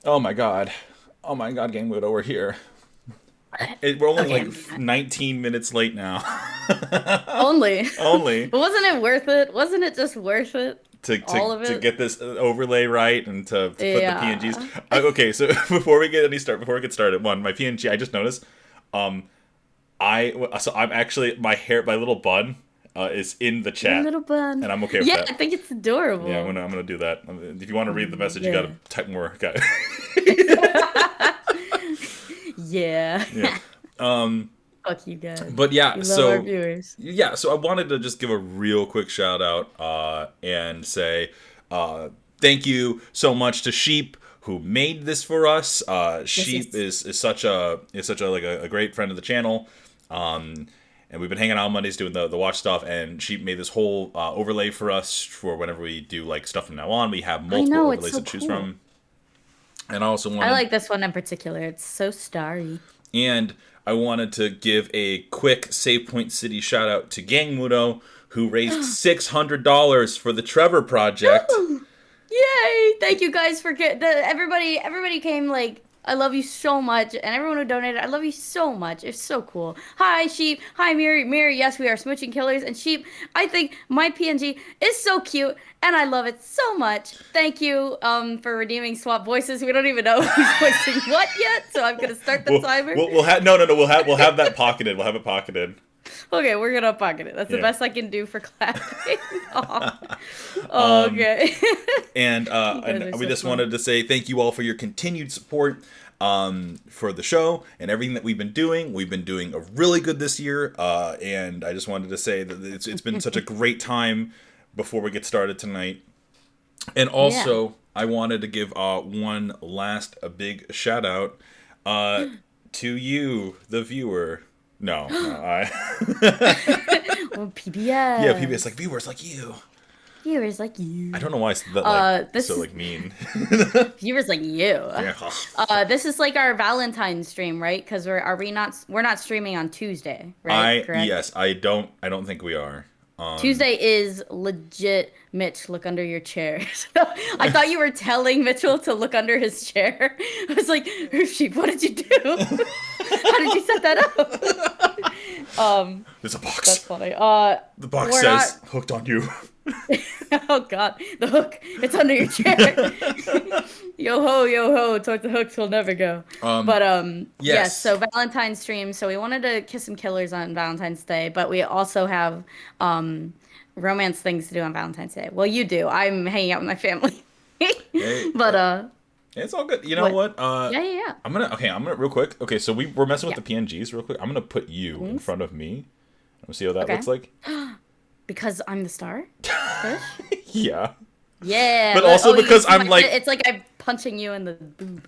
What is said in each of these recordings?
Oh my god. Oh my god, Gang Widow, we're here. We're only Okay, like 19 minutes late now. only. Only But wasn't it worth it? Wasn't it just worth it? to, All to, of to it? get this overlay right and to put the PNGs. Yeah. Okay, so before we get started, my PNG, I just noticed, um, I'm actually, my little bun, is in the Your chat, little bun. and I'm okay with Yeah, that. I think it's Yeah, adorable. I'm gonna do that. If you want to read the message, you gotta Yeah. type more. Got Yeah. Yeah. Um, Fuck you guys. but yeah, We love our so viewers. I wanted to just give a real quick shout out and say thank you so much to Sheep who made this for us. Yes, Sheep yes. is such a like a great friend of the channel. And we've been hanging out on Mondays doing the watch stuff, and Sheep made this whole overlay for us for whenever we do like stuff from now on. We have I multiple know, it's overlays so to choose cool. from. And I also I wanted like this one in particular. It's so starry. And I wanted to give a quick Save Point City shout out to Gang Mudo, who raised $600 for the Trevor Project. Woo! Yay! Thank you guys for everybody came like I love you so much, and everyone who donated, I love you so much. It's so cool. Hi Sheep. Hi Miri. Miri. Yes, we are smooching killers and Sheep. I think my PNG is so cute, and I love it so much. Thank you for redeeming swap voices. We don't even know who's voicing what yet, so I'm gonna start the timer. We'll have no. We'll have that pocketed. We'll have it pocketed. Okay, we're gonna pocket it. That's the Yeah. best I can do for clapping. Um, Okay. and You guys are we so just fun. wanted to say thank you all for your continued support for the show and everything that we've been doing. We've been doing a really good this year, and I just wanted to say that it's been such a great time before we get started tonight. And Yeah. also, I wanted to give one last a big shout out to you, the viewer. No, Oh, yeah, PBS PBS. like viewers like you. Viewers like I you. don't know why it's that like This so is like mean. viewers like you. Yeah. This is like our Valentine's stream, right? Because we're not streaming on Tuesday, right? I Correct? yes, I don't think we are. Tuesday is legit. Mitch, look under your chair. I thought you were telling Mitchell to look under his chair. I was like, Sheep, what did you do? How did you set that up? There's a That's box. funny. The box We're not. says hooked on you. Oh God, the hook. It's under your chair. Yo ho, towards the hooks will never go. But yes, Yes. so Valentine's stream. So we wanted to kiss some killers on Valentine's Day, but we also have romance things to do on Valentine's Day. Well, you do. I'm hanging out with my family. Hey, But it's all good. You know what? what? Yeah, yeah, yeah. I'm gonna real quick. Okay, so we're messing with Yeah. the PNGs real quick. I'm gonna put you in Thanks. front of me. Let's see how that Okay. looks like. Because I'm the star. Fish. Yeah. Yeah. But also you because see I'm my like shit? It's like I'm punching you in the boob.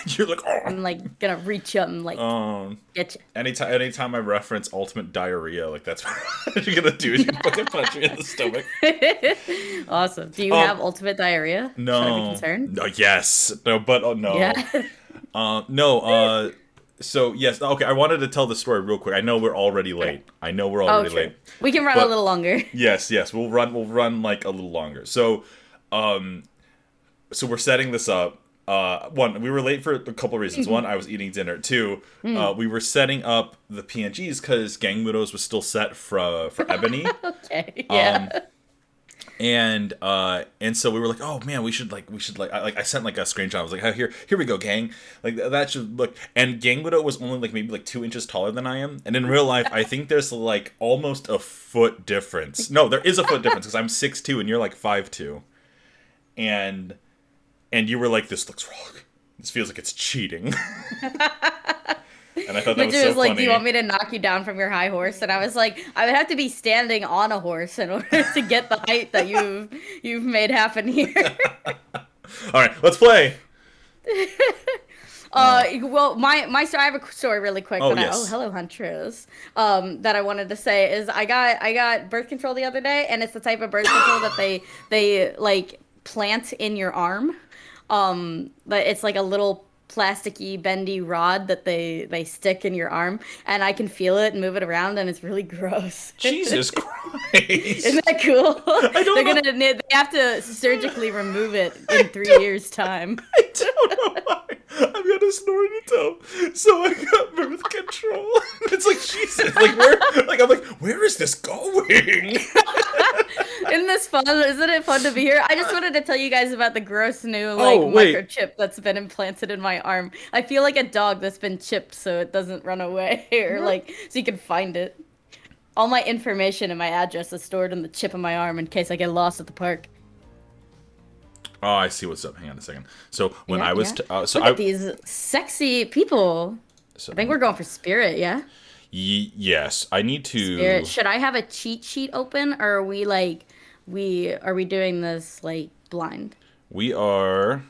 you're like I'm like gonna reach up and like oh. get you. Anytime I reference ultimate diarrhea, like that's what you're gonna do is you fucking punch me in the stomach. Awesome. Do you Um, have ultimate diarrhea? Should I be No. concerned? No, yes. No, but oh no. Yeah. No, so yes, okay, I wanted to tell the story real quick. I know we're already Okay. late. I know we're Oh, already true. late. We can run a But little longer. yes, we'll run like a little longer. So we're setting this up. One, we were late for a couple reasons. One, I was eating dinner. Two, we were setting up the PNGs because Gang Widows was still set for Ebony. Okay. Um, Yeah. and so we were like, oh man, we should I sent like a screenshot. I was like, oh, here we go, gang. Like that should look. And Gang Widow was only like maybe like 2 inches taller than I am, and in real life, I think there's like almost a foot difference. No, there is a foot difference because I'm 6'2" and you're like 5'2", and you were like, this looks wrong. This feels like it's cheating. And I thought that Mitch was so was like, "Do you want funny. me to knock you down from your high horse?" And I was like, "I would have to be standing on a horse in order to get the height that you've made happen here." All right, let's play. Well, my story. I have a story really quick. Oh That oh, yes. hello, Huntress. That I wanted to say is I got birth control the other day, and it's the type of birth control that they like plant in your arm. But it's like a little plasticky bendy rod that they stick in your arm, and I can feel it and move it around, and it's really gross. Jesus Christ. Isn't that cool? I don't know. They have to surgically remove it in 3 years' time. I don't don't know why. I've got a snorting toe, so I got birth control. It's like Jesus, like where? Like I'm like, where is this going? Isn't this fun? Isn't it fun to be here? I just wanted to tell you guys about the gross new like wait. microchip that's been implanted in my arm. I feel like a dog that's been chipped so it doesn't run away or like so you can find it. All my information and my address is stored in the chip in my arm in case I get lost at the park. Oh, I see what's up. Hang on a second. So when Yeah, I was, yeah. Look at these sexy people. So I think we're going for spirit, yeah? yes, I need to. Spirit. Should I have a cheat sheet open or are we like are we doing this like blind? We are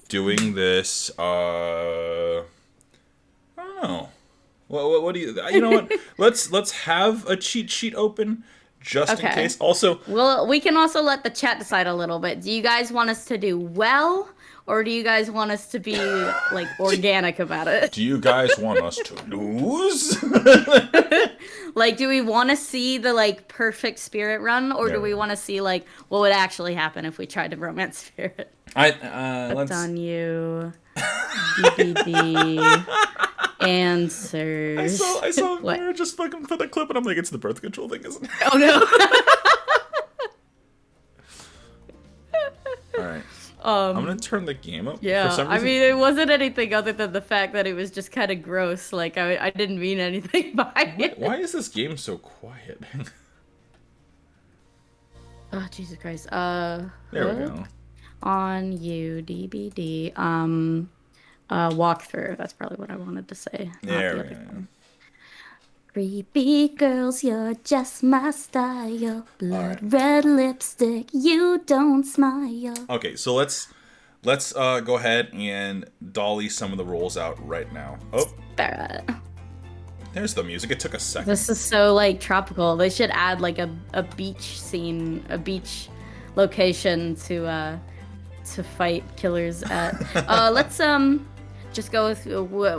doing this. I don't know. What do you? You know what? let's have a cheat sheet open just in Okay. case. Also, Well, we can also let the chat decide a little bit. Do you guys want us to do well, or do you guys want us to be like organic about it? do you guys want us to lose? Like, do we want to see the like perfect spirit run, or do Yeah. we want to see like what would actually happen if we tried to romance spirit? Let's. On you, DVD answers. I saw What? Mara just fucking put a clip, and I'm like, it's the birth control thing, isn't it? Oh no. All right. I'm gonna turn the game up. Yeah, For some I reason. mean, it wasn't anything other than the fact that it was just kind of gross. Like, I didn't mean anything by it. Why is this game so quiet? Oh, Jesus Christ. There we go. On you, DBD. Walkthrough. That's probably what I wanted to say. not There the we other go. thing. Creepy girls, you're just my style. Blood red lipstick, you don't smile. Okay, so let's go ahead and dolly some of the rolls out right now. Oh, Barrett. there's the music. It took a second. This is so like tropical. They should add like a beach scene, a beach location to fight killers at. Let's just go with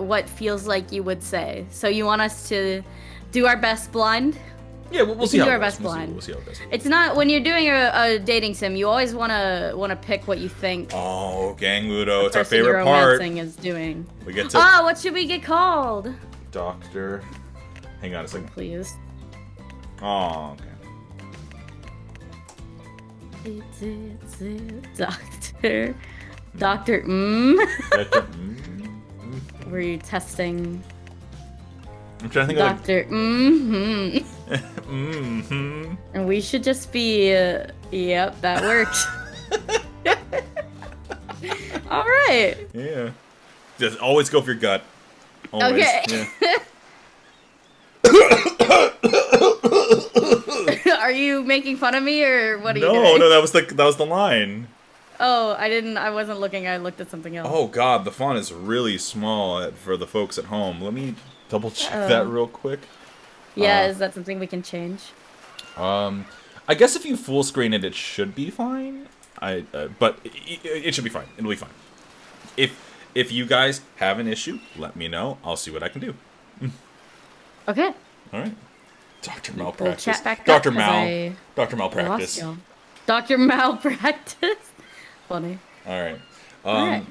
what feels like you would say. So you want us to do our best blind? Yeah, we'll We see can how do it our goes. best We'll see- blind. We'll see how it goes. It's not when you're doing a dating sim. You always wanna pick what you think Oh, Gang Ludo, the it's our person you're favorite part. romancing is doing. We get to Oh, what should we get called? Doctor. Hang on a second. Please. Oh, okay. Doctor. Doctor. Doctor- Were you testing? I'm trying to think of Doctor. And we should just be. Yep, that worked. All right. yeah. Just always go for your gut. Always. Okay. Yeah. Are you making fun of me or what are you No, doing? no, that was the line. Oh, I wasn't looking. I looked at something else. Oh god, the font is really small for the folks at home. Let me double check that real quick. Yeah, is that something we can change? I guess if you full screen it, it should be fine. But it should be fine. It'll be fine. If you guys have an issue, let me know. I'll see what I can do. Okay. All right. Doctor We'll Malpractice. chat back up Doctor 'cause Mal. Doctor I lost Malpractice. y'all. Dr. Malpractice. Funny. All right. Alright.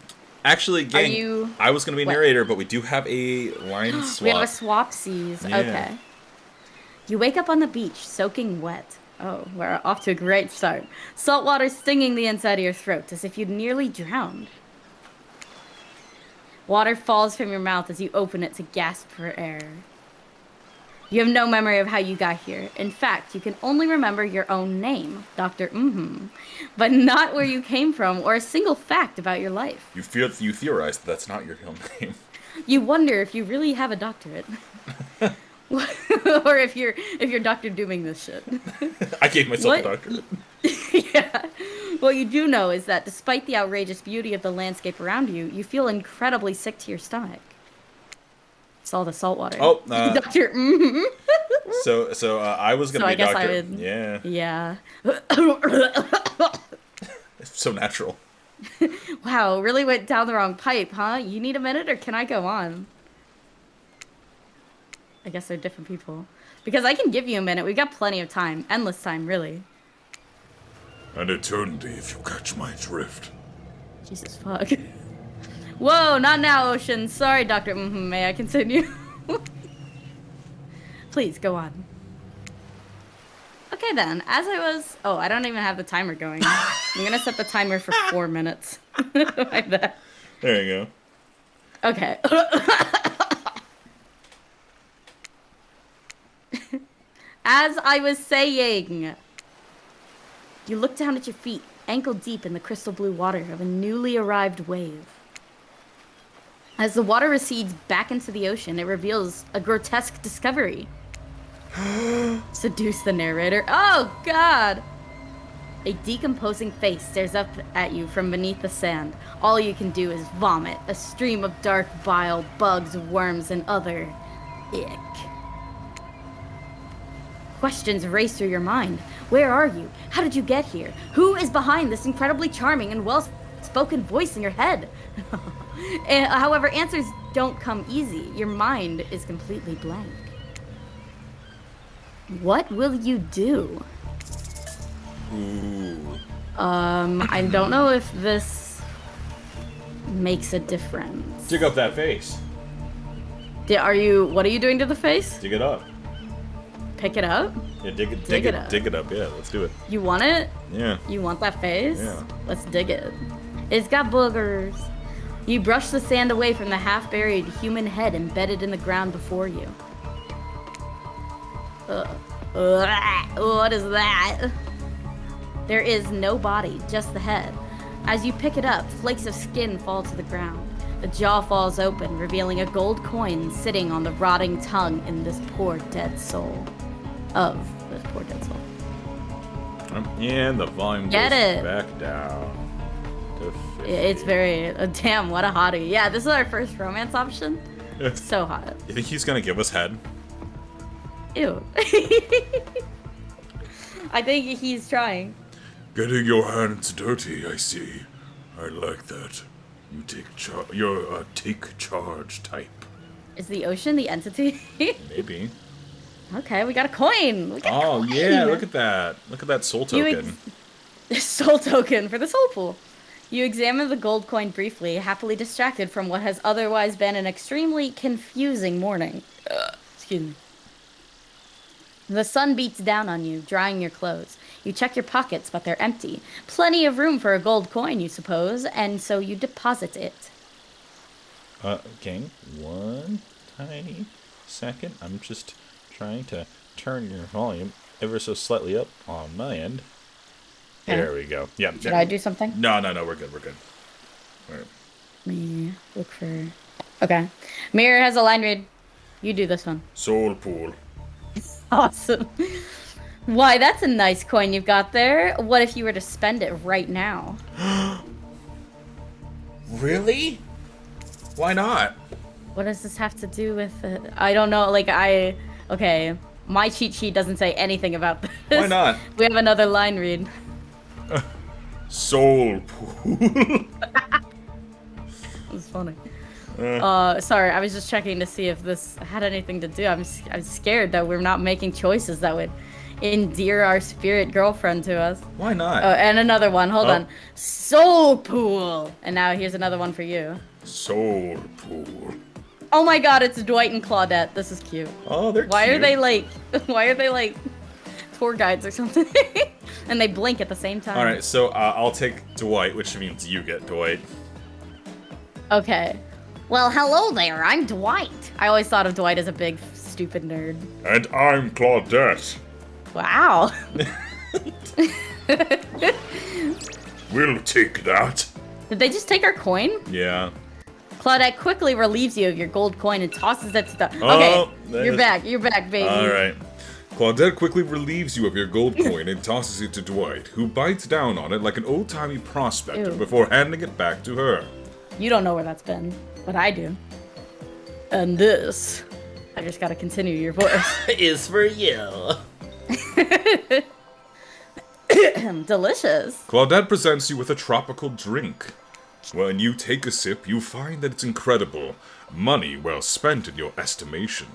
Actually, gang, you- I was gonna be what? narrator, but we do have a line swap. We have a swapsies. Yeah. Okay. You wake up on the beach, soaking wet. Oh, we're off to a great start. Salt water stinging the inside of your throat as if you'd nearly drowned. Water falls from your mouth as you open it to gasp for air. You have no memory of how you got here. In fact, you can only remember your own name, Dr. But not where you came from or a single fact about your life. You theorize that's not your real name. You wonder if you really have a doctorate. Or if you're Dr. Dooming this shit. I gave myself a What? doctorate. Yeah. What you do know is that despite the outrageous beauty of the landscape around you, you feel incredibly sick to your stomach. It's all the salt water. Oh, Dr. So I was gonna So be I a guess doctor. I would- Yeah, Yeah. it's so natural. Wow, really went down the wrong pipe, huh? You need a minute or can I go on? I guess they're different people. Because I can give you a minute. We've got plenty of time. Endless time, really. An eternity, if you catch my drift. Jesus fuck. Whoa, not now, Ocean. Sorry, Doctor. May I continue? Please go on. Okay then. As I was. Oh, I don't even have the timer going. I'm gonna set the timer for 4 minutes. Like that. There you go. Okay. As I was saying, you look down at your feet, ankle deep in the crystal blue water of a newly arrived wave. As the water recedes back into the ocean, it reveals a grotesque discovery. Seduce the narrator. Oh, God! A decomposing face stares up at you from beneath the sand. All you can do is vomit, a stream of dark bile, bugs, worms, and other ick. Questions race through your mind. Where are you? How did you get here? Who is behind this incredibly charming and well-spoken voice in your head? However, answers don't come easy. Your mind is completely blank. What will you do? Ooh. I don't know if this makes a difference. Dig up that face. What are you doing to the face? Dig it up. Pick it up? Yeah, dig it up. Yeah, let's do it. You want it? Yeah. You want that face? Yeah. Let's dig it. It's got boogers. You brush the sand away from the half-buried human head embedded in the ground before you. What is that? There is no body, just the head. As you pick it up, flakes of skin fall to the ground. The jaw falls open, revealing a gold coin sitting on the rotting tongue in this poor dead soul. Of this poor dead soul. And the volume Get goes it. back down to 50. It's very... damn, what a hottie. Yeah, this is our first romance option. So hot. You think he's gonna give us head? Ew. I think he's trying. Getting your hands dirty, I see. I like that. You you're a take charge type. Is the ocean the entity? Maybe. Okay, we got a coin. Oh yeah, look at that. Look at that soul token. Soul token for the soul pool. You examine the gold coin briefly, happily distracted from what has otherwise been an extremely confusing morning. Excuse me. The sun beats down on you, drying your clothes. You check your pockets, but they're empty. Plenty of room for a gold coin, you suppose, and so you deposit it. Okay, one tiny second. I'm just trying to turn your volume ever so slightly up on my end. Okay. There we go. Yeah. Should I do something? No, we're good. All right. Let me look for... Okay. Mirror has a line read. You do this one. Soul pool. Awesome. Why, that's a nice coin you've got there. What if you were to spend it right now? Really? Why not? What does this have to do with it? I don't know. Okay. My cheat sheet doesn't say anything about this. Why not? We have another line read. Soul pool. That's funny. Sorry, I was just checking to see if this had anything to do. I'm scared that we're not making choices that would endear our spirit girlfriend to us. Why not? Oh, and another one. Hold on. Soul pool. And now here's another one for you. Soul pool. Oh my God, it's Dwight and Claudette. This is cute. Oh, they're Why cute. are they like tour guides or something? And they blink at the same time. All right, so I'll take Dwight, which means you get Dwight. Okay. Well, hello there. I'm Dwight. I always thought of Dwight as a big, stupid nerd. And I'm Claudette. Wow. We'll take that. Did they just take our coin? Yeah. Claudette quickly relieves you of your gold coin and tosses it to the... Oh, okay, you're back. You're back, baby. All right. Claudette quickly relieves you of your gold coin and tosses it to Dwight, who bites down on it like an old-timey prospector Ew. before handing it back to her. You don't know where that's been, but I do. And this... I just gotta continue your voice. Is for you. Delicious. Claudette presents you with a tropical drink. When you take a sip, you find that it's incredible. Money well spent in your estimation.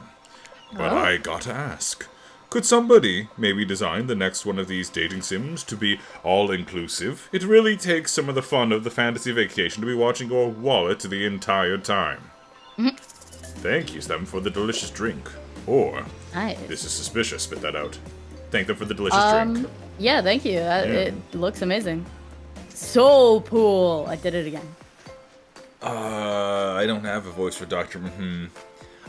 But Oh. I gotta ask, Could somebody maybe design the next one of these dating sims to be all-inclusive? It really takes some of the fun of the fantasy vacation to be watching your wallet the entire time. Thank you, them, for the delicious drink. Or, Nice. this is suspicious, spit that out. Thank them for the delicious drink. Yeah, thank you. It looks amazing. Soul Pool. I did it again. I don't have a voice for Dr.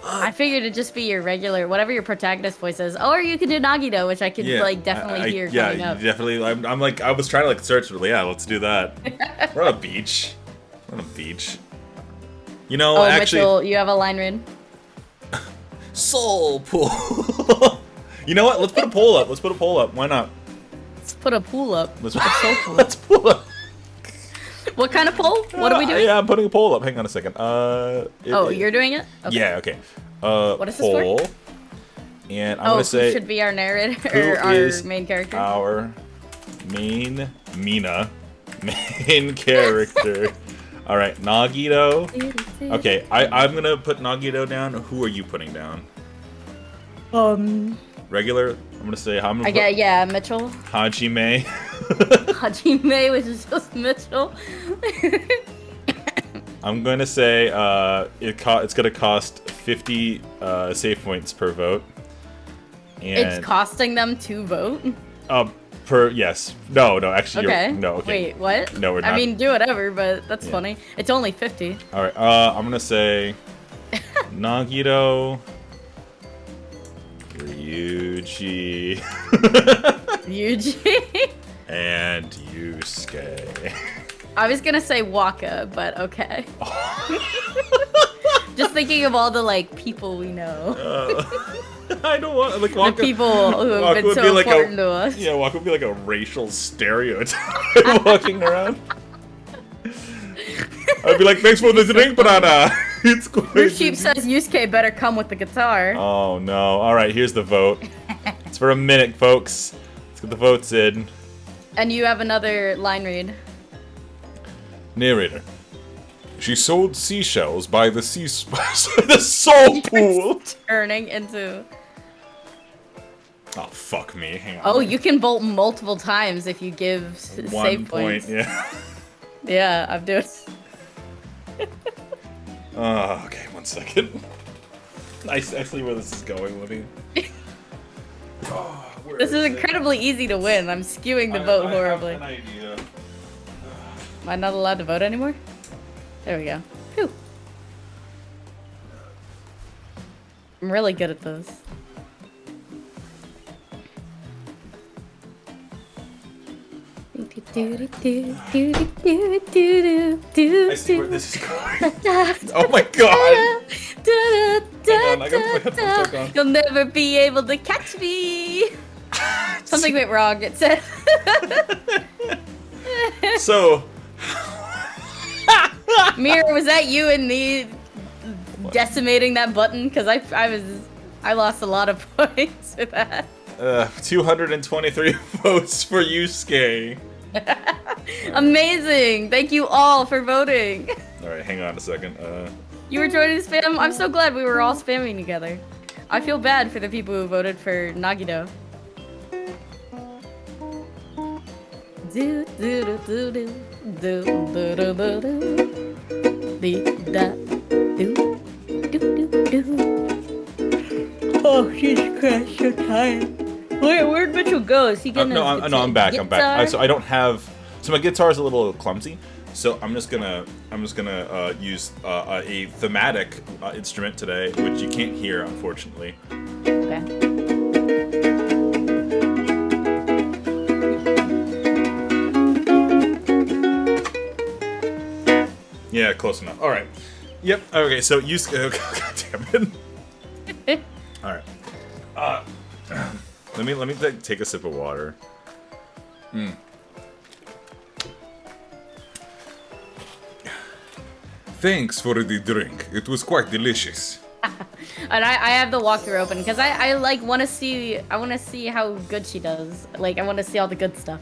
I figured it'd just be your regular, whatever your protagonist voice is. Or you could do Nagito, which I could like definitely hear coming up. Definitely. I'm like, I was trying to like search, but yeah, let's do that. We're on a beach. We're on a beach. You know, Oh, actually, Mitchell, you have a line read. Soul Pool. You know what? Let's put a poll up. Let's put a poll up. Why not? Let's put a pool up. Let's Soul Pool. let's pull up. What kind of poll? What are we doing? Yeah, I'm putting a poll up. Hang on a second. You're doing it? Okay. Yeah. Okay. What is this poll. for? And I'm who gonna say should be our narrator who or our is main character? Our main character. All right, Nagito. Okay, I'm gonna put Nagito down. Who are you putting down? Regular. I'm gonna say I'm gonna put Yeah, Mitchell. Hajime. Hajime, which is just Mitchell. I'm gonna say it's gonna cost 50 save points per vote. And It's costing them to vote. Yes. No, actually Okay. no, okay. Wait, what? No, we're not. I mean, do whatever, but that's Yeah. funny. It's only 50. All right. I'm gonna say Nagito, Ryuji, Yuji. and Yusuke. I was gonna say Waka, but okay. Just thinking of all the like people we know. I don't want like The Waka. people who have Waka been would so be like important to us. Yeah, Waka would be like a racial stereotype walking around. I'd be like, thanks for the drink, banana. It's Blue good. Sheep says Yusuke better come with the guitar. Oh no! All right, here's the vote. It's for a minute, folks. Let's get the votes in. And you have another line read. Narrator. She sold seashells by the the soul pool. Turning into. Oh fuck me! Hang on. Oh, you can bolt multiple times if you give 1 save point. points. Yeah. Yeah, I'm doing. Okay, 1 second. I see where this is going, Libby. This is incredibly easy to win. I'm skewing the vote horribly. I have an idea. Am I not allowed to vote anymore? There we go. Phew. I'm really good at this. I see where this is going. Oh my god! Hang on, I gotta put my headphones back on. You'll never be able to catch me. Something went wrong. It said. So, Mir, was that you and me decimating that button? Because I lost a lot of points with that. 223 votes for Yusuke. Amazing! Thank you all for voting. Alright, hang on a second. You were joining spam. I'm so glad we were all spamming together. I feel bad for the people who voted for Nagito. Do do do do do do do do do do dee da do do do do. Oh, Jesus Christ, so tired. Where'd Mitchell go? Is he getting No, I'm back. I'm back. So I don't have. So my guitar is a little clumsy. So I'm just gonna use a thematic instrument today, which you can't hear, unfortunately. Okay. Yeah, close enough. All right. Yep. Okay. So Yusuke. God damn it. All right. Let me take a sip of water. Thanks for the drink. It was quite delicious. And I have the walkthrough open because I like want to see how good she does. Like I want to see all the good stuff.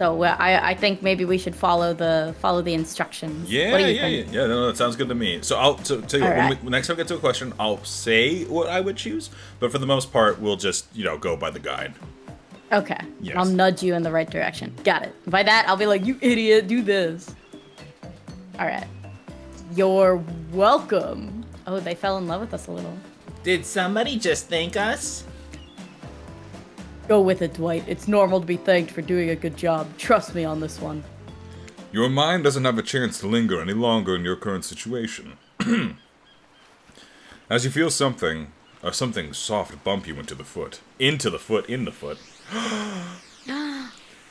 So I think maybe we should follow the instructions. Yeah, What do you yeah, think? yeah. No, that sounds good to me. So I'll tell you what, Alright. next time we get to a question, I'll say what I would choose, but for the most part, we'll just go by the guide. Okay. Yes. I'll nudge you in the right direction. Got it. By that, I'll be like, you idiot, do this. All right. You're welcome. Oh, they fell in love with us a little. Did somebody just thank us? Go with it, Dwight. It's normal to be thanked for doing a good job. Trust me on this one. Your mind doesn't have a chance to linger any longer in your current situation. As you feel something soft bump you into the foot. In the foot.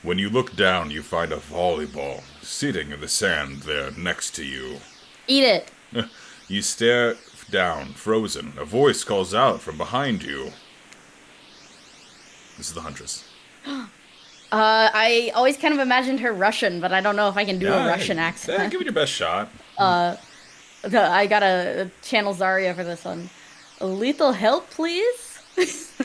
When you look down, you find a volleyball sitting in the sand there next to you. Eat it. You stare down, frozen. A voice calls out from behind you. This is the Huntress. I always kind of imagined her Russian, but I don't know if I can do a Russian Yeah, accent. give it your best shot. I gotta channel Zarya for this one. A little help, please?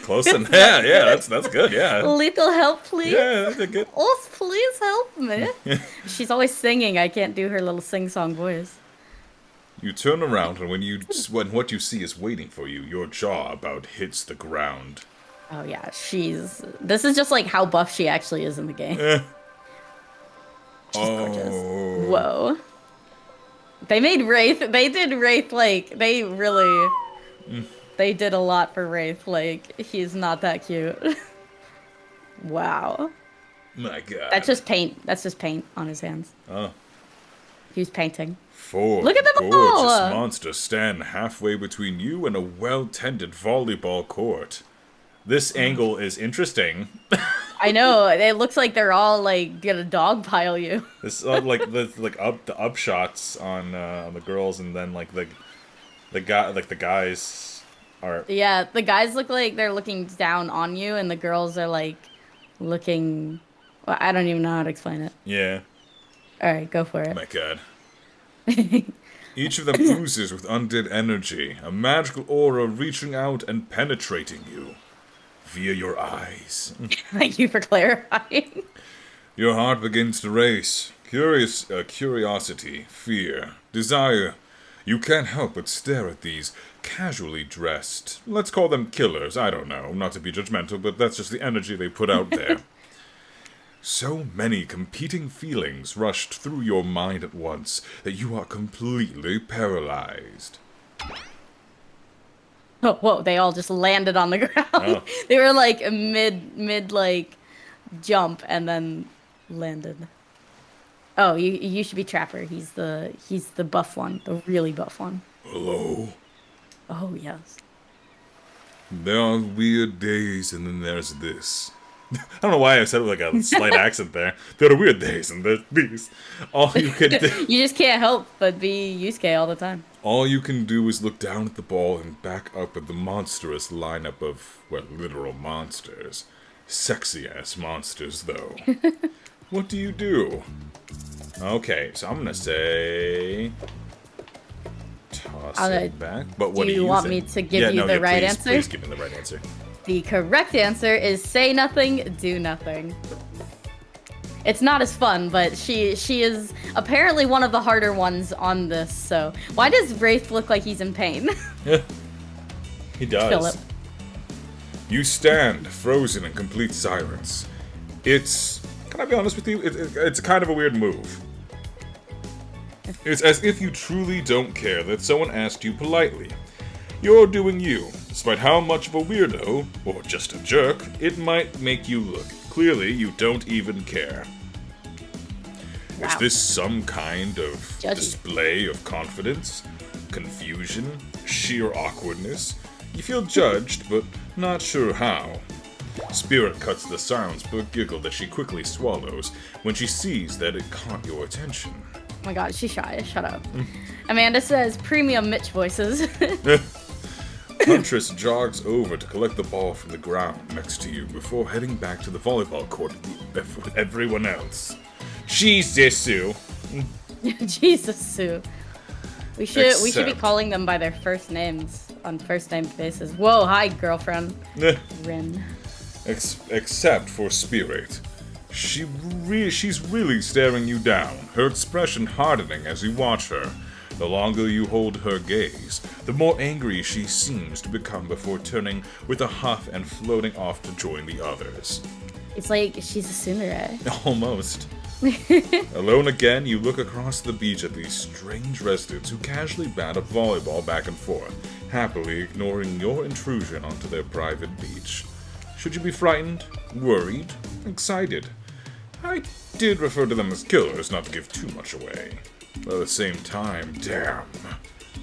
Close enough. Yeah, that's good. A Yeah, little help, please? yeah, that's good. Oh, please help me. She's always singing. I can't do her little sing-song voice. You turn around, and when what you see is waiting for you, your jaw about hits the ground. Oh yeah, this is just like how buff she actually is in the game. She's gorgeous. Oh. Whoa. They did Wraith like, they did a lot for Wraith, like, he's not that cute. Wow. My God. That's just paint on his hands. Oh. He was painting. Four Look at them gorgeous all! monsters stand halfway between you and a well-tended volleyball court. This angle is interesting. I know, it looks like they're all like gonna dogpile you. This the upshots on the girls, and then like the guys are. Yeah, the guys look like they're looking down on you, and the girls are like looking. Well, I don't even know how to explain it. Yeah. All right, go for it. My God. Each of them oozes with undead energy, a magical aura reaching out and penetrating you via your eyes. Thank you for clarifying. Your heart begins to race. Curiosity, fear, desire. You can't help but stare at these casually dressed, let's call them killers, I don't know, not to be judgmental, but that's just the energy they put out there. So many competing feelings rushed through your mind at once that you are completely paralyzed. Oh, whoa, they all just landed on the ground. Oh. They were like a mid like jump and then landed. Oh, you should be Trapper. He's the buff one, the really buff one. Hello? Oh, yes. There are weird days, and then there's this. I don't know why I said it with like a slight accent there. There are weird days, and there's these. All you can do, You just can't help but be Yusuke all the time. all you can do is look down at the ball and back up at the monstrous lineup of, well, literal monsters. Sexy-ass monsters, though. What do you do? Okay, so I'm gonna say... Toss it back. But what do you want me to give you the right answer? Please give me the right answer. The correct answer is say nothing, do nothing. It's not as fun, but she is apparently one of the harder ones on this, so... Why does Wraith look like he's in pain? He does. Philip. You stand, frozen in complete silence. It's... Can I be honest with you? It's kind of a weird move. It's as if you truly don't care that someone asked you politely. You're doing you, despite how much of a weirdo, or just a jerk, it might make you look. Clearly, you don't even care. Is Wow. this some kind of Judgy. display of confidence? Confusion? Sheer awkwardness? You feel judged, but not sure how. Spirit cuts the silence, but giggled as she quickly swallows when she sees that it caught your attention. Oh my god, she's shy. Shut up. Amanda says premium Mitch voices. Huntress jogs over to collect the ball from the ground next to you before heading back to the volleyball court with everyone else. Jesus, Sue. Jesus, Sue. We should be Except- calling them by their first names on first name basis. Whoa, hi girlfriend. Rin. Except for Spirit. She's really staring you down, her expression hardening as you watch her. The longer you hold her gaze, the more angry she seems to become before turning with a huff and floating off to join the others. It's like she's a tsundere. Almost. Alone again, you look across the beach at these strange residents who casually bat a volleyball back and forth, happily ignoring your intrusion onto their private beach. Should you be frightened, worried, excited? I did refer to them as killers, not to give too much away. But at the same time, damn.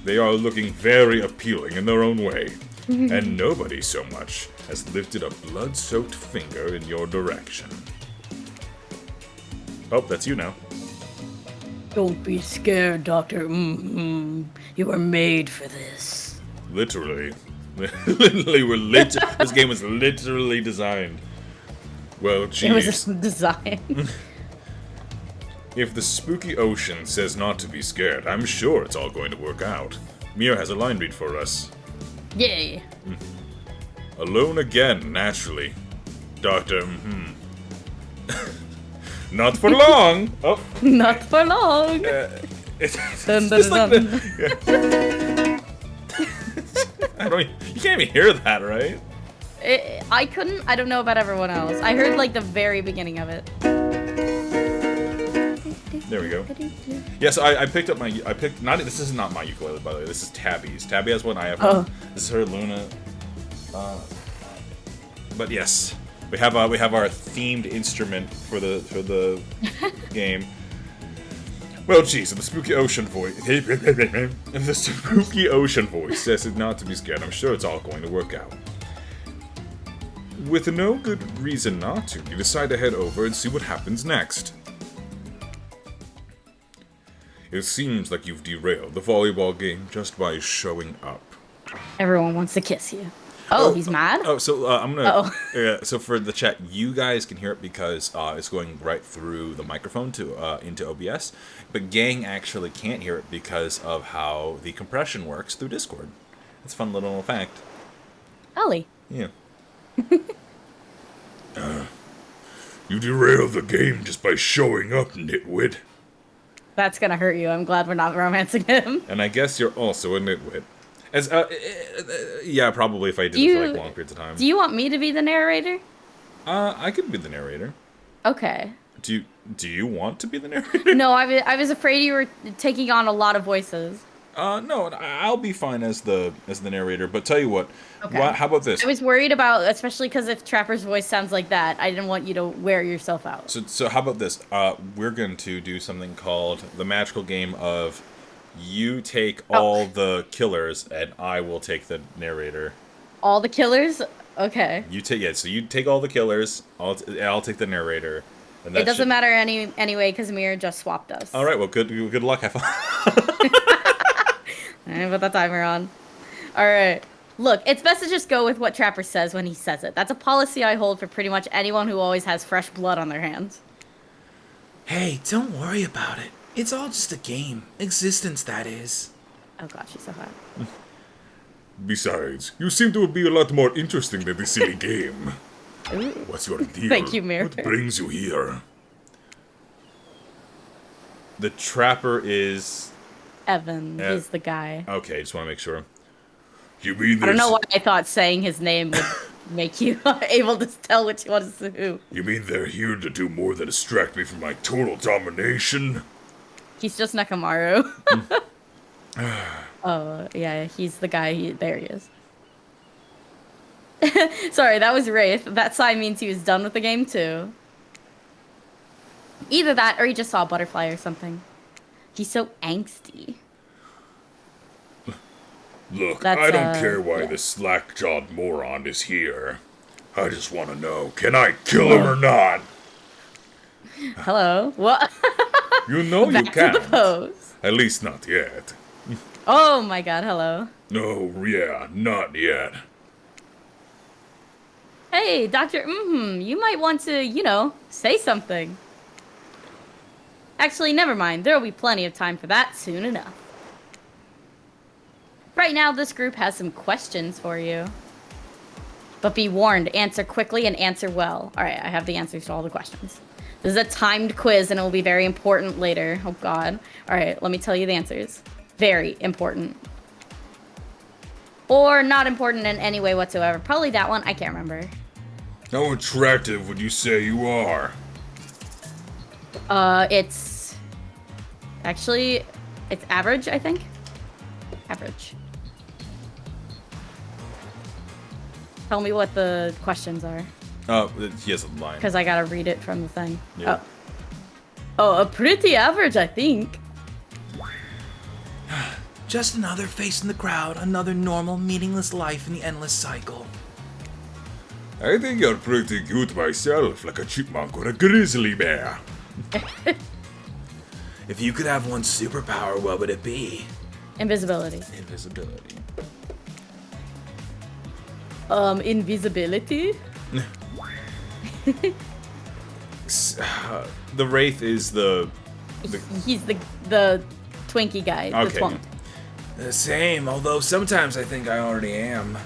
They are looking very appealing in their own way. And nobody so much as lifted a blood-soaked finger in your direction. Oh, that's you now. Don't be scared, Doctor. You were made for this. Literally. This game was literally designed. Well, geez. It was a design. If the spooky ocean says not to be scared, I'm sure it's all going to work out. Mir has a line read for us. Yay. Alone again, naturally. Doctor, Not for long! Oh. Not for long. It's Dun, just dun, like dun. you can't even hear that, right? I couldn't. I don't know about everyone else. I heard like the very beginning of it. There we go. Yes, I picked up this is not my ukulele, by the way. This is Tabby's. Tabby has one, I have one. This is her Luna. But yes, we have our themed instrument for the game. Well, geez, the spooky ocean voice. If the spooky ocean voice says it not to be scared, I'm sure it's all going to work out. With no good reason not to, you decide to head over and see what happens next. It seems like you've derailed the volleyball game just by showing up. Everyone wants to kiss you. Oh, he's mad? Oh, so I'm gonna. So for the chat, you guys can hear it because it's going right through the microphone to into OBS, but Gang actually can't hear it because of how the compression works through Discord. It's a fun little fact. Ollie. Yeah. You derailed the game just by showing up, nitwit. That's gonna hurt you. I'm glad we're not romancing him. And I guess you're also a nitwit. As yeah, probably if I did it for like long periods of time. Do you want me to be the narrator? I could be the narrator. Okay. Do you want to be the narrator? No, I was afraid you were taking on a lot of voices. No, I'll be fine as the narrator. But tell you what, Okay. How about this? I was worried about, especially because if Trapper's voice sounds like that, I didn't want you to wear yourself out. So how about this? We're going to do something called the magical game of you take all the killers and I will take the narrator. All the killers? Okay. So you take all the killers. I'll take the narrator. And It doesn't matter anyway because Mir just swapped us. All right. Well, good luck. Have fun. I put the timer on. All right. Look, it's best to just go with what Trapper says when he says it. That's a policy I hold for pretty much anyone who always has fresh blood on their hands. Hey, don't worry about it. It's all just a game. Existence, that is. Oh god, she's so hot. Besides, you seem to be a lot more interesting than this silly game. Ooh. What's your deal? Thank you, Mir. What brings you here? The Trapper is Evan, he's the guy. okay. Just want to make sure. You mean I don't know why I thought saying his name would make you able to tell which one is who. You mean they're here to do more than distract me from my total domination? He's just Nekamaru. Oh, yeah, he's the guy. There he is. Sorry, that was Wraith. That sign means he was done with the game, too. Either that, or he just saw a butterfly or something. He's so angsty. Look, That's, I don't care why yeah. this slack-jawed moron is here. I just want to know, can I kill him or not? Hello? What? You know you Back to the can. pose. At least not yet. Oh my god, hello. No, yeah, not yet. Hey, Dr. You might want to, say something. Actually, never mind. There will be plenty of time for that soon enough. Right now, this group has some questions for you. But be warned, answer quickly and answer well. Alright, I have the answers to all the questions. This is a timed quiz and it will be very important later. Oh god. Alright, let me tell you the answers. Very important. Or not important in any way whatsoever. Probably that one. I can't remember. How attractive would you say you are? It's... Actually, it's average, I think. Average. Tell me what the questions are. He has a line. Because I gotta read it from the thing. Yeah. Oh, a pretty average, I think. Just another face in the crowd, another normal, meaningless life in the endless cycle. I think you're pretty good myself, like a chipmunk or a grizzly bear. If you could have one superpower, what would it be? Invisibility. Invisibility. Invisibility? The Wraith is the He's the Twinkie guy. The Okay. twunk. The same, although sometimes I think I already am.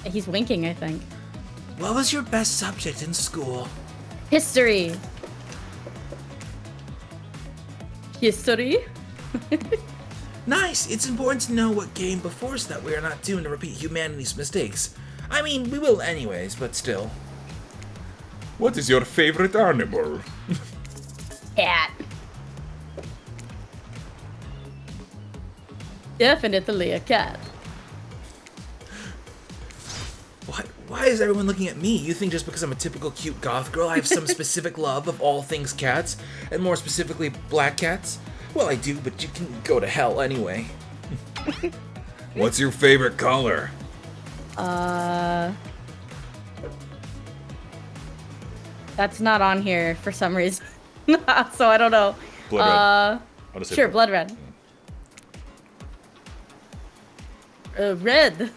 He's winking, I think. What was your best subject in school? History. History? Nice! It's important to know what came before so that we are not doomed to repeat humanity's mistakes. I mean, we will anyways, but still. What is your favorite animal? Cat. Definitely a cat. Why is everyone looking at me? You think just because I'm a typical cute goth girl I have some specific love of all things cats? And more specifically, black cats? Well, I do, but you can go to hell anyway. What's your favorite color? That's not on here for some reason. So I don't know. Blood red. I'll just say Sure, blood red. Red.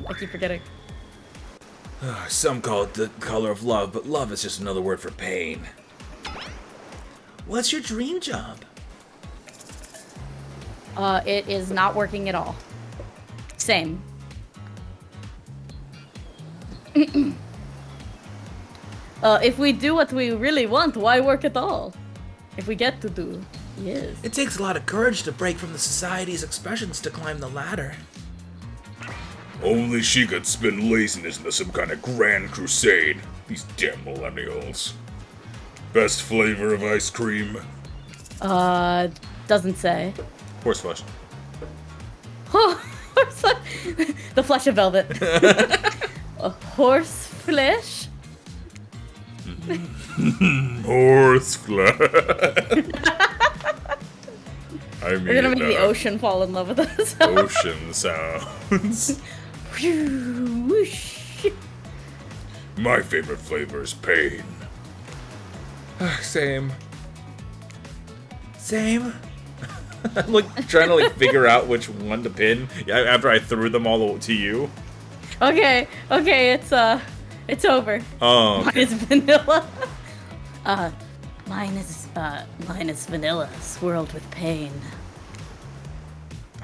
I keep forgetting. Some call it the color of love, but love is just another word for pain. What's your dream job? It is not working at all. Same. If we do what we really want, why work at all? If we get to do, yes. It takes a lot of courage to break from the society's expressions to climb the ladder. Only she could spin laziness into some kind of grand crusade. These damn millennials. Best flavor of ice cream? Doesn't say. Horseflesh. The flesh of velvet. A horse flesh? Horse flesh. I mean, We're gonna make the ocean fall in love with us. ocean sounds. Whoosh. My favorite flavor is pain. Same. Same? I'm like trying to like figure out which one to pin. Yeah, after I threw them all to you. Okay, it's over. Oh, Mine is vanilla. Mine is vanilla swirled with pain.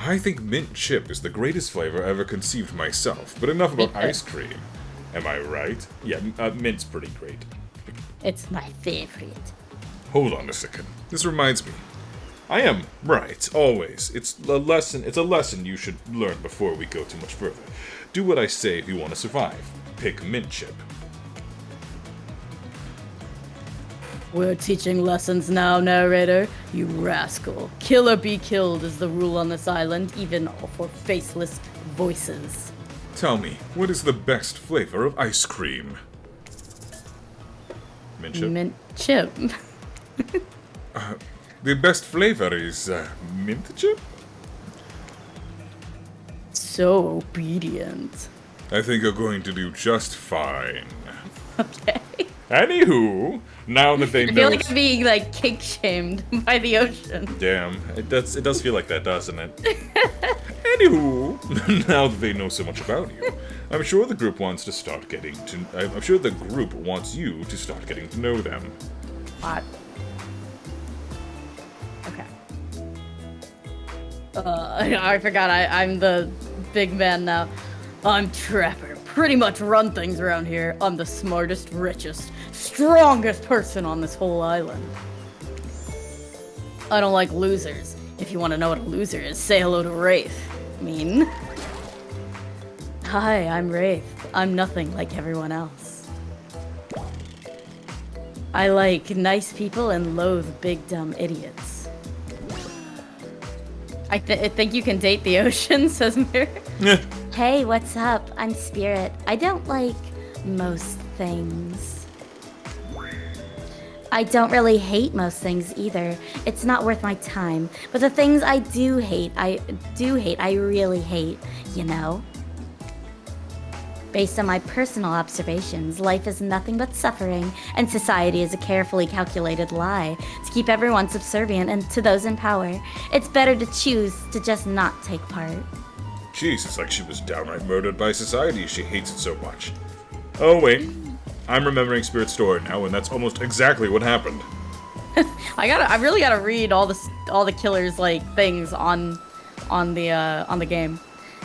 I think mint chip is the greatest flavor ever conceived myself, but enough about ice cream. Am I right? yeah, mint's pretty great. It's my favorite. Hold on a second. This reminds me. I am right, always. It's a lesson you should learn before we go too much further. Do what I say if you want to survive. Pick mint chip. We're teaching lessons now, narrator. You rascal. Kill or be killed is the rule on this island, even for faceless voices. Tell me, what is the best flavor of ice cream? Mint chip. Mint chip. The best flavor is mint chip? So obedient. I think you're going to do just fine. Okay. Anywho, now that they I feel know. like I'm being like kink shamed by the ocean. Damn, it does feel like that, doesn't it? Anywho, now that they know so much about you, I'm sure the group wants you to start getting to know them. Hot. Okay. I forgot I'm the big man now. I'm Trapper. Pretty much run things around here. I'm the smartest, richest, strongest person on this whole island. I don't like losers. If you want to know what a loser is, say hello to Wraith. Hi, I'm Wraith. I'm nothing like everyone else. I like nice people and loathe big dumb idiots. I think you can date the ocean, says Mirror. Hey, what's up? I'm Spirit. I don't like most things. I don't really hate most things either. It's not worth my time. But the things I really hate, you know? Based on my personal observations, life is nothing but suffering, and society is a carefully calculated lie to keep everyone subservient and to those in power. It's better to choose to just not take part. Jeez, it's like she was downright murdered by society. She hates it so much. Oh, wait. I'm remembering Spirit's story now, and that's almost exactly what happened. I really gotta read all the killers things on the game.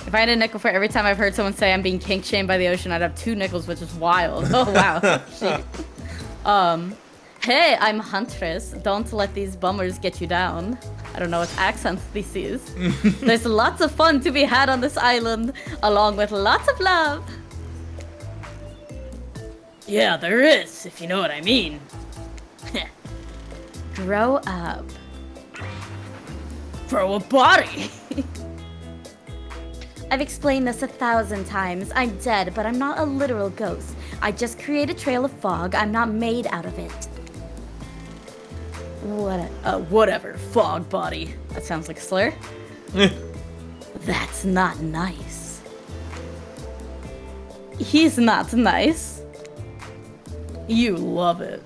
If I had a nickel for every time I've heard someone say I'm being kink shamed by the ocean, I'd have 2 nickels, which is wild. Oh wow. Hey, I'm Huntress. Don't let these bummers get you down. I don't know what accent this is. There's lots of fun to be had on this island, along with lots of love. Yeah, there is, if you know what I mean. Grow up. Grow a body. I've explained this 1,000 times. I'm dead, but I'm not a literal ghost. I just create a trail of fog. I'm not made out of it. Whatever. Fog body. That sounds like a slur. That's not nice. He's not nice. You love it.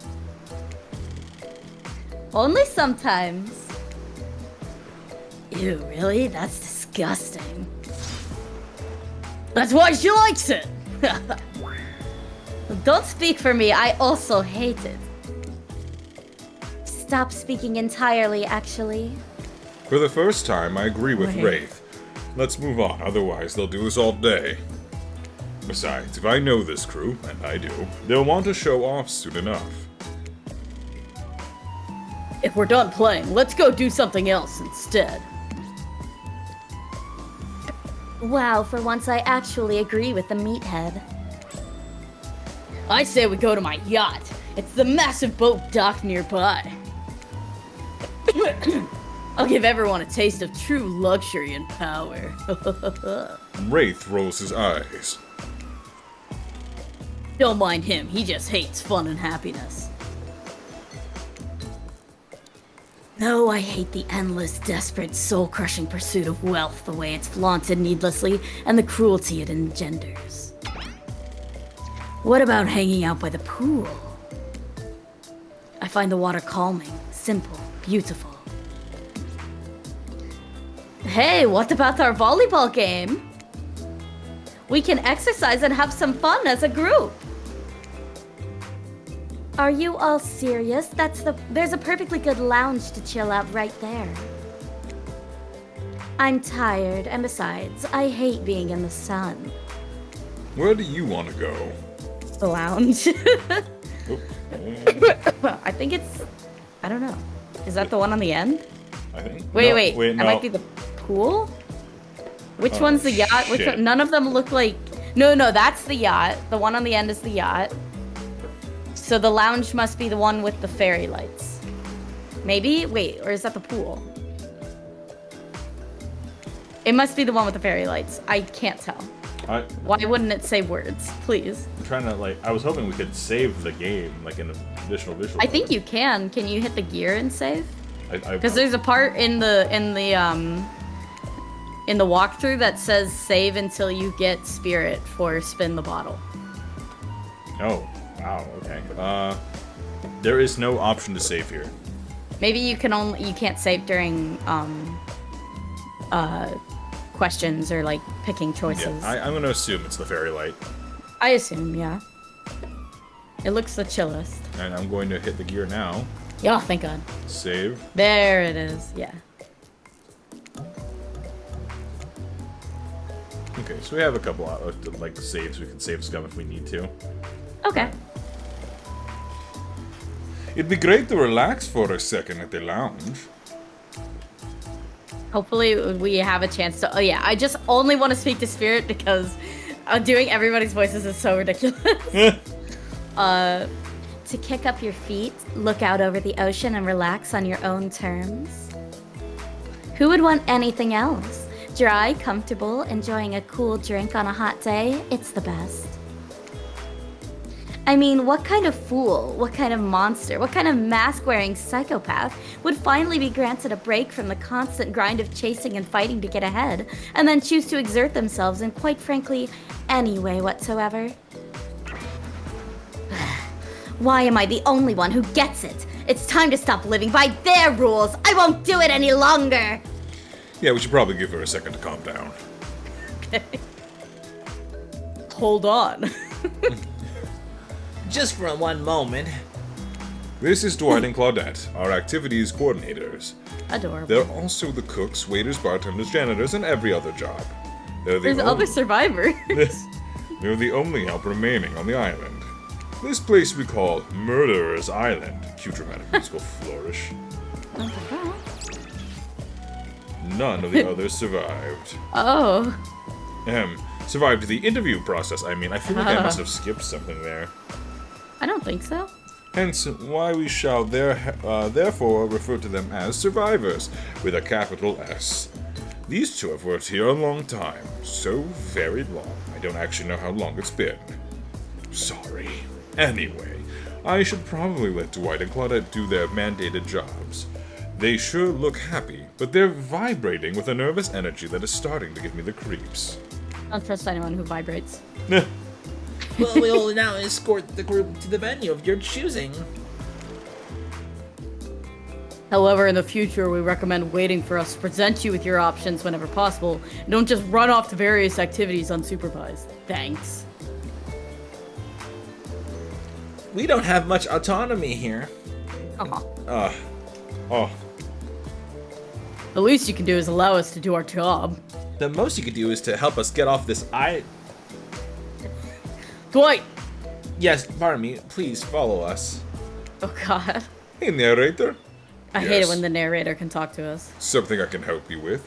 Only sometimes. Ew, really? That's disgusting. That's why she likes it! Don't speak for me, I also hate it. Stop speaking entirely, actually. For the first time, I agree with Wait. Wraith. Let's move on, otherwise they'll do us all day. Besides, if I know this crew, and I do, they'll want to show off soon enough. If we're done playing, let's go do something else instead. Wow, for once I actually agree with the meathead. I say we go to my yacht. It's the massive boat dock nearby. I'll give everyone a taste of true luxury and power. Wraith rolls his eyes. Don't mind him, he just hates fun and happiness. No, I hate the endless, desperate, soul-crushing pursuit of wealth, the way it's flaunted needlessly, and the cruelty it engenders. What about hanging out by the pool? I find the water calming, simple, beautiful. Hey, what about our volleyball game? We can exercise and have some fun as a group. Are you all serious? There's a perfectly good lounge to chill out right there. I'm tired, and besides, I hate being in the sun. Where do you want to go? The lounge. Oh, I think it's... I don't know. Is that the one on the end? I think. Wait. Wait, That no. might be the pool? Which Oh, one's the yacht? Which shit. one? None of them look like... No, that's the yacht. The one on the end is the yacht. So the lounge must be the one with the fairy lights. Maybe? Wait, or is that the pool? It must be the one with the fairy lights. I can't tell. Why wouldn't it say words? Please. I'm trying to I was hoping we could save the game in an additional visual. I think you can. Can you hit the gear and save? Because Because there's a part in the walkthrough that says save until you get spirit for spin the bottle. Oh, wow. Okay. There is no option to save here. Maybe you can't save during questions or picking choices. Yeah, I'm gonna assume it's the fairy light, I assume, yeah. It looks the chillest. and I'm going to hit the gear now. Yeah, thank God. Save. There it is. Yeah. Okay, so we have a couple saves. We can save scum if we need to. Okay. It'd be great to relax for a second at the lounge. Hopefully we have a chance to. Oh yeah, I just only want to speak to Spirit because doing everybody's voices is so ridiculous. To kick up your feet, look out over the ocean, and relax on your own terms. Who would want anything else? Dry, comfortable, enjoying a cool drink on a hot day, it's the best. I mean, what kind of fool, what kind of monster, what kind of mask-wearing psychopath would finally be granted a break from the constant grind of chasing and fighting to get ahead, and then choose to exert themselves in, quite frankly, any way whatsoever? Why am I the only one who gets it? It's time to stop living by their rules. I won't do it any longer. Yeah, we should probably give her a second to calm down. Hold on. Just for one moment. This is Dwight and Claudette, our activities coordinators. Adorable. They're also the cooks, waiters, bartenders, janitors, and every other job. They're the There's other survivors. They're the only help remaining on the island. This place we call Murderer's Island. Cue dramatic musical flourish. None of the others survived. Oh. Survived the interview process, I mean. I feel like I must have skipped something there. I don't think so. Hence, why we shall therefore refer to them as survivors, with a capital S. These two have worked here a long time. So very long. I don't actually know how long it's been. Sorry. Anyway, I should probably let Dwight and Claudette do their mandated jobs. They sure look happy, but they're vibrating with a nervous energy that is starting to give me the creeps. Don't trust anyone who vibrates. Well, we will now escort the group to the venue of your choosing. However, in the future, we recommend waiting for us to present you with your options whenever possible. And don't just run off to various activities unsupervised. Thanks. We don't have much autonomy here. Aw. Oh, The least you can do is allow us to do our job. The most you could do is to help us get off this Dwight! Yes, pardon me. Please follow us. Oh god. hey narrator. I hate it Yes. when the narrator can talk to us. Something I can help you with.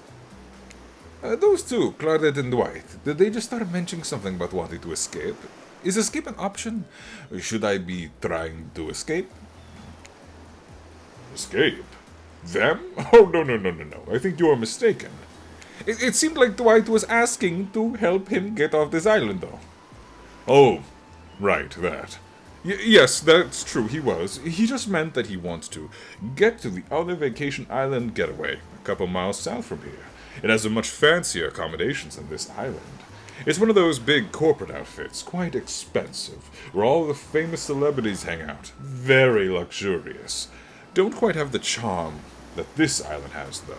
Those two, Claudette and Dwight, did they just start mentioning something about wanting to escape? Is escape an option? Or should I be trying to escape? Escape? Them? Oh, no. I think you are mistaken. It seemed like Dwight was asking to help him get off this island, though. Oh, right, that. Yes, that's true, he was. He just meant that he wants to get to the other vacation island getaway, a couple miles south from here. It has a much fancier accommodations than this island. It's one of those big corporate outfits, quite expensive, where all the famous celebrities hang out. Very luxurious. Don't quite have the charm that this island has, though.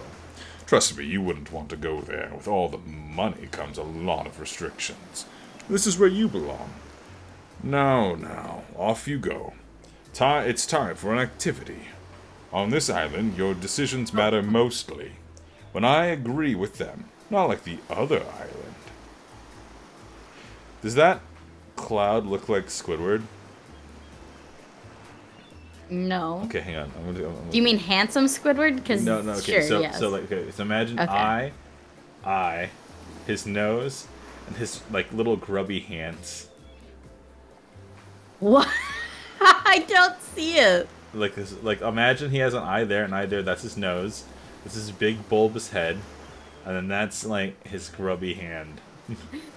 Trust me, you wouldn't want to go there. With all the money comes a lot of restrictions. This is where you belong. Now, off you go. It's time for an activity. On this island, your decisions matter mostly. When I agree with them, not like the other island. Does that cloud look like Squidward? No. Okay, hang on. Do you mean handsome Squidward? Because No, okay. sure, yes. So imagine Okay. his nose, and his like little grubby hands. What? I don't see it. Like this, like imagine he has an eye there, an eye there. That's his nose. This is his big bulbous head, and then that's like his grubby hand.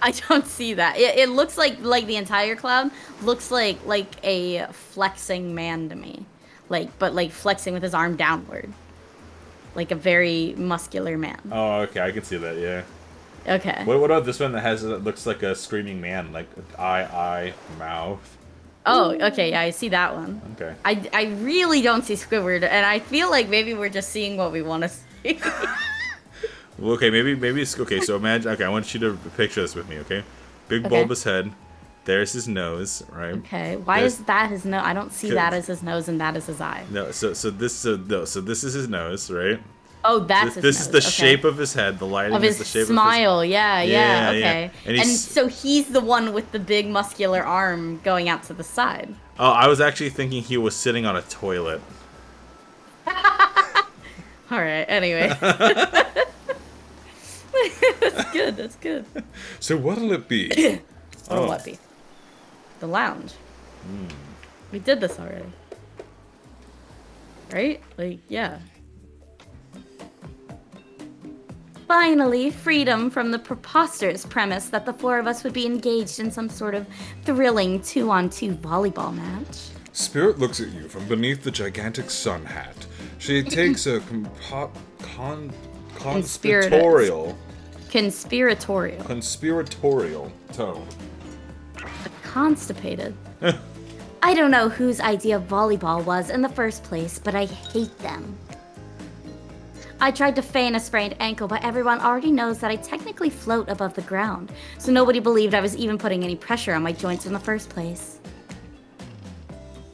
I don't see that. It looks like the entire cloud looks like a flexing man to me, but flexing with his arm downward, like a very muscular man. Oh, okay, I can see that. Yeah. Okay. What about this one that looks like a screaming man, like eye, mouth? Oh, okay. Yeah, I see that one. Okay. I really don't see Squidward, and I feel like maybe we're just seeing what we want to see. Well, okay, maybe it's okay. So imagine. Okay, I want you to picture this with me. Okay, big Okay. bulbous head. There's his nose, right? Okay. Why There's- is that his nose? I don't see Okay. that as his nose, and that as his eye. No, so this is his nose, right? Oh, that's his This nose. is the okay. shape of his head. The lighting Of is his the shape smile. Yeah, Yeah, okay. yeah. And And he's- so he's the one with the big muscular arm going out to the side. Oh, I was actually thinking he was sitting on a toilet. All right. Anyway. That's good. That's good. So what'll it be? Or what be? The lounge. We did this already. Right? Like, yeah. Finally, freedom from the preposterous premise that the four of us would be engaged in some sort of thrilling 2-on-2 volleyball match. Spirit looks at you from beneath the gigantic sun hat. She takes a conspiratorial tone. Constipated. I don't know whose idea volleyball was in the first place, but I hate them. I tried to feign a sprained ankle, but everyone already knows that I technically float above the ground, so nobody believed I was even putting any pressure on my joints in the first place.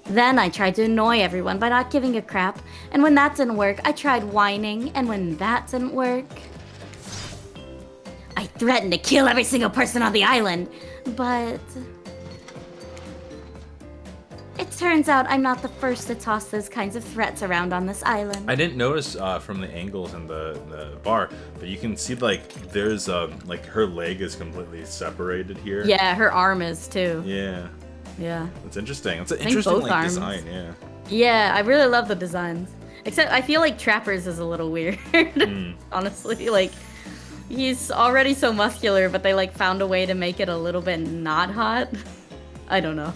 Then I tried to annoy everyone by not giving a crap, and when that didn't work, I tried whining, and when that didn't work, I threatened to kill every single person on the island, but it turns out I'm not the first to toss those kinds of threats around on this island. I didn't notice from the angles in the bar, but you can see like there's like her leg is completely separated here. Yeah, her arm is too. Yeah. Yeah. It's interesting. It's an think interesting both like arms. design, yeah. Yeah, I really love the designs. Except I feel like Trapper's is a little weird. Honestly, like he's already so muscular, but they like found a way to make it a little bit not hot. I don't know.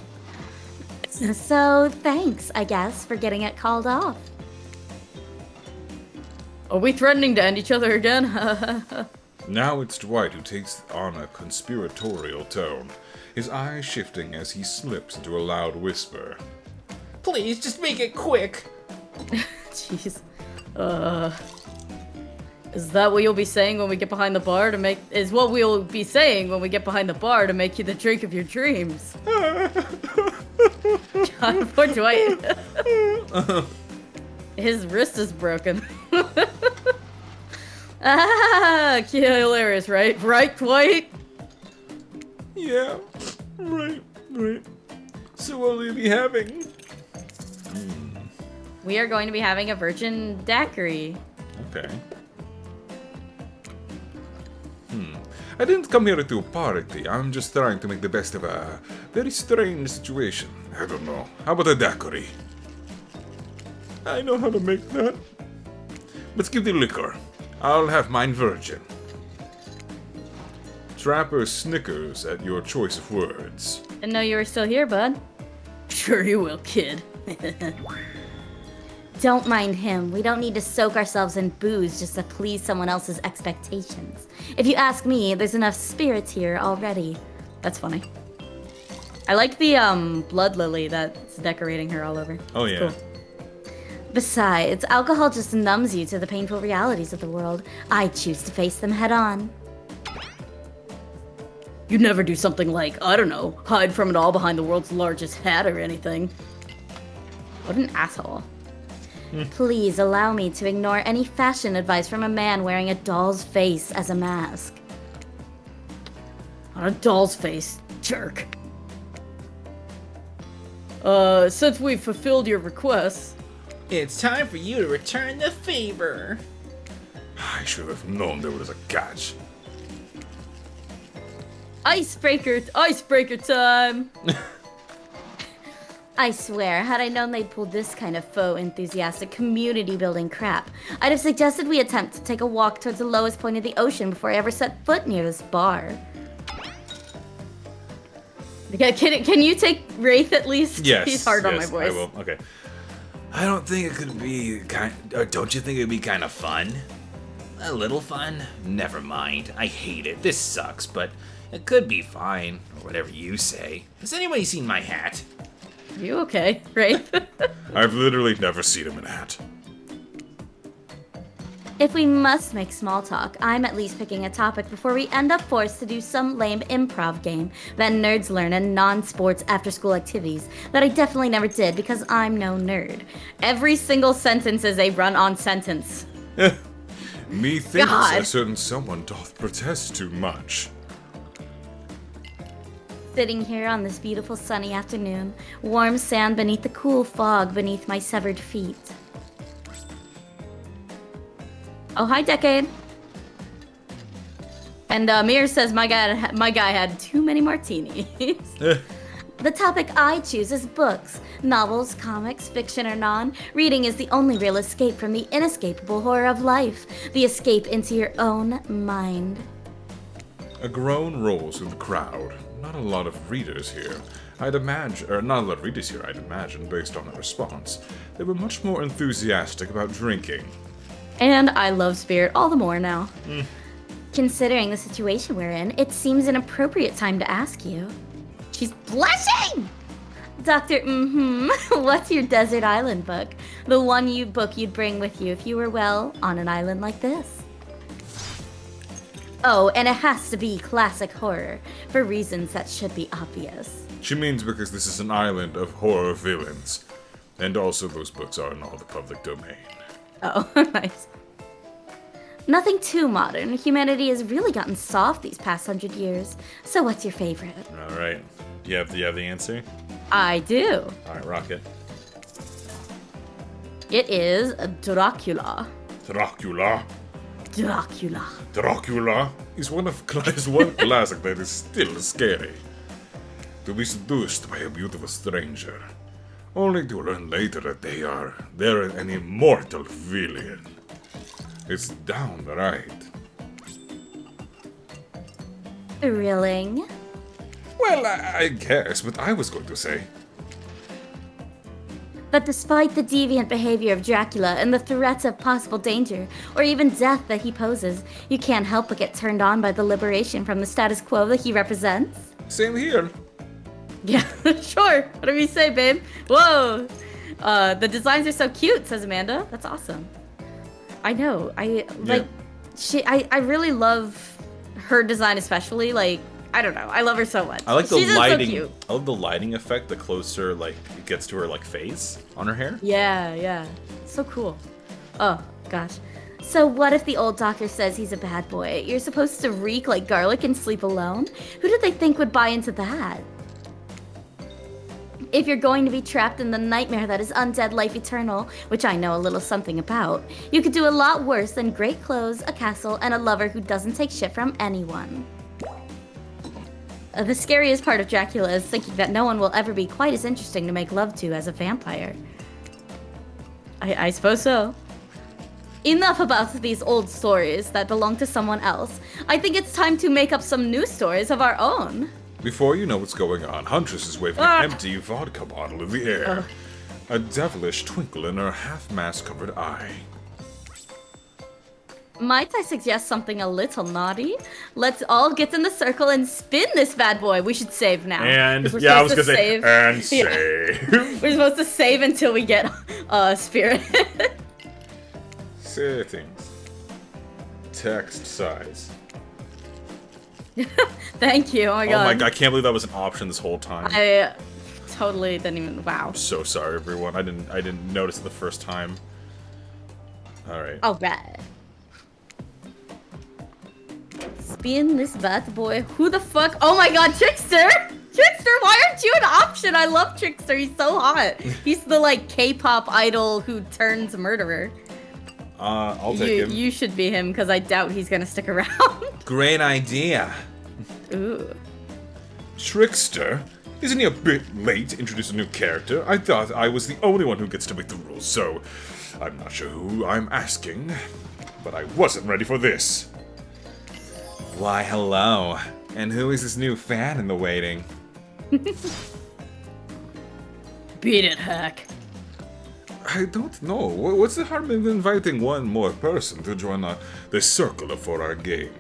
So thanks, I guess, for getting it called off. Are we threatening to end each other again? Now it's Dwight who takes on a conspiratorial tone, his eyes shifting as he slips into a loud whisper. Please, just make it quick. Jeez. Is that what you'll be saying when we get behind the bar to make... Is what we'll be saying when we get behind the bar to make you the drink of your dreams? God, poor Dwight. His wrist is broken. Ah, hilarious, right? Right, Dwight? Yeah. Right. So what will you be having? We are going to be having a virgin daiquiri. Okay. I didn't come here to a party. I'm just trying to make the best of a very strange situation. I don't know. How about a daiquiri? I know how to make that. Let's give the liquor. I'll have mine virgin. Trapper snickers at your choice of words. Didn't know you were still here, bud. Sure you will, kid. Don't mind him. We don't need to soak ourselves in booze just to please someone else's expectations. If you ask me, there's enough spirits here already. That's funny. I like the blood lily that's decorating her all over. Oh It's yeah. cool. Besides, alcohol just numbs you to the painful realities of the world. I choose to face them head on. You'd never do something like, I don't know, hide from it all behind the world's largest hat or anything. What an asshole. Please allow me to ignore any fashion advice from a man wearing a doll's face as a mask. On a doll's face, jerk. Since we've fulfilled your requests, It's time for you to return the favor. I should have known there was a catch. icebreaker time! I swear, had I known they'd pull this kind of faux enthusiastic community building crap, I'd have suggested we attempt to take a walk towards the lowest point of the ocean before I ever set foot near this bar. Can you take Wraith at least? Yes. He's hard on my yes, voice. I will. Okay. I don't think it could be don't you think it'd be kind of fun? A little fun? Never mind. I hate it. This sucks, but it could be fine, or whatever you say. Has anybody seen my hat? Are you okay, Wraith? I've literally never seen him in a hat. If we must make small talk, I'm at least picking a topic before we end up forced to do some lame improv game that nerds learn in non-sports after-school activities that I definitely never did because I'm no nerd. Every single sentence is a run-on sentence. Methinks God. a certain someone doth protest too much. sitting here on this beautiful sunny afternoon, warm sand beneath the cool fog beneath my severed feet. Oh, hi, Decade. And Mir says my guy had too many martinis. The topic I choose is books. Novels, comics, fiction or non. Reading is the only real escape from the inescapable horror of life. The escape into your own mind. A groan rolls through the crowd. Not a lot of readers here. I'd imagine, or not a lot of readers here, I'd imagine, based on the response. They were much more enthusiastic about drinking. And I love Spirit all the more now. Considering the situation we're in, it seems an appropriate time to ask you. She's blushing! Dr. What's your desert island book? The one book you'd bring with you if you were, well, on an island like this. Oh, and it has to be classic horror, for reasons that should be obvious. She means because this is an island of horror villains. And also those books are in all the public domain. Oh, nice. Nothing too modern. Humanity has really gotten soft these past 100 years. So what's your favorite? Alright. Do you have the answer? I do. Alright, rock it. It is Dracula. Dracula. Dracula. Dracula is one classic that is still scary. To be seduced by a beautiful stranger, only to learn later that they're an immortal villain. It's downright. Thrilling. Well, I guess, but I was going to say. But despite the deviant behavior of Dracula and the threats of possible danger, or even death that he poses, you can't help but get turned on by the liberation from the status quo that he represents. Same here. Yeah, sure. Whatever you say, babe. Whoa. The designs are so cute, says Amanda. That's awesome. I know. I really love her design, especially. Like, I don't know. I love her so much. I like the She's just lighting. So cute. I love the lighting effect. The closer like it gets to her like face on her hair. Yeah. So cool. Oh gosh. So what if the old doctor says he's a bad boy? You're supposed to reek like garlic and sleep alone? Who did they think would buy into that? If you're going to be trapped in the nightmare that is undead life eternal, which I know a little something about, you could do a lot worse than great clothes, a castle, and a lover who doesn't take shit from anyone. The scariest part of Dracula is thinking that no one will ever be quite as interesting to make love to as a vampire. I suppose so. Enough about these old stories that belong to someone else. I think it's time to make up some new stories of our own. Before you know what's going on, Huntress is waving an empty vodka bottle in the air. A devilish twinkle in her half-mask covered eye. Might I suggest something a little naughty? Let's all get in the circle and spin this bad boy. We should save now. And We're yeah, I was supposed gonna to say save. And save. We're supposed to save until we get Spirit. Settings. Text size. Thank you. Oh my god. Oh my god! I can't believe that was an option this whole time. I totally didn't even. Wow. So sorry, everyone. I didn't notice it the first time. All right. All right. Spin this bad boy. Who the fuck? Oh my god, Trickster! Trickster, why aren't you an option? I love Trickster. He's so hot. He's the like K-pop idol who turns murderer. I'll take him. You should be him because I doubt he's gonna stick around. Great idea. Ooh. Trickster? Isn't he a bit late to introduce a new character? I thought I was the only one who gets to make the rules, so I'm not sure who I'm asking. But I wasn't ready for this. Why, hello. And who is this new fan in the waiting? Beat it, Hack. I don't know. What's the harm in inviting one more person to join the circle for our game?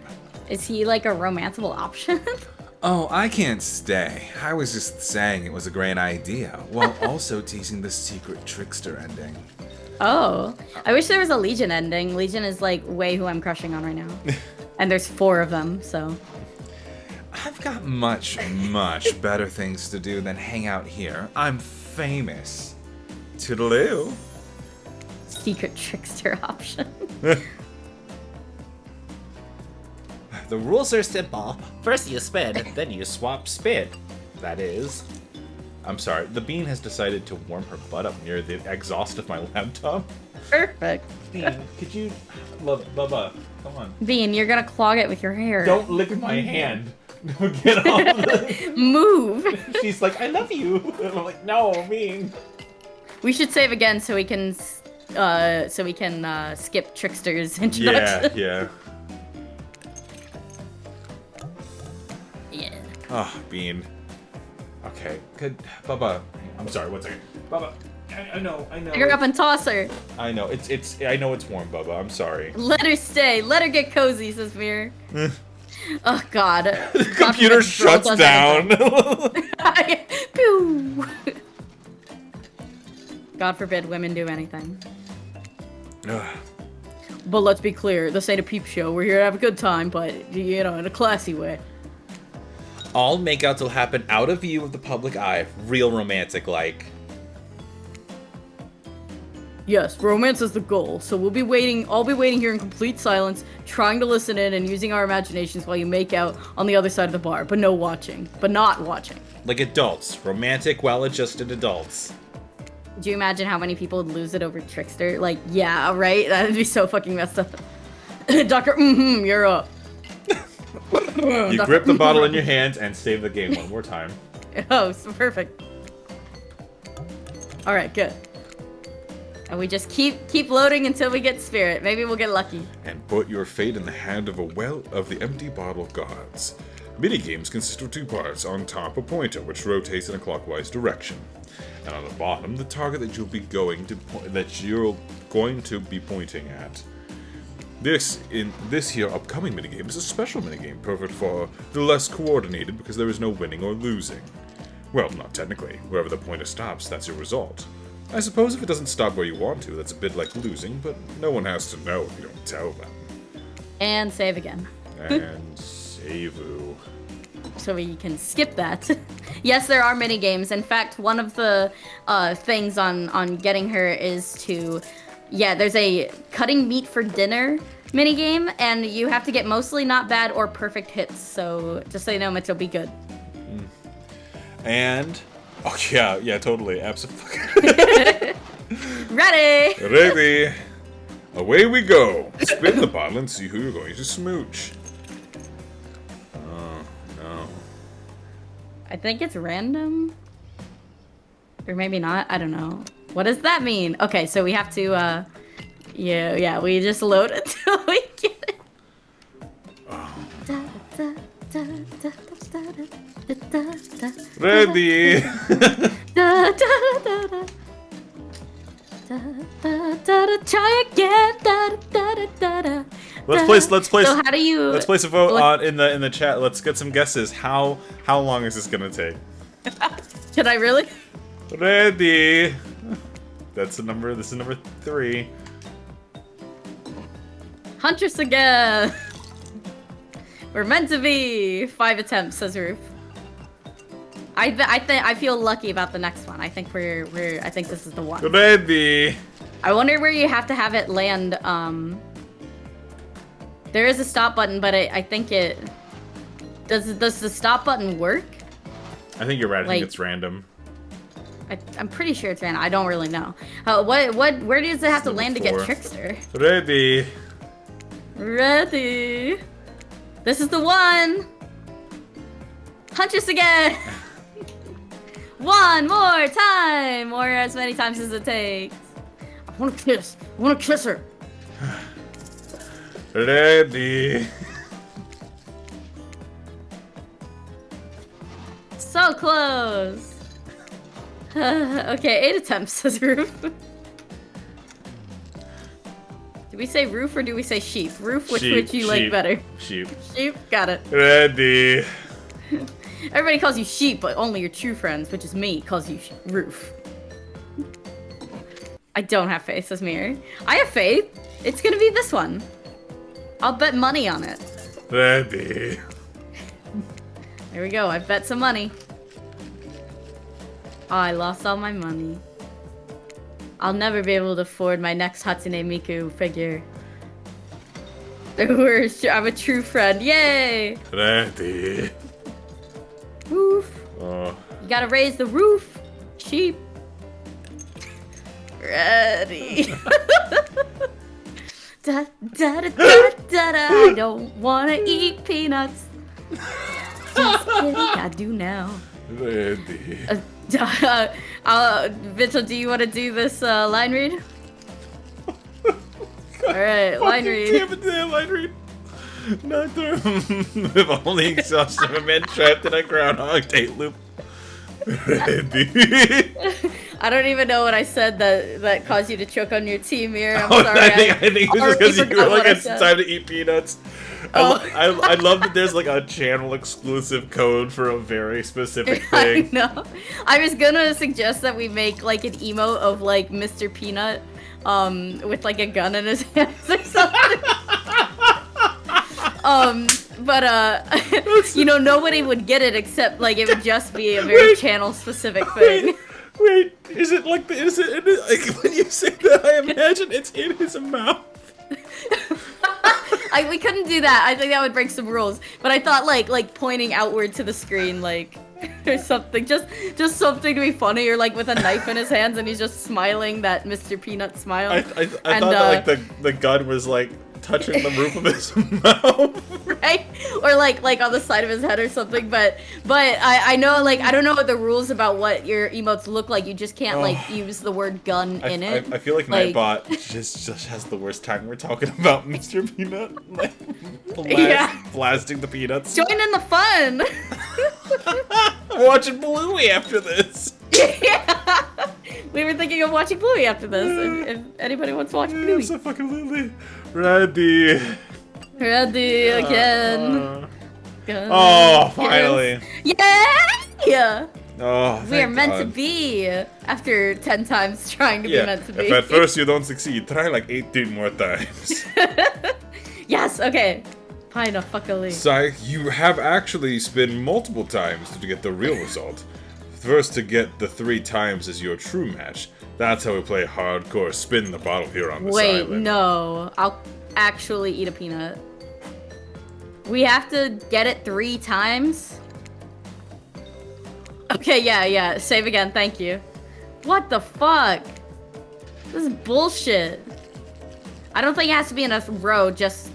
Is he like a romanceable option? Oh, I can't stay. I was just saying it was a great idea, while also teasing the secret Trickster ending. Oh. I wish there was a Legion ending. Legion is like way who I'm crushing on right now. And there's 4 of them, so. I've got much better things to do than hang out here. I'm famous. Toodaloo. Secret Trickster option. The rules are simple. First you spin, then you swap spin. that is. I'm sorry, the bean has decided to warm her butt up near the exhaust of my laptop. Perfect. Bean, could you... Bubba, come on. Bean, you're gonna clog it with your hair. Don't lick my hand. Get off. Move. She's like, I love you. And I'm like, no, Bean. We should save again so we can skip Trickster's introduction. Yeah. Yeah. Oh, Bean. Okay, good. Bubba. I'm sorry, one second. Bubba. I know. Pick her up and toss her. I know. I know it's warm, Bubba. I'm sorry. Let her stay. Let her get cozy, says Mirror. Oh God. The computer shuts down. Pew. God forbid women do anything. But let's be clear, this ain't a peep show. We're here to have a good time, but, you know, in a classy way. All makeouts will happen out of view of the public eye. Real romantic like. Yes, romance is the goal, so I'll be waiting here in complete silence, trying to listen in and using our imaginations while you make out on the other side of the bar, but not watching. Like adults. Romantic, well-adjusted adults. Do you imagine how many people would lose it over Trickster? Like, yeah, right? That'd be so fucking messed up. Doctor, you're up. You grip the bottle in your hands and save the game one more time. Oh, so perfect. Alright, good. And we just keep loading until we get Spirit. Maybe we'll get lucky. And put your fate in the hand of the empty bottle gods. Minigames consist of 2 parts. On top, a pointer, which rotates in a clockwise direction. And on the bottom, the target that you're going to be pointing at. This here upcoming minigame is a special minigame, perfect for the less coordinated because there is no winning or losing. Well, not technically. Wherever the pointer stops, that's your result. I suppose if it doesn't stop where you want to, that's a bit like losing, but no one has to know if you don't tell them. And save again. And save-oo. So we can skip that. Yes, there are mini games. In fact, one of the things on getting her is to, there's a cutting meat for dinner mini game, and you have to get mostly not bad or perfect hits. So just so you know, Mitch will be good. And yeah, totally, absolutely. Ready. Ready. Away we go. Spin the bottle and see who you're going to smooch. Oh, no. I think it's random. Or maybe not. I don't know. What does that mean? Okay, so we have to, we just load it until we get it. Ready. Try again. Let's place. So how do you? Let's place a vote on in the chat. Let's get some guesses. How long is this gonna take? Should I really? Ready. That's the number. This is number 3. Huntress again. We're meant to be. 5 attempts, says Roof. I feel lucky about the next one. I think I think this is the one. Ready. I wonder where you have to have it land. There is a stop button, but I think it does the stop button work? I think you're right. I Like- think it's random. I'm pretty sure it's random. I don't really know. Where does it have to Number land to get 4. Trickster? Ready. Ready. This is the one. Huntress again. One more time, or as many times as it takes. I want to kiss. I want to kiss her. Ready. So close. Okay, 8 attempts, says Roof. Do we say roof or do we say sheep? Roof, which would you like better? Sheep. Sheep, got it. Ready. Everybody calls you sheep, but only your true friends, which is me, calls you Roof. I don't have faith, says Mirror. I have faith. It's gonna be this one. I'll bet money on it. Ready. There we go, I bet some money. Oh, I lost all my money. I'll never be able to afford my next Hatsune Miku figure. I'm a true friend, yay! Ready. Woof. You gotta raise the roof, sheep. Ready. Da, da, da, da, da, da. I don't wanna eat peanuts. Just kidding, I do now. Ready. Mitchell, do you want to do this line read? Alright, line read. Damn it, damn line read. Not the if only exhaustion of a man trapped in a Groundhog Day loop. Ready. I don't even know what I said that caused you to choke on your tea, Mir. I'm Oh, sorry. I think it was just because you were forgot like, what I it's said. time to eat peanuts. Oh. I love that there's like a channel exclusive code for a very specific I thing. know. I was gonna suggest that we make like an emote of like Mr. Peanut, with like a gun in his hands or something. But you know, nobody would get it except like it would just be a very channel specific thing. Wait, is it like like when you say that? I imagine it's in his mouth. We couldn't do that. I think that would break some rules. But I thought like pointing outward to the screen, like or something, just something to be funny, or like with a knife in his hands and he's just smiling that Mr. Peanut smile. I thought that like the gun was like touching the roof of his mouth. Right? Or like on the side of his head or something. But I know, like, I don't know what the rules about what your emotes look like. You just can't like use the word gun in it. I feel like Nightbot just has the worst time. We're talking about Mr. Peanut, like blasting the peanuts. Join in the fun. I'm watching Bluey after this. Yeah. We were thinking of watching Bluey after this. If anybody wants to watch Bluey. Absolutely. Ready. Ready again. Oh, finally. Yeah. Oh, We are thank meant God. to be after 10 times trying to be meant to be. If at first you don't succeed, try like 18 more times. Yes, okay. Fine, a fuckily. Sai, you have actually spin multiple times to get the real result. First, to get the 3 times is your true match. That's how we play hardcore spin the bottle here on this Wait, island. no. I'll actually eat a peanut. We have to get it 3 times? Okay, yeah. Save again, thank you. What the fuck? This is bullshit. I don't think it has to be in a row, just...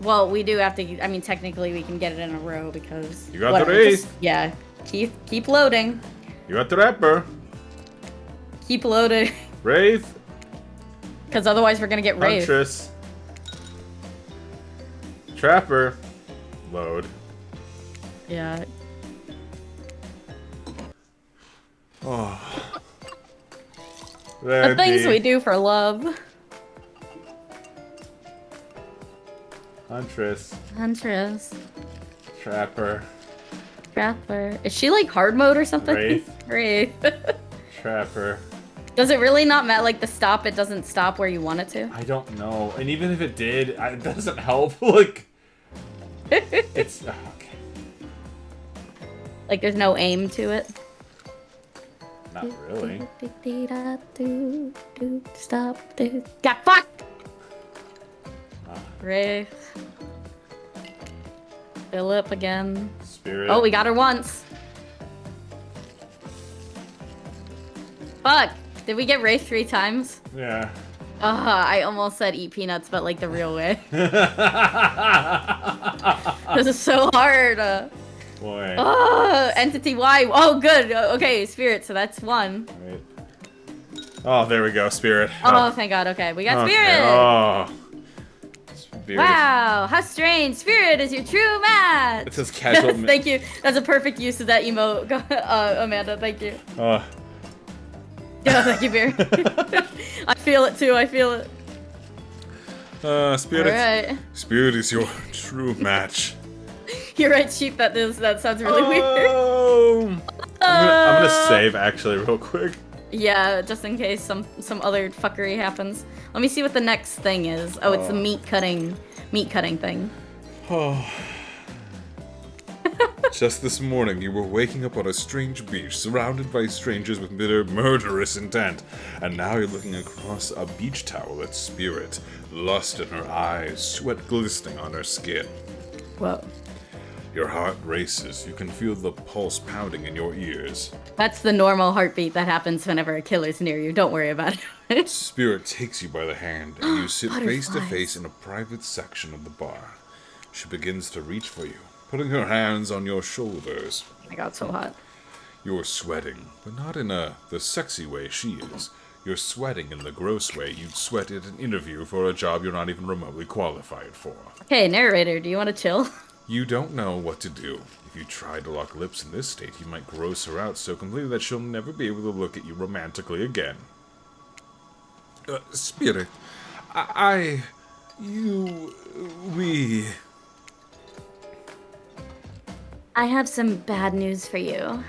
Well, we do have to... I mean, technically we can get it in a row because... You got whatever, the race. just- Yeah. Keep loading. You got the rapper. Keep loading. Wraith. Because otherwise we're gonna get raped. Huntress. Trapper. Load. Yeah. The things we do for love. Huntress. Huntress. Trapper. Trapper. Is she like hard mode or something? Wraith. Wraith. Trapper. Does it really not matter? Like the stop, it doesn't stop where you want it to? I don't know. And even if it did, it doesn't help. Like, it's okay. Like there's no aim to it? Not really. Stop. God, fuck! Wraith. Philip again. Spirit. Oh, we got her once. Fuck! Did we get Wraith 3 times? Yeah. I almost said eat peanuts, but like the real way. This is so hard. Boy. Entity Y. Oh, good. Okay, Spirit, so that's 1. Wait. Oh, there we go, Spirit. Oh, thank God. Okay, we got Okay. Spirit. Oh. Spirit. Wow, how strange. Spirit is your true match. It says casual. Thank you. That's a perfect use of that emote, Amanda. Thank you. Oh. Yeah, thank you, Beer. I feel it too. I feel it. Spirit. All right. Spirit is your true match. You're right, Sheep. That sounds really weird. Oh. I'm gonna save actually real quick. Yeah, just in case some other fuckery happens. Let me see what the next thing is. Oh, it's the meat cutting thing. Oh. Just this morning, you were waking up on a strange beach, surrounded by strangers with murderous intent, and now you're looking across a beach towel at Spirit, lust in her eyes, sweat glistening on her skin. Whoa. Your heart races. You can feel the pulse pounding in your ears. That's the normal heartbeat that happens whenever a killer's near you. Don't worry about it. Spirit takes you by the hand, and you sit face to Butterflies. face in a private section of the bar. She begins to reach for you, putting her hands on your shoulders. I got so hot. You're sweating, but not in the sexy way she is. You're sweating in the gross way you'd sweat at an interview for a job you're not even remotely qualified for. Okay, narrator, do you want to chill? You don't know what to do. If you try to lock lips in this state, you might gross her out so completely that she'll never be able to look at you romantically again. Spirit, we... I have some bad news for you.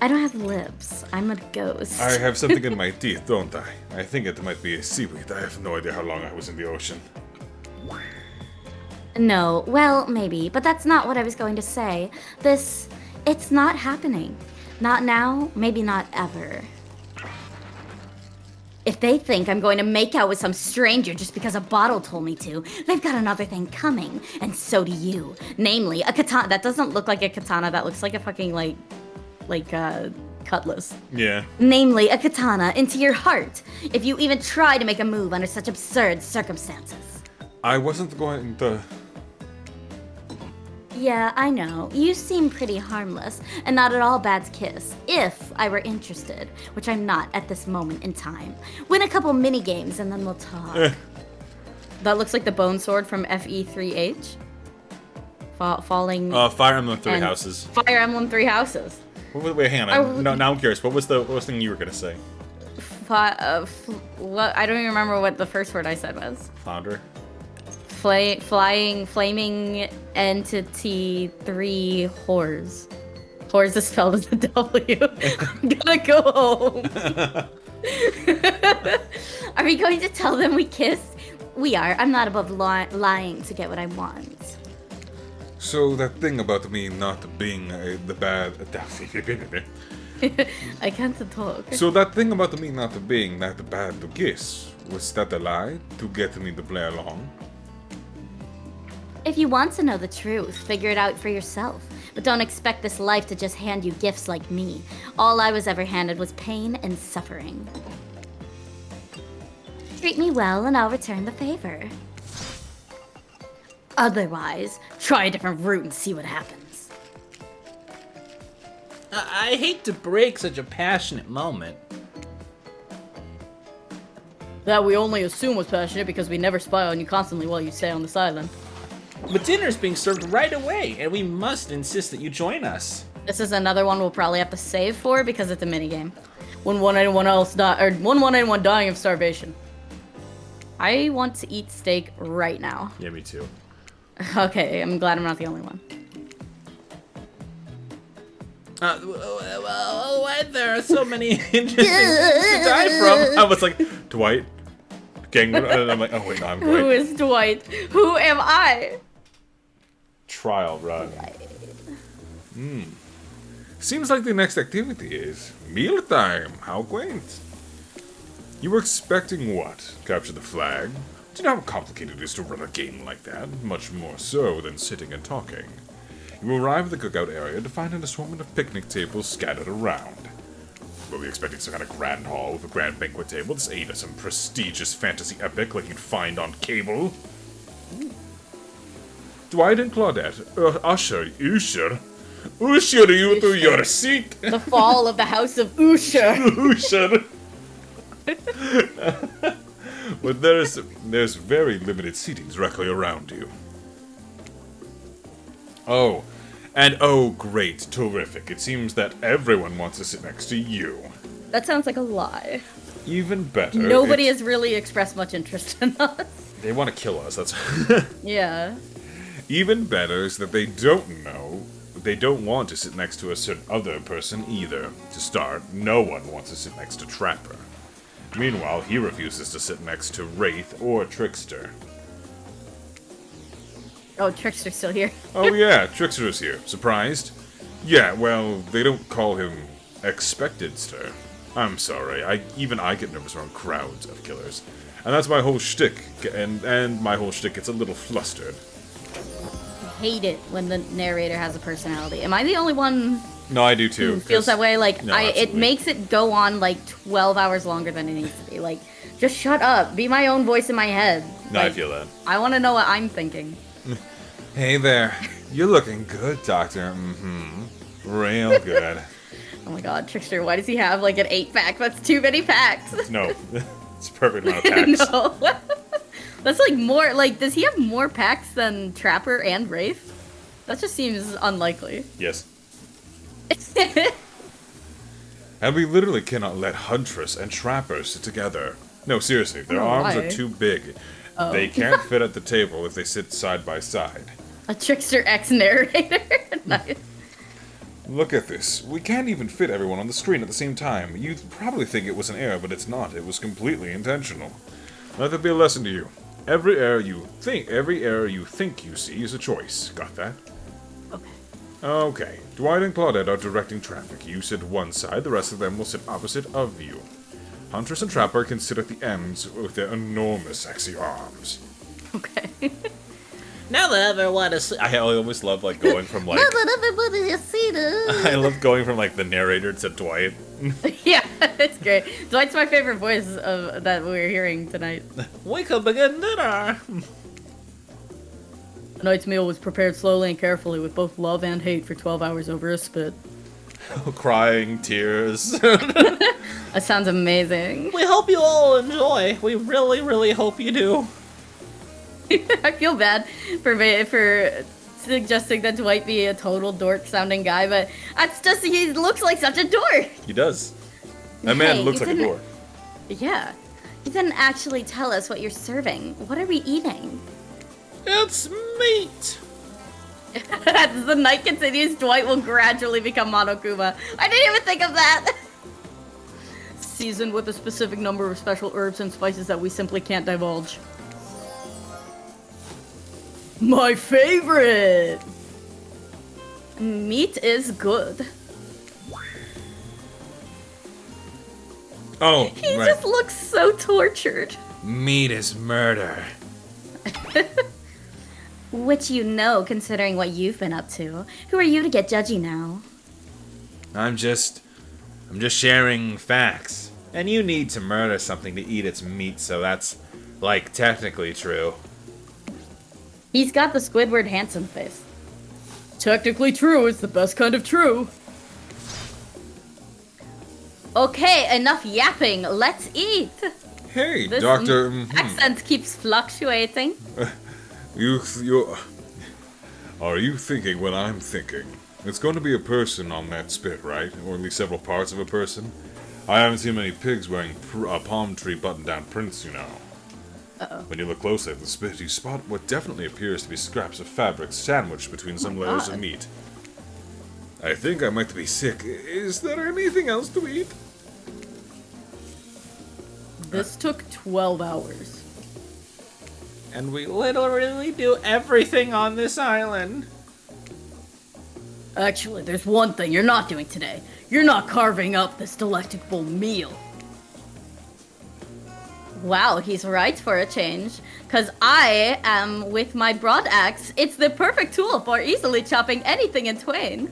I don't have lips. I'm a ghost. I have something in my teeth, don't I? I think it might be a seaweed. I have no idea how long I was in the ocean. No, well, maybe, but that's not what I was going to say. It's not happening. Not now, maybe not ever. If they think I'm going to make out with some stranger just because a bottle told me to, they've got another thing coming, and so do you. Namely, a katana. That doesn't look like a katana, that looks like a fucking, cutlass. Yeah. Namely, a katana into your heart, if you even try to make a move under such absurd circumstances. I wasn't going to... Yeah, I know. You seem pretty harmless, and not at all bad to kiss, if I were interested, which I'm not at this moment in time. Win a couple mini games and then we'll talk. That looks like the bone sword from FE3H. Falling. Fire Emblem Three and Houses. Fire Emblem Three Houses. Wait, hang on. Now I'm curious. What was the thing you were gonna say? What? I don't even remember what the first word I said was. Flounder. Flaming entity 3 whores. Whores is spelled with a W. I'm gonna go home. Are we going to tell them we kissed? We are. I'm not above lying to get what I want. So that thing about me not being the bad... I can't talk. So that thing about me not being that bad to kiss, was that a lie to get me to play along? If you want to know the truth, figure it out for yourself. But don't expect this life to just hand you gifts like me. All I was ever handed was pain and suffering. Treat me well and I'll return the favor. Otherwise, try a different route and see what happens. I hate to break such a passionate moment. That we only assume was passionate because we never spy on you constantly while you stay on this island. But dinner's being served right away, and we must insist that you join us. This is another one we'll probably have to save for because it's a minigame. When anyone dying of starvation. I want to eat steak right now. Yeah, me too. Okay, I'm glad I'm not the only one. Well, why there are so many interesting things to die from? I was like, Dwight, gang, and I'm like, oh wait, no, I'm Dwight. Who is Dwight? Who am I? Trial run. Seems like the next activity is mealtime. How quaint. You were expecting what? Capture the flag? Do you know how complicated it is to run a game like that? Much more so than sitting and talking. You arrive at the cookout area to find an assortment of picnic tables scattered around. Were we expecting some kind of grand hall with a grand banquet table? This ain't some prestigious fantasy epic like you'd find on cable. Dwight and Claudette, usher you to your seat. The fall of the House of Usher. Usher. But there's very limited seating directly around you. Oh, and oh great, terrific. It seems that everyone wants to sit next to you. That sounds like a lie. Even better. Nobody has really expressed much interest in us. They want to kill us. That's. Yeah. Even better is that they don't want to sit next to a certain other person either. To start, no one wants to sit next to Trapper. Meanwhile, he refuses to sit next to Wraith or Trickster. Oh, Trickster's still here. Oh yeah, Trickster is here. Surprised? Yeah, well, they don't call him Expectedster. I'm sorry, I get nervous around crowds of killers. And that's my whole shtick, and my whole shtick gets a little flustered. hate it when the narrator has a personality. Am I the only one No, I do too. who feels that way? Like, No, it absolutely. makes it go on like 12 hours longer than it needs to be. Like, just shut up. Be my own voice in my head. No, I Like, feel that. I want to know what I'm thinking. Hey there. You're looking good, Doctor. Real good. Oh my god, Trickster, why does he have like an 8-pack? That's too many packs. No, it's a perfect amount of packs. No. That's like more, like, does he have more packs than Trapper and Wraith? That just seems unlikely. Yes. And we literally cannot let Huntress and Trapper sit together. No, seriously, their Oh, arms why? are too big. They can't fit at the table if they sit side by side. A Trickster X narrator. Nice. Look at this. We can't even fit everyone on the screen at the same time. You'd probably think it was an error, but it's not. It was completely intentional. Let that be a lesson to you. Every error you think you see is a choice. Got that? Okay. Okay. Dwight and Claudette are directing traffic. You sit one side, the rest of them will sit opposite of you. Huntress and Trapper can sit at the ends with their enormous sexy arms. Okay. Now that everyone is, I always love like going from like everybody has seen it. I love going from like the narrator to Dwight. Yeah, it's great. Dwight's my favorite voice of that we're hearing tonight. We could begin dinner. Tonight's meal was prepared slowly and carefully with both love and hate for 12 hours over a spit. Crying, tears. That sounds amazing. We hope you all enjoy. We really, really hope you do. I feel bad for suggesting that Dwight be a total dork-sounding guy, but that's just, he looks like such a dork. He does. That man Hey, looks you like a didn't- dork. Yeah. You didn't actually tell us what you're serving. What are we eating? It's meat. As the night continues, Dwight will gradually become Monokuma. I didn't even think of that! Seasoned with a specific number of special herbs and spices that we simply can't divulge. My favorite! Meat is good. Oh, He right. just looks so tortured. Meat is murder. Which you know, considering what you've been up to. Who are you to get judgy now? I'm just sharing facts. And you need to murder something to eat its meat, so that's, like, technically true. He's got the Squidward handsome face. Technically true is the best kind of true. Okay, enough yapping. Let's eat. Hey, This Doctor. accent keeps fluctuating. You. Are you thinking what I'm thinking? It's going to be a person on that spit, right? Or at least several parts of a person? I haven't seen many pigs wearing palm tree button-down prints, you know. Uh-oh. When you look closely at the spit, you spot what definitely appears to be scraps of fabric sandwiched between some layers of God. meat. I think I might be sick. Is there anything else to eat? This took 12 hours. And we literally do everything on this island. Actually, there's one thing you're not doing today. You're not carving up this delectable meal. Wow, he's right for a change. Cause I am with my broad axe. It's the perfect tool for easily chopping anything in twain.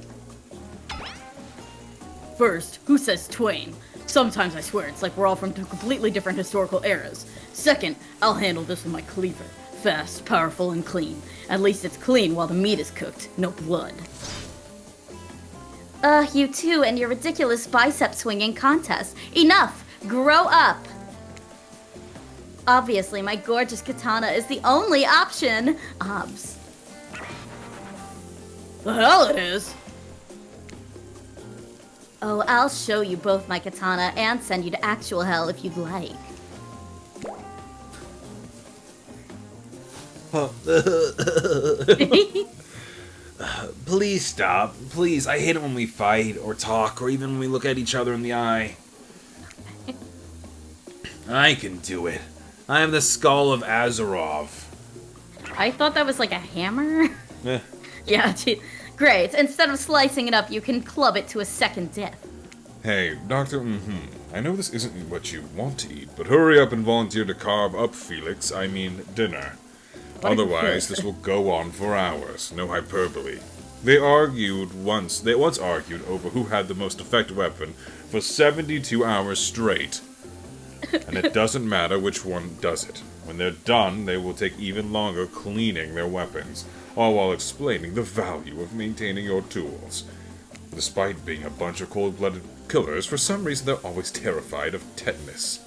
First, who says twain? Sometimes I swear it's like we're all from two completely different historical eras. Second, I'll handle this with my cleaver. Fast, powerful, and clean. At least it's clean while the meat is cooked, no blood. You two and your ridiculous bicep swinging contest. Enough! Grow up! Obviously, my gorgeous katana is the only option. Obs. The hell it is! Oh, I'll show you both my katana and send you to actual hell if you'd like. Please stop. Please, I hate it when we fight, or talk, or even when we look at each other in the eye. I can do it. I am the skull of Azarov. I thought that was like a hammer. Eh. Yeah, great. Instead of slicing it up, you can club it to a second death. Hey, Doctor. I know this isn't what you want to eat, but hurry up and volunteer to carve up Felix. I mean, dinner. Otherwise, this will go on for hours. No hyperbole. They once argued over who had the most effective weapon for 72 hours straight. And it doesn't matter which one does it. When they're done, they will take even longer cleaning their weapons, all while explaining the value of maintaining your tools. Despite being a bunch of cold-blooded killers, for some reason they're always terrified of tetanus.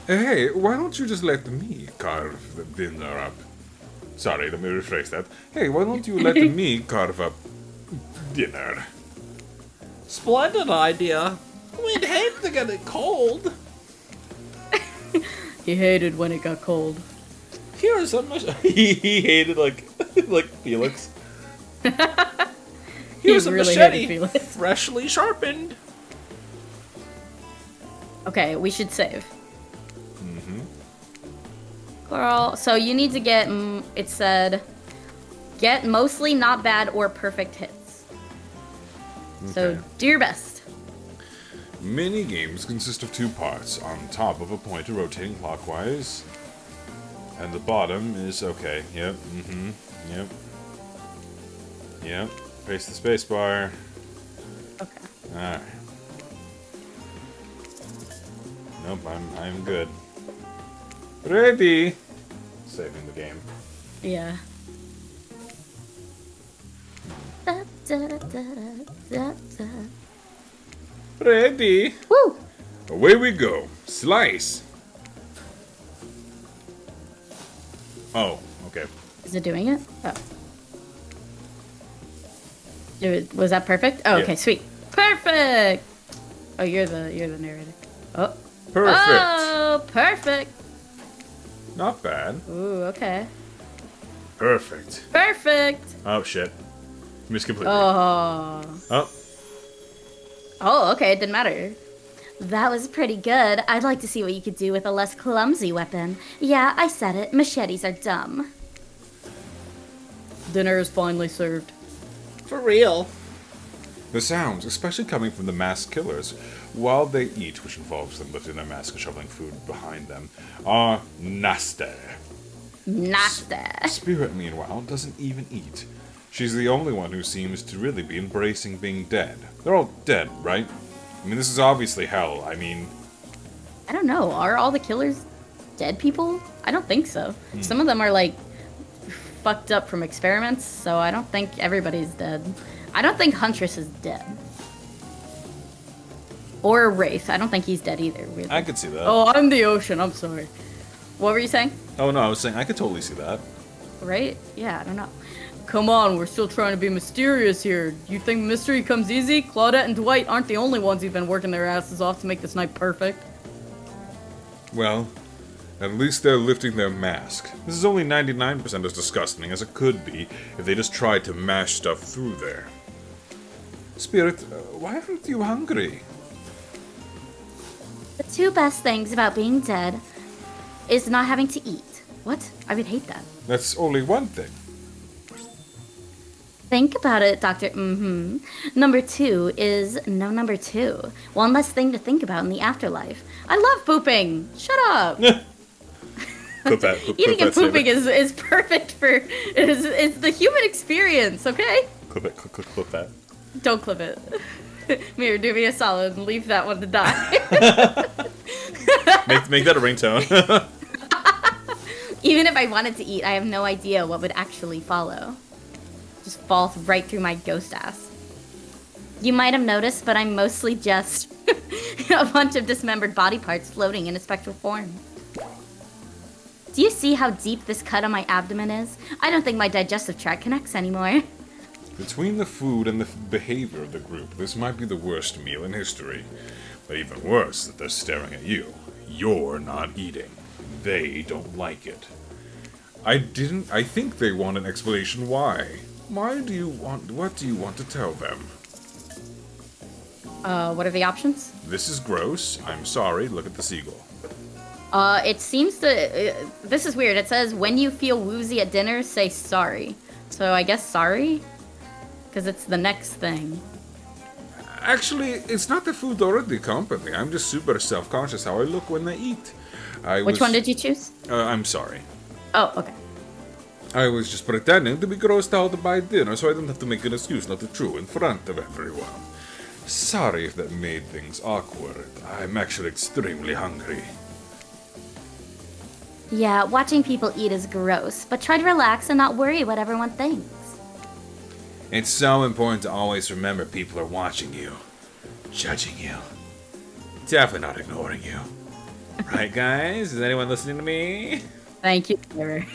Hey, why don't you just let me carve the dinner up? Sorry, let me rephrase that. Hey, why don't you let me carve up dinner? Splendid idea. We'd hate to get it cold. He hated when it got cold. Here's a he hated like Felix. Here's He a really machete, hated Felix. freshly sharpened. Okay, we should save. Girl, so you need to get, it said, get mostly not bad or perfect hits. So Okay. do your best. Mini games consist of 2 parts. On top of a pointer rotating clockwise. And the bottom is okay. Yep. Yep. Yep. Press the spacebar. Okay. Alright. Nope, I'm good. Ready! Saving the game. Yeah. Da, da, da, da, da. Ready! Woo! Away we go. Slice! Oh, okay. Is it doing it? Oh. Was that perfect? Oh, Yeah. okay, sweet. Perfect! Oh, you're the narrator. Oh. Perfect! Oh, perfect! Not bad. Ooh, okay. Perfect. Perfect! Oh shit. Missed completely. Oh. Oh. Oh, okay, it didn't matter. That was pretty good. I'd like to see what you could do with a less clumsy weapon. Yeah, I said it. Machetes are dumb. Dinner is finally served. For real. The sounds, especially coming from the masked killers, while they eat, which involves them lifting their mask and shoveling food behind them, are nasty. Nasty. Spirit, meanwhile, doesn't even eat. She's the only one who seems to really be embracing being dead. They're all dead, right? I mean, this is obviously hell. I mean, I don't know. Are all the killers dead people? I don't think so. Some of them are like fucked up from experiments, so I don't think everybody's dead. I don't think Huntress is dead. Or Wraith. I don't think he's dead either. Weirdly. I could see that. Oh, I'm the ocean. I'm sorry. What were you saying? Oh no, I was saying I could totally see that. Right? Yeah, I don't know. Come on, we're still trying to be mysterious here. You think mystery comes easy? Claudette and Dwight aren't the only ones who've been working their asses off to make this night perfect. well, at least they're lifting their mask. This is only 99% as disgusting as it could be if they just tried to mash stuff through there. Spirit, why aren't you hungry? The 2 best things about being dead is not having to eat. What? I would hate that. That's only one thing. Think about it, Doctor. Number 2 is no number 2. One less thing to think about in the afterlife. I love pooping. Shut up. Clip that. Clip Eating that, and save pooping it. is perfect for it's the human experience. Okay. Clip it. Clip that. Don't clip it. Mirror, do me a solid and leave that one to die. Make that a ringtone. Even if I wanted to eat, I have no idea what would actually follow. Just falls right through my ghost ass. You might have noticed, but I'm mostly just a bunch of dismembered body parts floating in a spectral form. Do you see how deep this cut on my abdomen is? I don't think my digestive tract connects anymore. Between the food and the behavior of the group, this might be the worst meal in history. But even worse, that they're staring at you. You're not eating. They don't like it. I think they want an explanation why. What do you want to tell them? What are the options? This is gross. I'm sorry. Look at the seagull. It seems to... this is weird. It says, when you feel woozy at dinner, say sorry. So I guess sorry? Because it's the next thing. Actually, it's not the food or the company. I'm just super self-conscious how I look when I eat. Which one did you choose? I'm sorry. Oh, okay. I was just pretending to be grossed out by dinner so I don't have to make an excuse not to chew in front of everyone. Sorry if that made things awkward. I'm actually extremely hungry. Yeah, watching people eat is gross, but try to relax and not worry what everyone thinks. It's so important to always remember people are watching you, judging you, definitely not ignoring you. Right, guys? Is anyone listening to me? Thank you, Trevor.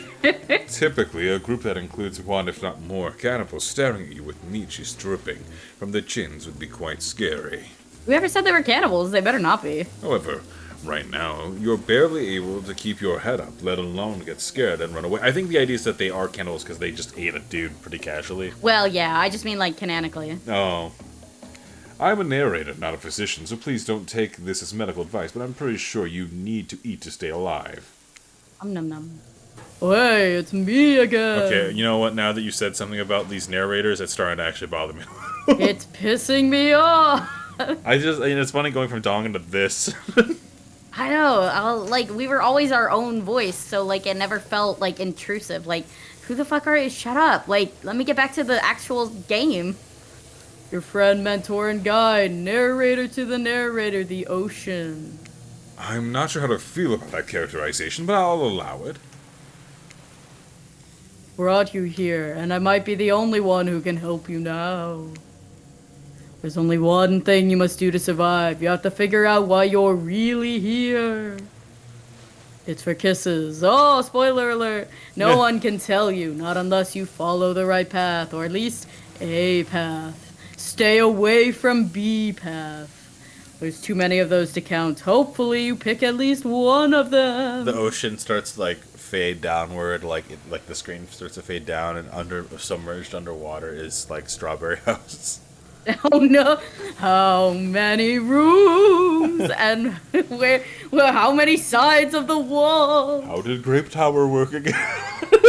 Typically, a group that includes one, if not more, cannibals staring at you with meat just dripping from their chins would be quite scary. Whoever said they were cannibals, they better not be. However, right now, you're barely able to keep your head up, let alone get scared and run away. I think the idea is that they are cannibals because they just ate a dude pretty casually. Well, yeah, I just mean like canonically. Oh. I'm a narrator, not a physician, so please don't take this as medical advice, but I'm pretty sure you need to eat to stay alive. Num num. Hey, it's me again. Okay, you know what? Now that you said something about these narrators, it's starting to actually bother me. It's pissing me off. It's funny going from Dong into this. I know. We were always our own voice, so like it never felt like intrusive. Like, who the fuck are you? Shut up. Like, let me get back to the actual game. Your friend, mentor, and guide, narrator to the narrator, the ocean. I'm not sure how to feel about that characterization, but I'll allow it. Brought you here, and I might be the only one who can help you now. There's only one thing you must do to survive. You have to figure out why you're really here. It's for kisses. Oh, spoiler alert. No one can tell you, not unless you follow the right path, or at least a path. Stay away from B path. There's too many of those to count. Hopefully you pick at least one of them. The ocean starts to like fade downward, like the screen starts to fade down, and submerged underwater is like Strawberry House. Oh no! How many rooms and how many sides of the wall? How did Grape Tower work again?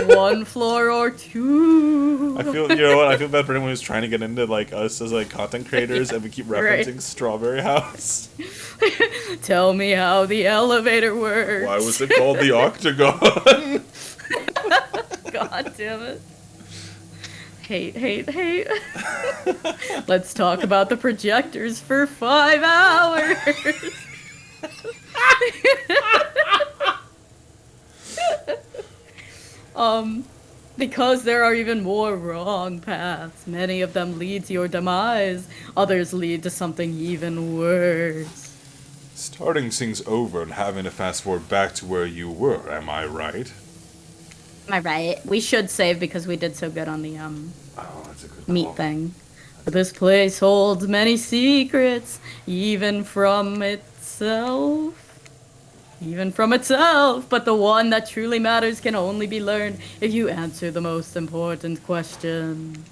One floor or two? I feel, you know what? I feel bad for anyone who's trying to get into like us as like content creators, and we keep referencing Right. Strawberry House. Tell me how the elevator works. Why was it called the Octagon? God damn it. Hate. Let's talk about the projectors for 5 hours. Because there are even more wrong paths. Many of them lead to your demise. Others lead to something even worse. Starting things over and having to fast forward back to where you were, am I right? Am I right? We should save because we did so good on the Oh, that's a good meat call. thing. But this place holds many secrets, even from itself. Even from itself, but the one that truly matters can only be learned if you answer the most important question.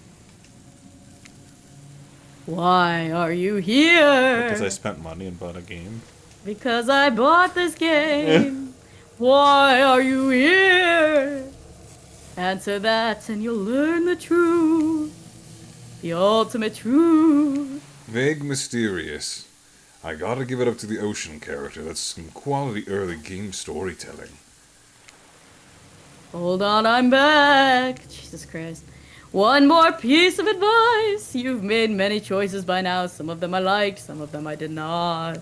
Why are you here? Because I spent money and bought a game. Because I bought this game. Why are you here? Answer that and you'll learn the truth. The ultimate truth. Vague, mysterious. I gotta give it up to the ocean character. That's some quality early game storytelling. Hold on, I'm back. Jesus Christ. One more piece of advice. You've made many choices by now. Some of them I liked, some of them I did not.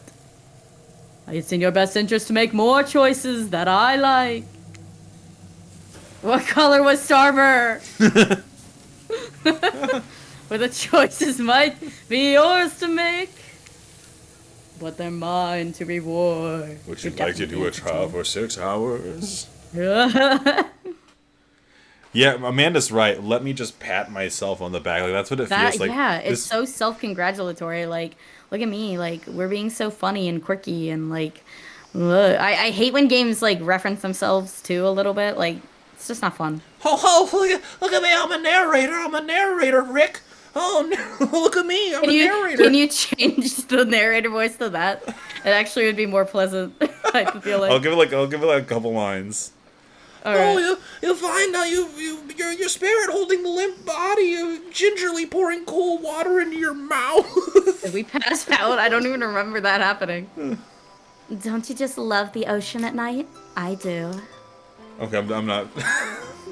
It's in your best interest to make more choices that I like. What color was Starber? Where the choices might be yours to make, but they're mine to reward. Would You're you like to do a definitely trial for 6 hours? entertained. Yeah, Amanda's right. Let me just pat myself on the back. Like that's what it That, feels like. yeah, it's This- so self-congratulatory. Like, look at me. Like, we're being so funny and quirky and like, look. I hate when games like reference themselves too a little bit. Like, it's just not fun. Oh, look at me. I'm a narrator, Rick. Oh, no, look at me. I'm a narrator. Can you change the narrator voice to that? It actually would be more pleasant. I feel like. I'll give it like a couple lines. All right. Oh, you'll find out your spirit holding the limp body, gingerly pouring cold water into your mouth. Did we pass out? I don't even remember that happening. Don't you just love the ocean at night? I do. Okay, I'm not.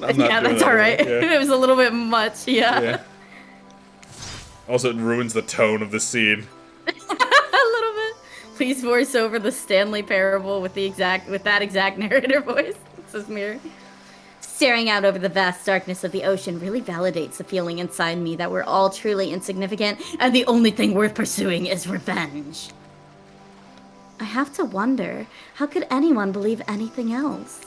I'm not Yeah, doing that's that all right. anymore. Yeah. It was a little bit much. Yeah. Yeah. Also, it ruins the tone of the scene. A little bit. Please voice over the Stanley Parable with that exact narrator voice. Says Mirror. Staring out over the vast darkness of the ocean really validates the feeling inside me that we're all truly insignificant and the only thing worth pursuing is revenge. I have to wonder, how could anyone believe anything else?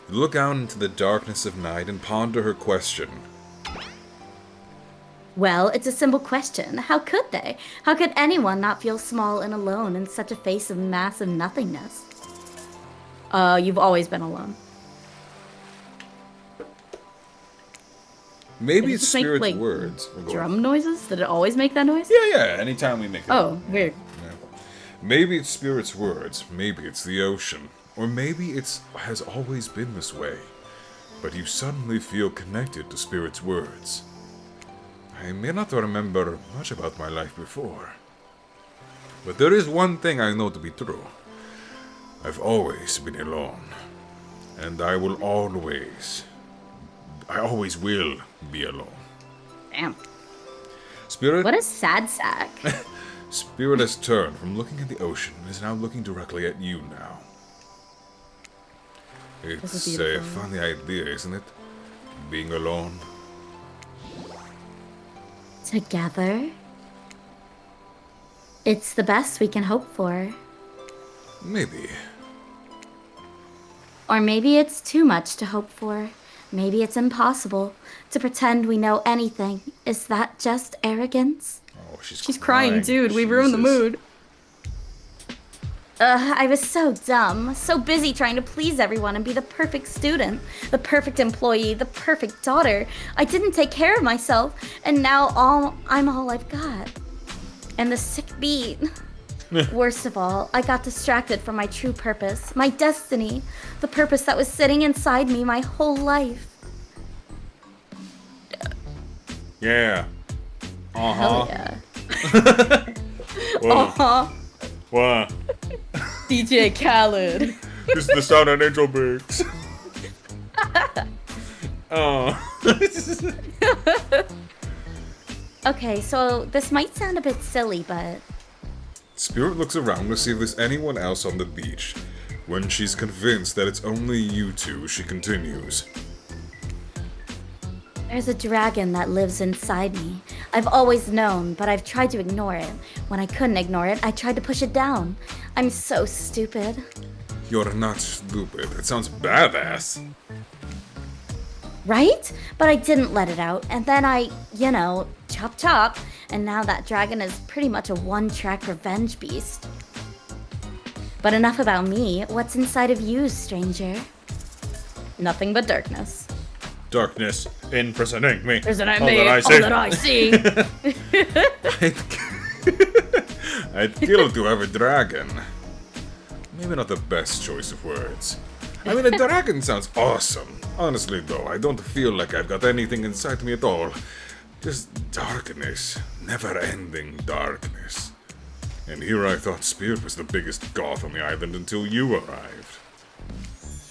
Look out into the darkness of night and ponder her question. Well, it's a simple question. How could they? How could anyone not feel small and alone in such a face of massive nothingness? You've always been alone. Maybe Did it it's just make, spirit's like, words. Drum noises? Did it always make that noise? Yeah. Anytime we make it. Oh, weird. Maybe it's spirit's words. Maybe it's the ocean. Or maybe it's has always been this way. But you suddenly feel connected to spirit's words. I may not remember much about my life before. But there is one thing I know to be true. I've always been alone. And I always will be alone. Damn. Spirit, What a sad sack. Spirit has turned from looking at the ocean and is now looking directly at you now. This is It's a beautiful. funny idea, isn't it? Being alone. Together? It's the best we can hope for. Maybe. Or maybe it's too much to hope for. Maybe it's impossible to pretend we know anything. Is that just arrogance? Oh, She's crying, dude. We ruined the Jesus. mood. I was so dumb, so busy trying to please everyone and be the perfect student, the perfect employee, the perfect daughter. I didn't take care of myself, and now I'm all I've got. And the sick beat. Worst of all, I got distracted from my true purpose, my destiny, the purpose that was sitting inside me my whole life. Yeah. Hell yeah. Whoa. Uh-huh. Wow. DJ Khaled. This is the sound an angel makes. Oh. Okay, so this might sound a bit silly, but Spirit looks around to see if there's anyone else on the beach. When she's convinced that it's only you two, she continues. there's a dragon that lives inside me. I've always known, but I've tried to ignore it. When I couldn't ignore it, I tried to push it down. I'm so stupid. You're not stupid. It sounds badass. Right? But I didn't let it out, and then I, chop chop, and now that dragon is pretty much a one-track revenge beast. But enough about me. What's inside of you, stranger? Nothing but darkness. Darkness imprisoning me. Prisoning All me, that I all see. that I see. I'd kill to have a dragon. Maybe not the best choice of words. I mean, a dragon sounds awesome. Honestly, though, I don't feel like I've got anything inside me at all. Just darkness. Never-ending darkness. And here I thought Spirit was the biggest goth on the island until you arrived.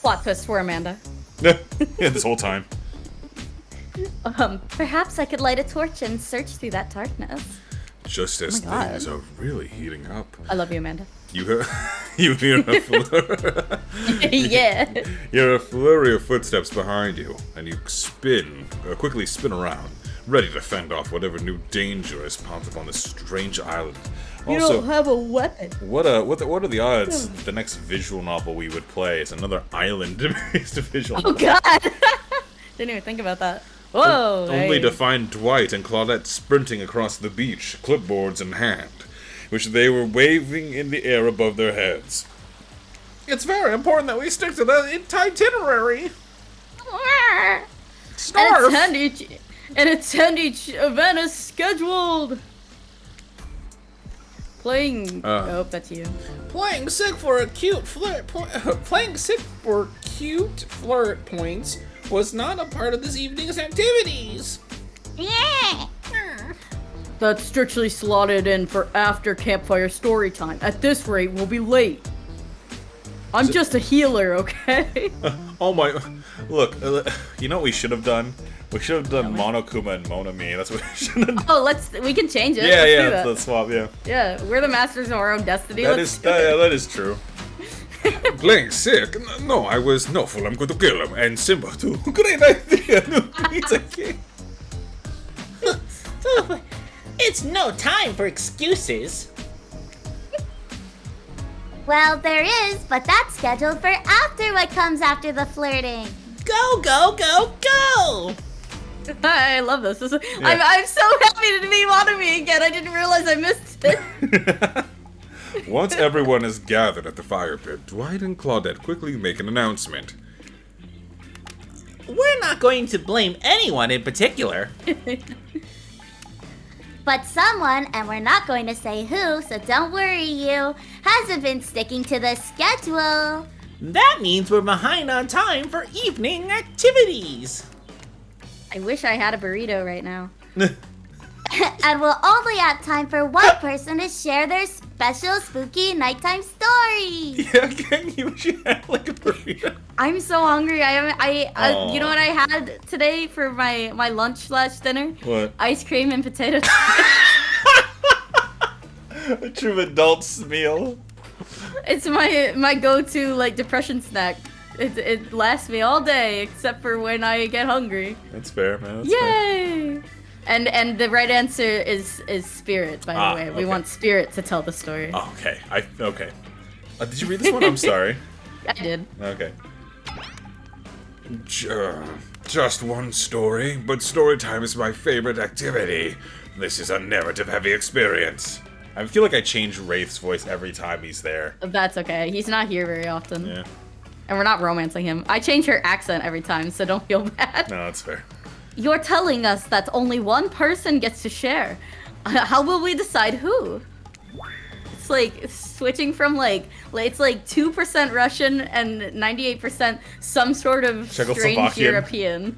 Plot twist for Amanda. Yeah, this whole time. Perhaps I could light a torch and search through that darkness. Just as Oh my God. things are really heating up, I love you, Amanda. you hear a Yeah. you hear a flurry of footsteps behind you, and you quickly spin around, ready to fend off whatever new danger has popped up on this strange island. Also, have a weapon. what are the odds the next visual novel we would play is another island-based visual Oh novel? God. Didn't even think about that. Whoa. Only hey. to find Dwight and Claudette sprinting across the beach, clipboards in hand, which they were waving in the air above their heads. It's very important that we stick to the itinerary. And attend each event as scheduled. Playing. Oh, that's you. Playing sick for cute flirt points was not a part of this evening's activities. That's strictly slotted in for after campfire story time. At this rate, we'll be late. I'm just a healer, okay? Oh my! Look, you know what we should have done? We should have done Monokuma and Monami. That's what we should have done. Oh, we can change it. Yeah, Let's do yeah, that. let's swap. Yeah, Yeah, we're the masters of our own destiny. that Let's is do it. that is true. Playing sick? No, I was no fool. I'm going to kill him. And Simba, too. Great idea. New Pizza King. It's no time for excuses. Well, there is, but that's scheduled for after what comes after the flirting. Go, go, go, go! I love this. I'm so happy to meet Wanami again. I didn't realize I missed it. Once everyone is gathered at the fire pit, Dwight and Claudette quickly make an announcement. We're not going to blame anyone in particular. But someone, and we're not going to say who, so don't worry you, hasn't been sticking to the schedule. That means we're behind on time for evening activities. I wish I had a burrito right now. And we'll only have time for one person to share their special spooky nighttime story. Yeah, gang, you should have like a burrito. I'm so hungry. Aw. You know what I had today for my lunch/dinner? What? Ice cream and potato. A true adult's meal. It's my go-to like depression snack. It lasts me all day except for when I get hungry. That's fair, man. That's fair. Yay! And the right answer is Spirit, by the way. We okay. want Spirit to tell the story. Oh, okay. Okay. Did you read this one? I'm sorry. I did. Okay. Just one story, but story time is my favorite activity. This is a narrative-heavy experience. I feel like I change Wraith's voice every time he's there. That's okay. He's not here very often. Yeah. And we're not romancing him. I change her accent every time, so don't feel bad. No, that's fair. You're telling us that only one person gets to share. How will we decide who? It's like switching from it's like 2% Russian and 98% some sort of strange Czechoslovakian. European.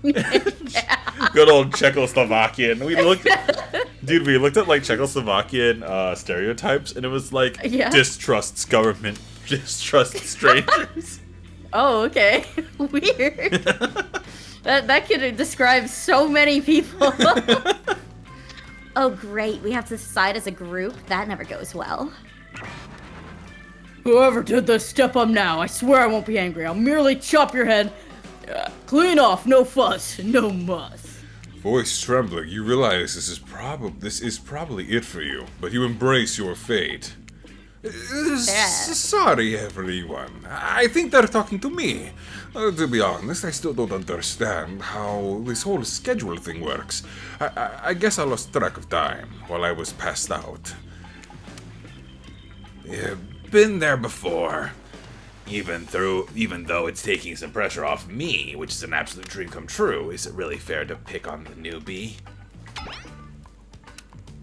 Good old Czechoslovakian. We looked at like Czechoslovakian stereotypes, and it was like Yeah. distrusts government, distrusts strangers. Oh, okay. Weird. That could describe so many people. Oh great, we have to decide as a group? That never goes well. Whoever did this, step up now. I swear I won't be angry. I'll merely chop your head. Clean off, no fuss, no muss. Voice trembling, you realize this is probably it for you, but you embrace your fate. Sorry, everyone. I think they're talking to me. To be honest, I still don't understand how this whole schedule thing works. I guess I lost track of time while I was passed out. Yeah, been there before. Even though it's taking some pressure off me, which is an absolute dream come true, is it really fair to pick on the newbie?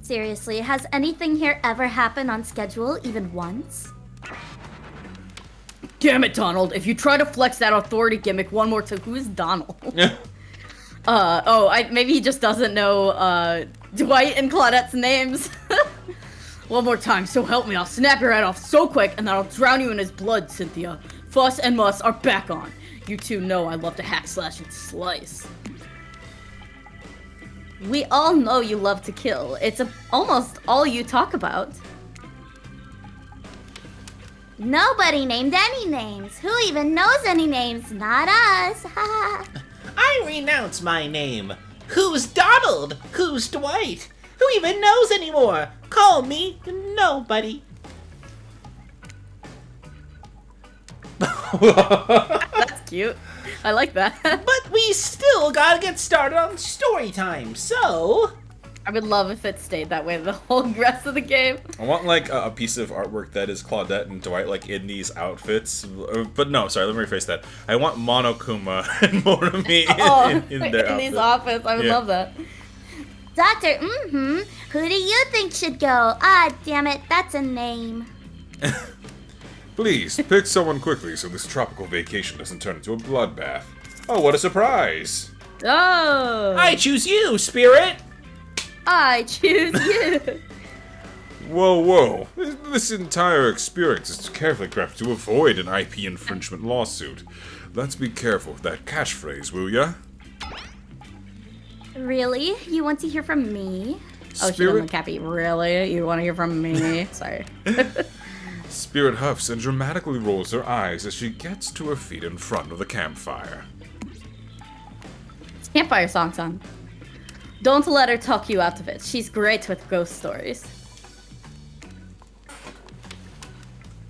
Seriously, has anything here ever happened on schedule even once? Damn it, Donald. If you try to flex that authority gimmick one more time, who is Donald? Maybe he just doesn't know, Dwight and Claudette's names. One more time, so help me, I'll snap your head off so quick, and then I'll drown you in his blood, Cynthia. Fuss and Muss are back on. You two know I love to hack, slash, and slice. We all know you love to kill. It's almost all you talk about. Nobody named any names. Who even knows any names? Not us. I renounce my name. Who's Donald? Who's Dwight? Who even knows anymore? Call me nobody. That's cute. I like that. But we still gotta get started on story time, so... I would love if it stayed that way the whole rest of the game. I want like a piece of artwork that is Claudette and Dwight like in these outfits. But no, sorry, let me rephrase that. I want Monokuma and Monami in their these outfits. outfits. I would Yeah. love that. Doctor, who do you think should go? Ah, damn it, that's a name. Please, pick someone quickly so this tropical vacation doesn't turn into a bloodbath. Oh, what a surprise! Oh, I choose you, Spirit! I choose you. Whoa. This entire experience is carefully crafted to avoid an IP infringement lawsuit. Let's be careful with that catchphrase, will ya? Really? You want to hear from me? Oh, shit, I'm a Cappy. Really? You want to hear from me? Sorry. Spirit huffs and dramatically rolls her eyes as she gets to her feet in front of the campfire. It's Campfire Song. Don't let her talk you out of it. She's great with ghost stories.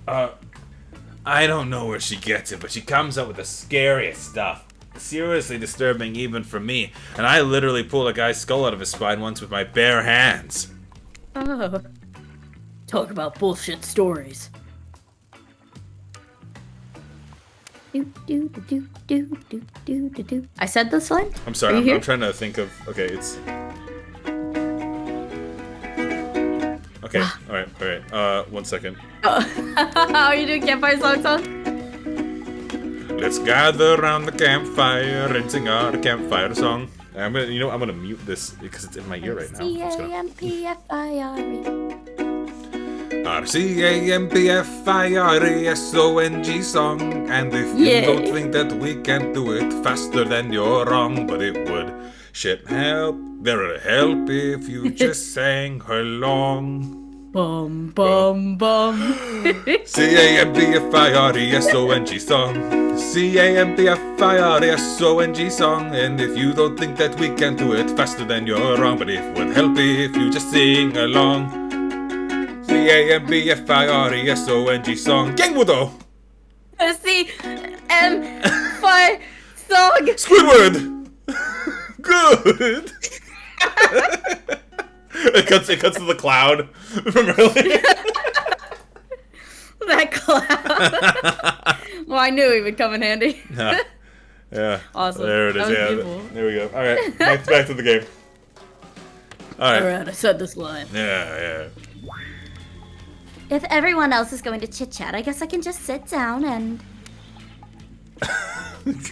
I don't know where she gets it, but she comes up with the scariest stuff. Seriously disturbing even for me. And I literally pulled a guy's skull out of his spine once with my bare hands. Oh. Talk about bullshit stories. I said this line? I'm sorry, Are you here? I'm trying to think of. Okay, it's. Okay, alright. 1 second. How are you doing, Campfire Song? Let's gather around the campfire and sing our campfire song. I'm gonna mute this because it's in my ear right now. I'm just gonna- C-A-M-P-F-I-R-E. Our CAMPFIRESONG song. And if you Yeah. don't think that we can do it faster, then you're wrong. But it would help if you just sang along. Bum, bum, bum. CAMPFIRESONG song. CAMPFIRESONG song. And if you don't think that we can do it faster, then you're wrong. But it would help if you just sing along. CAMPFIRESONG song. Gangwudo! C-M-Fire Song. Squidward! Good! It cuts to the cloud from earlier. That cloud. Well, I knew he would come in handy. Yeah. Awesome. There it is. That was Yeah. beautiful. There we go. All right. Back to the game. All right. Alright, I said this line. Yeah. If everyone else is going to chit-chat, I guess I can just sit down and...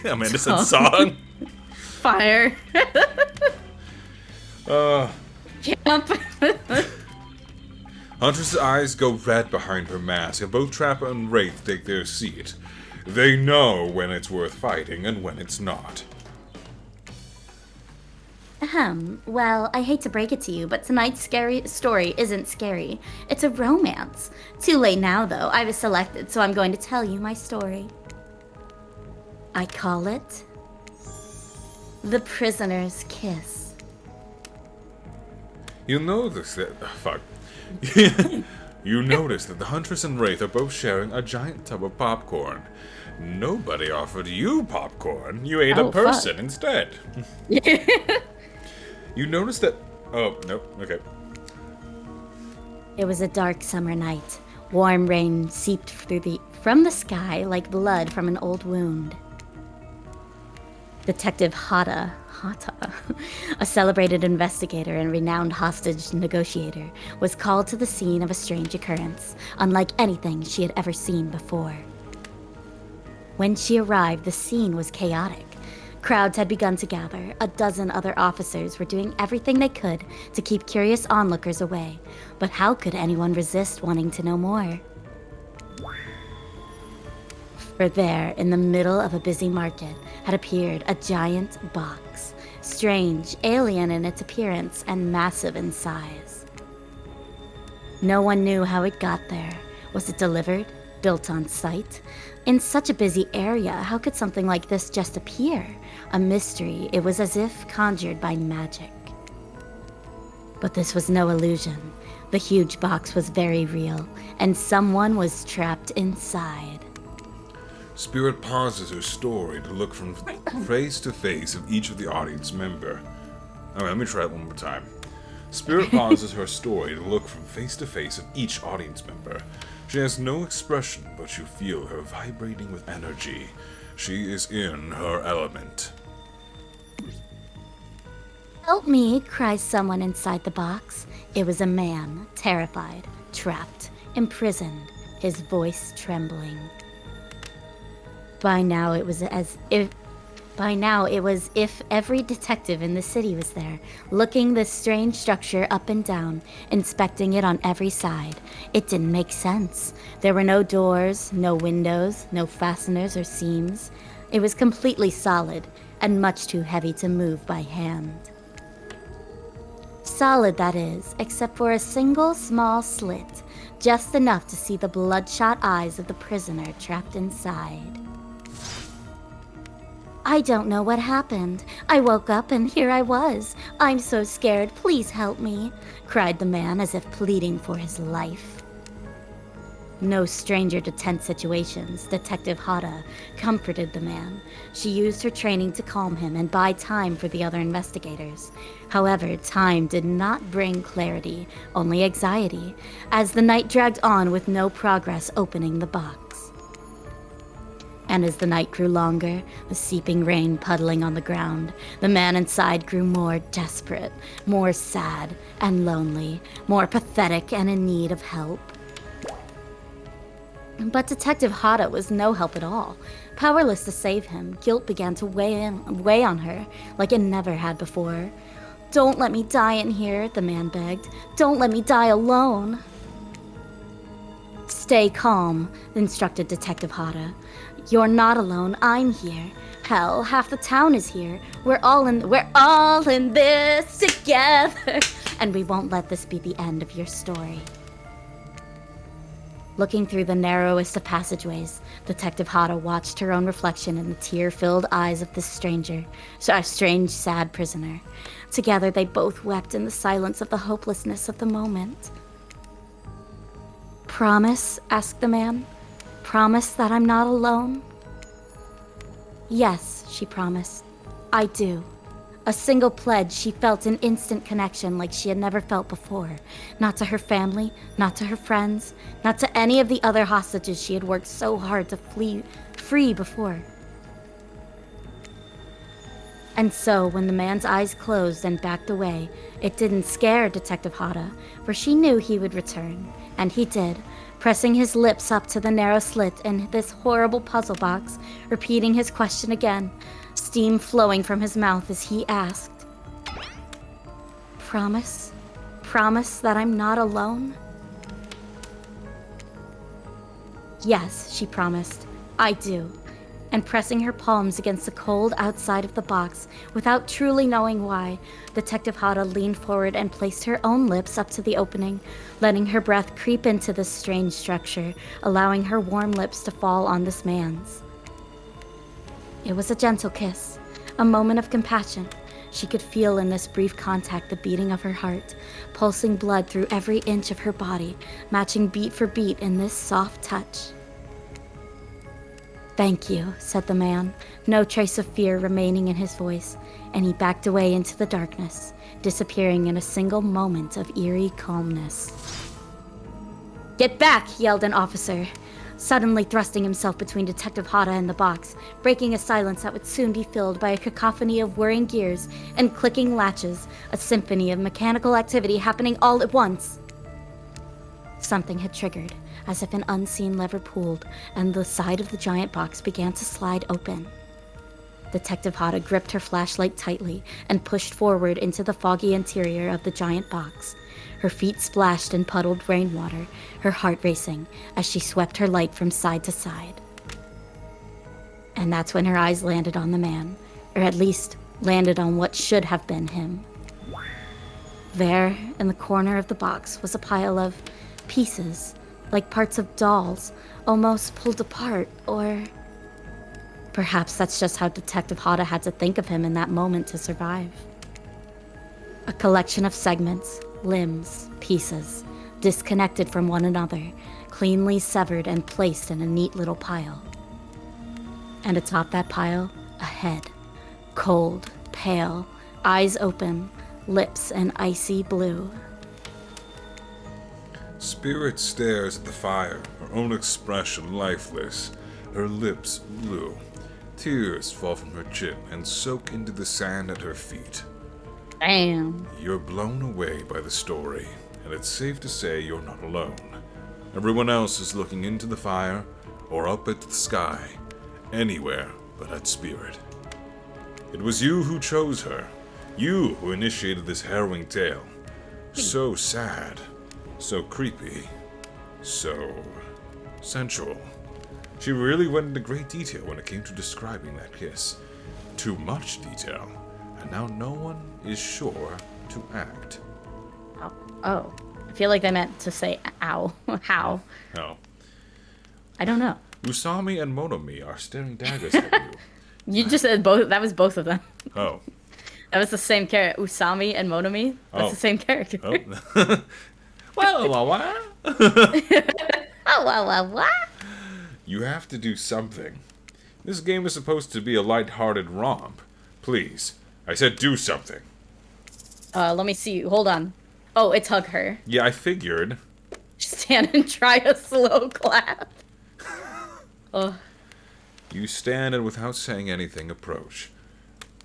Amanda said song. Fire. Camp. Huntress's eyes go red behind her mask, and both Trapper and Wraith take their seat. They know when it's worth fighting and when it's not. Well, I hate to break it to you, but tonight's scary story isn't scary. It's a romance. Too late now, though. I was selected, so I'm going to tell you my story. I call it... The Prisoner's Kiss. You'll notice that... fuck. You notice that the Huntress and Wraith are both sharing a giant tub of popcorn. Nobody offered you popcorn. You ate Oh, a person fuck. instead. You notice that... Oh, nope. Okay. It was a dark summer night. Warm rain seeped from the sky like blood from an old wound. Detective Hata, a celebrated investigator and renowned hostage negotiator, was called to the scene of a strange occurrence, unlike anything she had ever seen before. When she arrived, the scene was chaotic. Crowds had begun to gather. A dozen other officers were doing everything they could to keep curious onlookers away. But how could anyone resist wanting to know more? For there, in the middle of a busy market, had appeared a giant box. Strange, alien in its appearance, and massive in size. No one knew how it got there. Was it delivered? Built on site? In such a busy area, how could something like this just appear? A mystery. It was as if conjured by magic. But this was no illusion. The huge box was very real, and someone was trapped inside. Spirit pauses her story to look from face to face of each of the audience member. Alright, let me try it one more time. Spirit pauses her story to look from face to face of each audience member. She has no expression, but you feel her vibrating with energy. She is in her element. Help me, cries someone inside the box. It was a man, terrified, trapped, imprisoned, his voice trembling. By now it was as if every detective in the city was there, looking this strange structure up and down, inspecting it on every side. It didn't make sense. There were no doors, no windows, no fasteners or seams. It was completely solid and much too heavy to move by hand. Solid, that is, except for a single small slit, just enough to see the bloodshot eyes of the prisoner trapped inside. I don't know what happened. I woke up and here I was. I'm so scared, please help me, cried the man as if pleading for his life. No stranger to tense situations, Detective Hada comforted the man. She used her training to calm him and buy time for the other investigators. However, time did not bring clarity, only anxiety, as the night dragged on with no progress opening the box. And as the night grew longer, the seeping rain puddling on the ground, the man inside grew more desperate, more sad and lonely, more pathetic and in need of help. But Detective Hada was no help at all. Powerless to save him, guilt began to weigh on her like it never had before. Don't let me die in here, the man begged. Don't let me die alone. Stay calm, instructed Detective Hada. You're not alone, I'm here. Hell, half the town is here. We're all in this together. And we won't let this be the end of your story. Looking through the narrowest of passageways, Detective Hada watched her own reflection in the tear-filled eyes of this strange, sad prisoner. Together they both wept in the silence of the hopelessness of the moment. Promise? Asked the man. Promise that I'm not alone? Yes, she promised. I do. A single pledge, she felt an instant connection like she had never felt before. Not to her family, not to her friends, not to any of the other hostages she had worked so hard to free before. And so, when the man's eyes closed and backed away, it didn't scare Detective Hada, for she knew he would return. And he did, pressing his lips up to the narrow slit in this horrible puzzle box, repeating his question again, steam flowing from his mouth as he asked, Promise? Promise that I'm not alone? Yes, she promised. I do. And pressing her palms against the cold outside of the box, without truly knowing why, Detective Hada leaned forward and placed her own lips up to the opening, letting her breath creep into this strange structure, allowing her warm lips to fall on this man's. It was a gentle kiss, a moment of compassion. She could feel in this brief contact the beating of her heart, pulsing blood through every inch of her body, matching beat for beat in this soft touch. Thank you, said the man, no trace of fear remaining in his voice, and he backed away into the darkness, disappearing in a single moment of eerie calmness. Get back, yelled an officer, suddenly thrusting himself between Detective Hada and the box, breaking a silence that would soon be filled by a cacophony of whirring gears and clicking latches, a symphony of mechanical activity happening all at once. Something had triggered, as if an unseen lever pulled, and the side of the giant box began to slide open. Detective Hada gripped her flashlight tightly and pushed forward into the foggy interior of the giant box. Her feet splashed in puddled rainwater, her heart racing as she swept her light from side to side. And that's when her eyes landed on the man, or at least landed on what should have been him. There, in the corner of the box, was a pile of pieces, like parts of dolls, almost pulled apart, or perhaps that's just how Detective Hada had to think of him in that moment to survive. A collection of segments, limbs, pieces, disconnected from one another, cleanly severed and placed in a neat little pile. And atop that pile, a head, cold, pale, eyes open, lips an icy blue. Spirit stares at the fire, her own expression lifeless, her lips blue. Tears fall from her chin and soak into the sand at her feet. Damn. You're blown away by the story, and it's safe to say you're not alone. Everyone else is looking into the fire, or up at the sky, anywhere but at Spirit. It was you who chose her, you who initiated this harrowing tale. So sad. So creepy. So sensual. She really went into great detail when it came to describing that kiss. Too much detail, and now no one is sure to act. Oh. I feel like they meant to say ow. How? Oh. I don't know. Usami and Monomi are staring daggers at you. You just said both. That was both of them. Oh. That was the same character. Usami and Monomi. That's Oh. the same character. Oh. Well. Oh, wow. You have to do something. This game is supposed to be a light-hearted romp. Please. I said do something. Let me see. Hold on. Oh, it's hug her. Yeah, I figured. Stand and try a slow clap. Oh. You stand and without saying anything, approach.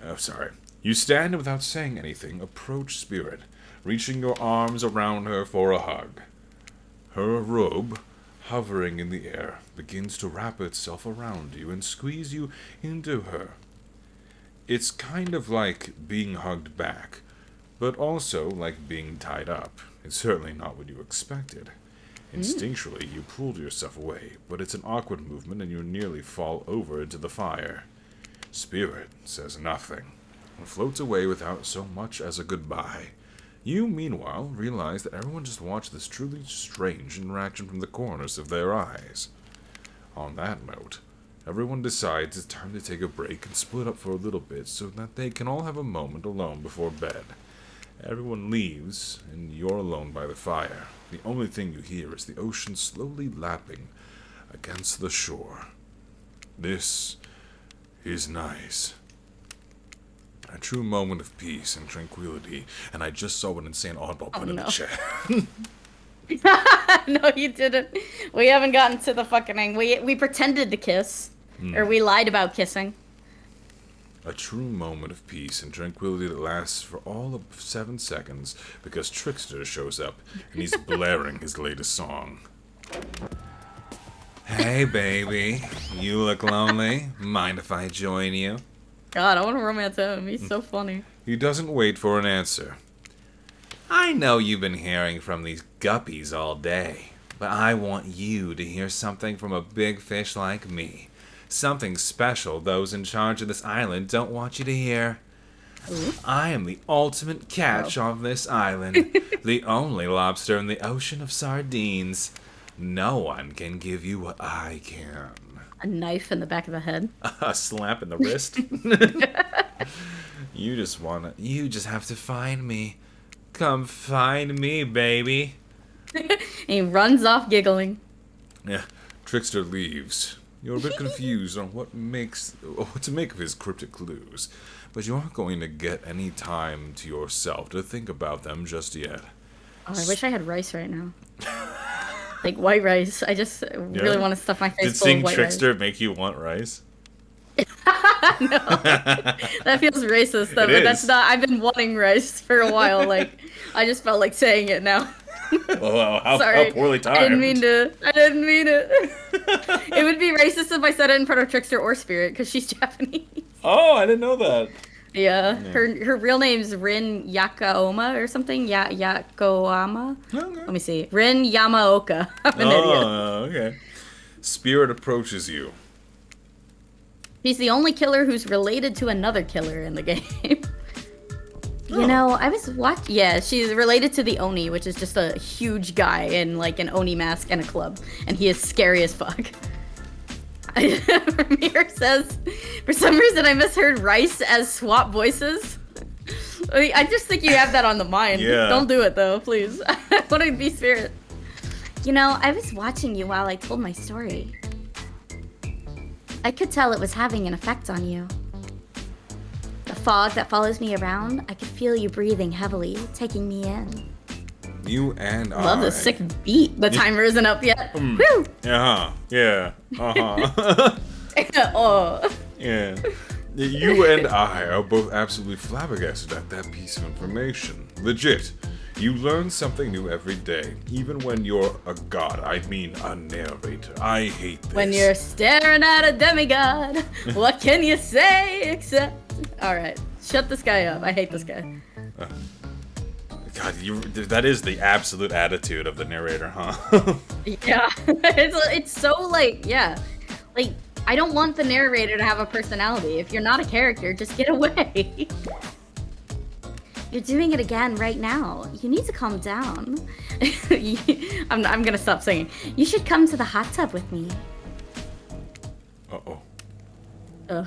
Oh, sorry. You stand and without saying anything, approach Spirit, reaching your arms around her for a hug. Her robe, hovering in the air, begins to wrap itself around you and squeeze you into her. It's kind of like being hugged back, but also like being tied up. It's certainly not what you expected. Instinctually, you pulled yourself away, but it's an awkward movement and you nearly fall over into the fire. Spirit says nothing and floats away without so much as a goodbye. You, meanwhile, realize that everyone just watched this truly strange interaction from the corners of their eyes. On that note, everyone decides it's time to take a break and split up for a little bit so that they can all have a moment alone before bed. Everyone leaves, and you're alone by the fire. The only thing you hear is the ocean slowly lapping against the shore. This is nice. A true moment of peace and tranquility, and I just saw an insane oddball put in the no. chat. No, you didn't. We haven't gotten to the fucking thing. We pretended to kiss. Or we lied about kissing. A true moment of peace and tranquility that lasts for all of 7 seconds because Trickster shows up and he's blaring his latest song. Hey baby, you look lonely. Mind if I join you? God, I want to romance him. He's so funny. He doesn't wait for an answer. I know you've been hearing from these guppies all day, but I want you to hear something from a big fish like me. Something special those in charge of this island don't want you to hear. I am the ultimate catch on this island, the only lobster in the ocean of sardines. No one can give you what I can. A knife in the back of the head. A slap in the wrist. You just have to find me. Come find me, baby. And he runs off giggling. Yeah, Trickster leaves. You're a bit confused on what to make of his cryptic clues, but you aren't going to get any time to yourself to think about them just yet. Oh, I wish I had rice right now. Like white rice. I just really want to stuff my face Did full of seeing white Trickster make you want rice? That feels racist, though. It But that's is. not. I've been wanting rice for a while. Like, I just felt like saying it now. Oh, how Sorry. poorly timed. I didn't mean it. It would be racist if I said it in front of Trickster or Spirit, because she's Japanese. Oh, I didn't know that. Yeah. Her real name's Rin Yakaoma or something. Yakoama. Let me see. Rin Yamaoka. I'm an idiot. Oh, okay. Spirit approaches you. He's the only killer who's related to another killer in the game. You know, I was watching. Yeah, she's related to the Oni, which is just a huge guy in like an Oni mask and a club, and he is scary as fuck. Ramir says, for some reason I misheard Rice as swap voices. I just think you have that on the mind. Yeah. Don't do it though, please. I want to be Spirit. You know, I was watching you while I told my story. I could tell it was having an effect on you. The fog that follows me around, I could feel you breathing heavily, taking me in. You and I. Love the sick beat. The timer isn't up yet. Woo! Uh-huh. Yeah. Uh-huh. Oh. Yeah. You and I are both absolutely flabbergasted at that piece of information. Legit. You learn something new every day, even when you're a god. I mean, a narrator. I hate this. When you're staring at a demigod, what can you say except... Alright, shut this guy up. I hate this guy. God, that is the absolute attitude of the narrator, huh? Yeah, it's so like, yeah. Like, I don't want the narrator to have a personality. If you're not a character, just get away. You're doing it again right now. You need to calm down. I'm gonna stop singing. You should come to the hot tub with me. Uh-oh. Ugh.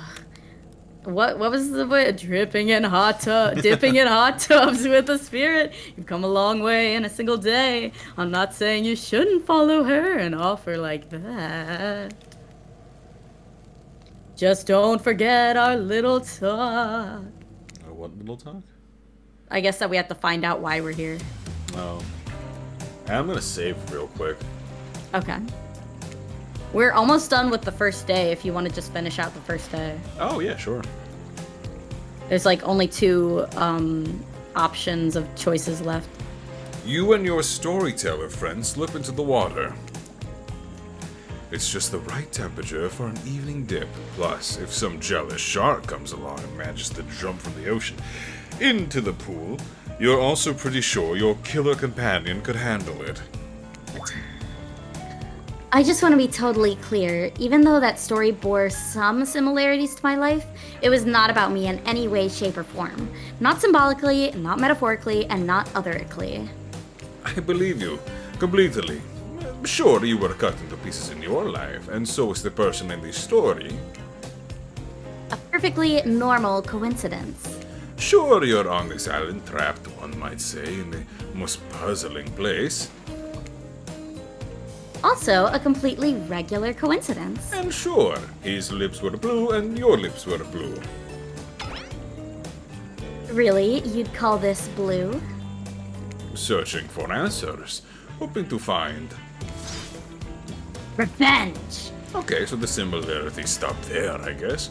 What was the word? Dipping in hot tubs with the spirit. You've come a long way in a single day. I'm not saying you shouldn't follow her and offer like that. Just don't forget our little talk. What little talk? I guess that we have to find out why we're here. Oh. I'm gonna save real quick. Okay. We're almost done with the first day if you want to just finish out the first day. Oh yeah, sure. There's like only 2 options of choices left. You and your storyteller friend slip into the water. It's just the right temperature for an evening dip. Plus, if some jealous shark comes along and manages to jump from the ocean into the pool, you're also pretty sure your killer companion could handle it. I just want to be totally clear. Even though that story bore some similarities to my life, it was not about me in any way, shape, or form. Not symbolically, not metaphorically, and not otherically. I believe you completely. Sure, you were cut into pieces in your life, and so is the person in the story. A perfectly normal coincidence. Sure, you're on this island trapped, one might say, in the most puzzling place. Also, a completely regular coincidence. And sure, his lips were blue and your lips were blue. Really? You'd call this blue? Searching for answers, hoping to find. Revenge! Okay, so the similarities stop there, I guess.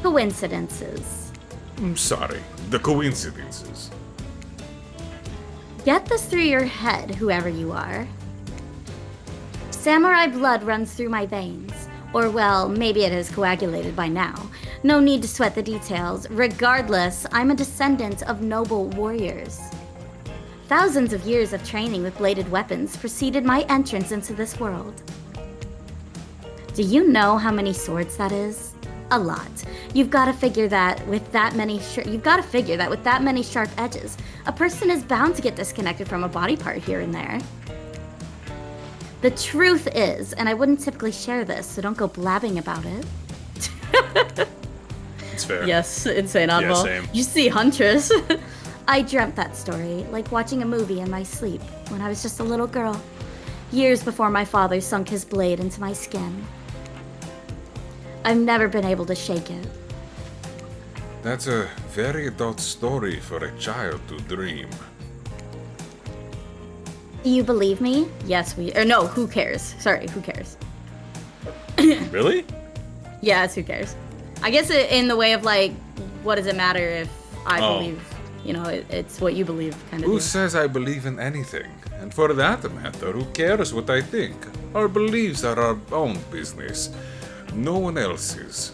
Coincidences. Sorry, the coincidences. Get this through your head, whoever you are. Samurai blood runs through my veins. Or, well, maybe it has coagulated by now. No need to sweat the details. Regardless, I'm a descendant of noble warriors. Thousands of years of training with bladed weapons preceded my entrance into this world. Do you know how many swords that is? A lot. You've got to figure that with that many sharp edges, a person is bound to get disconnected from a body part here and there. The truth is, and I wouldn't typically share this, so don't go blabbing about it. It's fair. Yes, insane oddball. same. You see Huntress. I dreamt that story, like watching a movie in my sleep, when I was just a little girl, years before my father sunk his blade into my skin. I've never been able to shake it. That's a very adult story for a child to dream. Do you believe me? Yes, no, who cares? Sorry, who cares? Really? Yeah, it's who cares. I guess in the way of like, what does it matter if I believe, it's what you believe kind of Who thing. says I believe in anything? And for that matter, who cares what I think? Our beliefs are our own business. No one else's.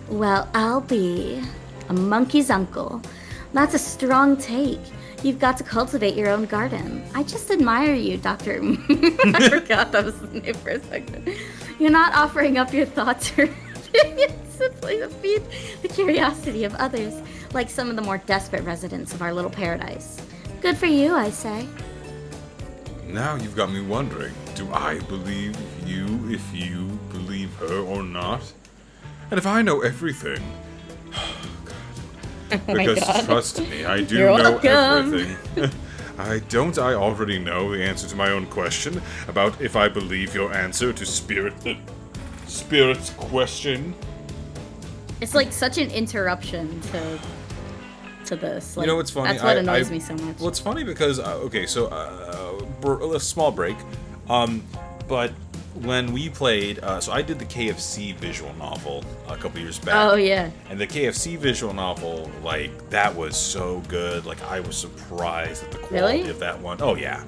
Well, I'll be a monkey's uncle. That's a strong take. You've got to cultivate your own garden. I just admire you, Dr. I forgot that was the name for a second. You're not offering up your thoughts or opinions simply to feed the curiosity of others, like some of the more desperate residents of our little paradise. Good for you, I say. Now you've got me wondering, do I believe you if you believe her or not? And if I know everything... Because trust me, I do You're know welcome. everything. I already know the answer to my own question about if I believe your answer to Spirit's question. It's like such an interruption to this. Like, You know what's funny? That's what I- annoys I- me so much. Well, it's funny because a small break, but when we played, so I did the KFC visual novel a couple years back. Oh yeah. And the KFC visual novel, like, that was so good. Like, I was surprised at the quality Really? of that one. Oh yeah,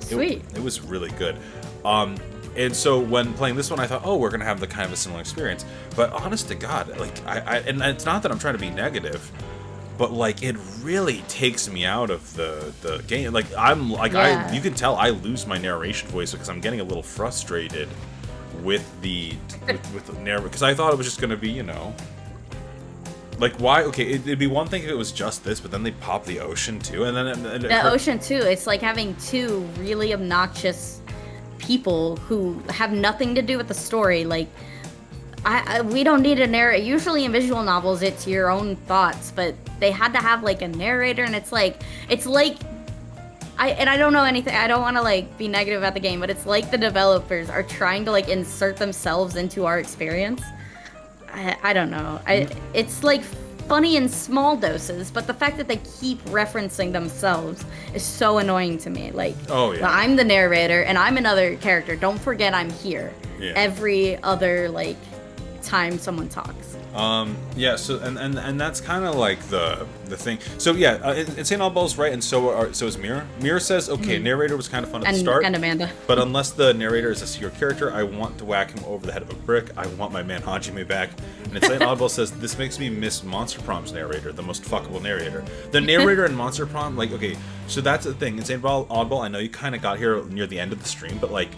Sweet. It was really good. And so when playing this one, I thought, oh, we're gonna have the kind of a similar experience. But honest to God, like, and it's not that I'm trying to be negative. but like it really takes me out of the game. Like I'm like Yeah. you can tell I lose my narration voice because I'm getting a little frustrated with the narrative, because I thought it was just gonna be, you know, like why? Okay, it'd be one thing if it was just this, but then they pop the ocean too, and then The ocean too. It's like having two really obnoxious people who have nothing to do with the story. Like, we don't need a narrator. Usually in visual novels, it's your own thoughts, but they had to have like a narrator, and it's like I don't know anything. I don't want to like be negative about the game, but it's like the developers are trying to like insert themselves into our experience. I don't know. It's like funny in small doses, but the fact that they keep referencing themselves is so annoying to me. Like, Oh, yeah. I'm the narrator and I'm another character. Don't forget I'm here. Yeah. Every other like time someone talks. Yeah, so and that's kind of like the thing. So yeah, Insane Oddball's right, and so is Mira. Mira says, okay, narrator was kind of fun at the start, And Amanda. but unless the narrator is a secure character, I want to whack him over the head of a brick. I want my man Hajime back. And Insane Oddball says, this makes me miss Monster Prom's narrator, the most fuckable narrator. The narrator in Monster Prom, like, okay, so that's the thing. Insane Oddball, I know you kind of got here near the end of the stream, but like,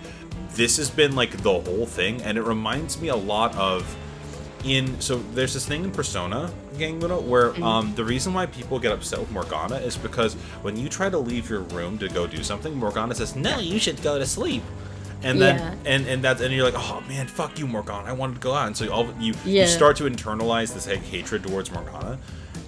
this has been like the whole thing, and it reminds me a lot of so there's this thing in Persona, Gang Ludo, where the reason why people get upset with Morgana is because when you try to leave your room to go do something, Morgana says, no, you should go to sleep. And then and you're like, oh man, fuck you, Morgana, I wanted to go out. And so you start to internalize this like hatred towards Morgana.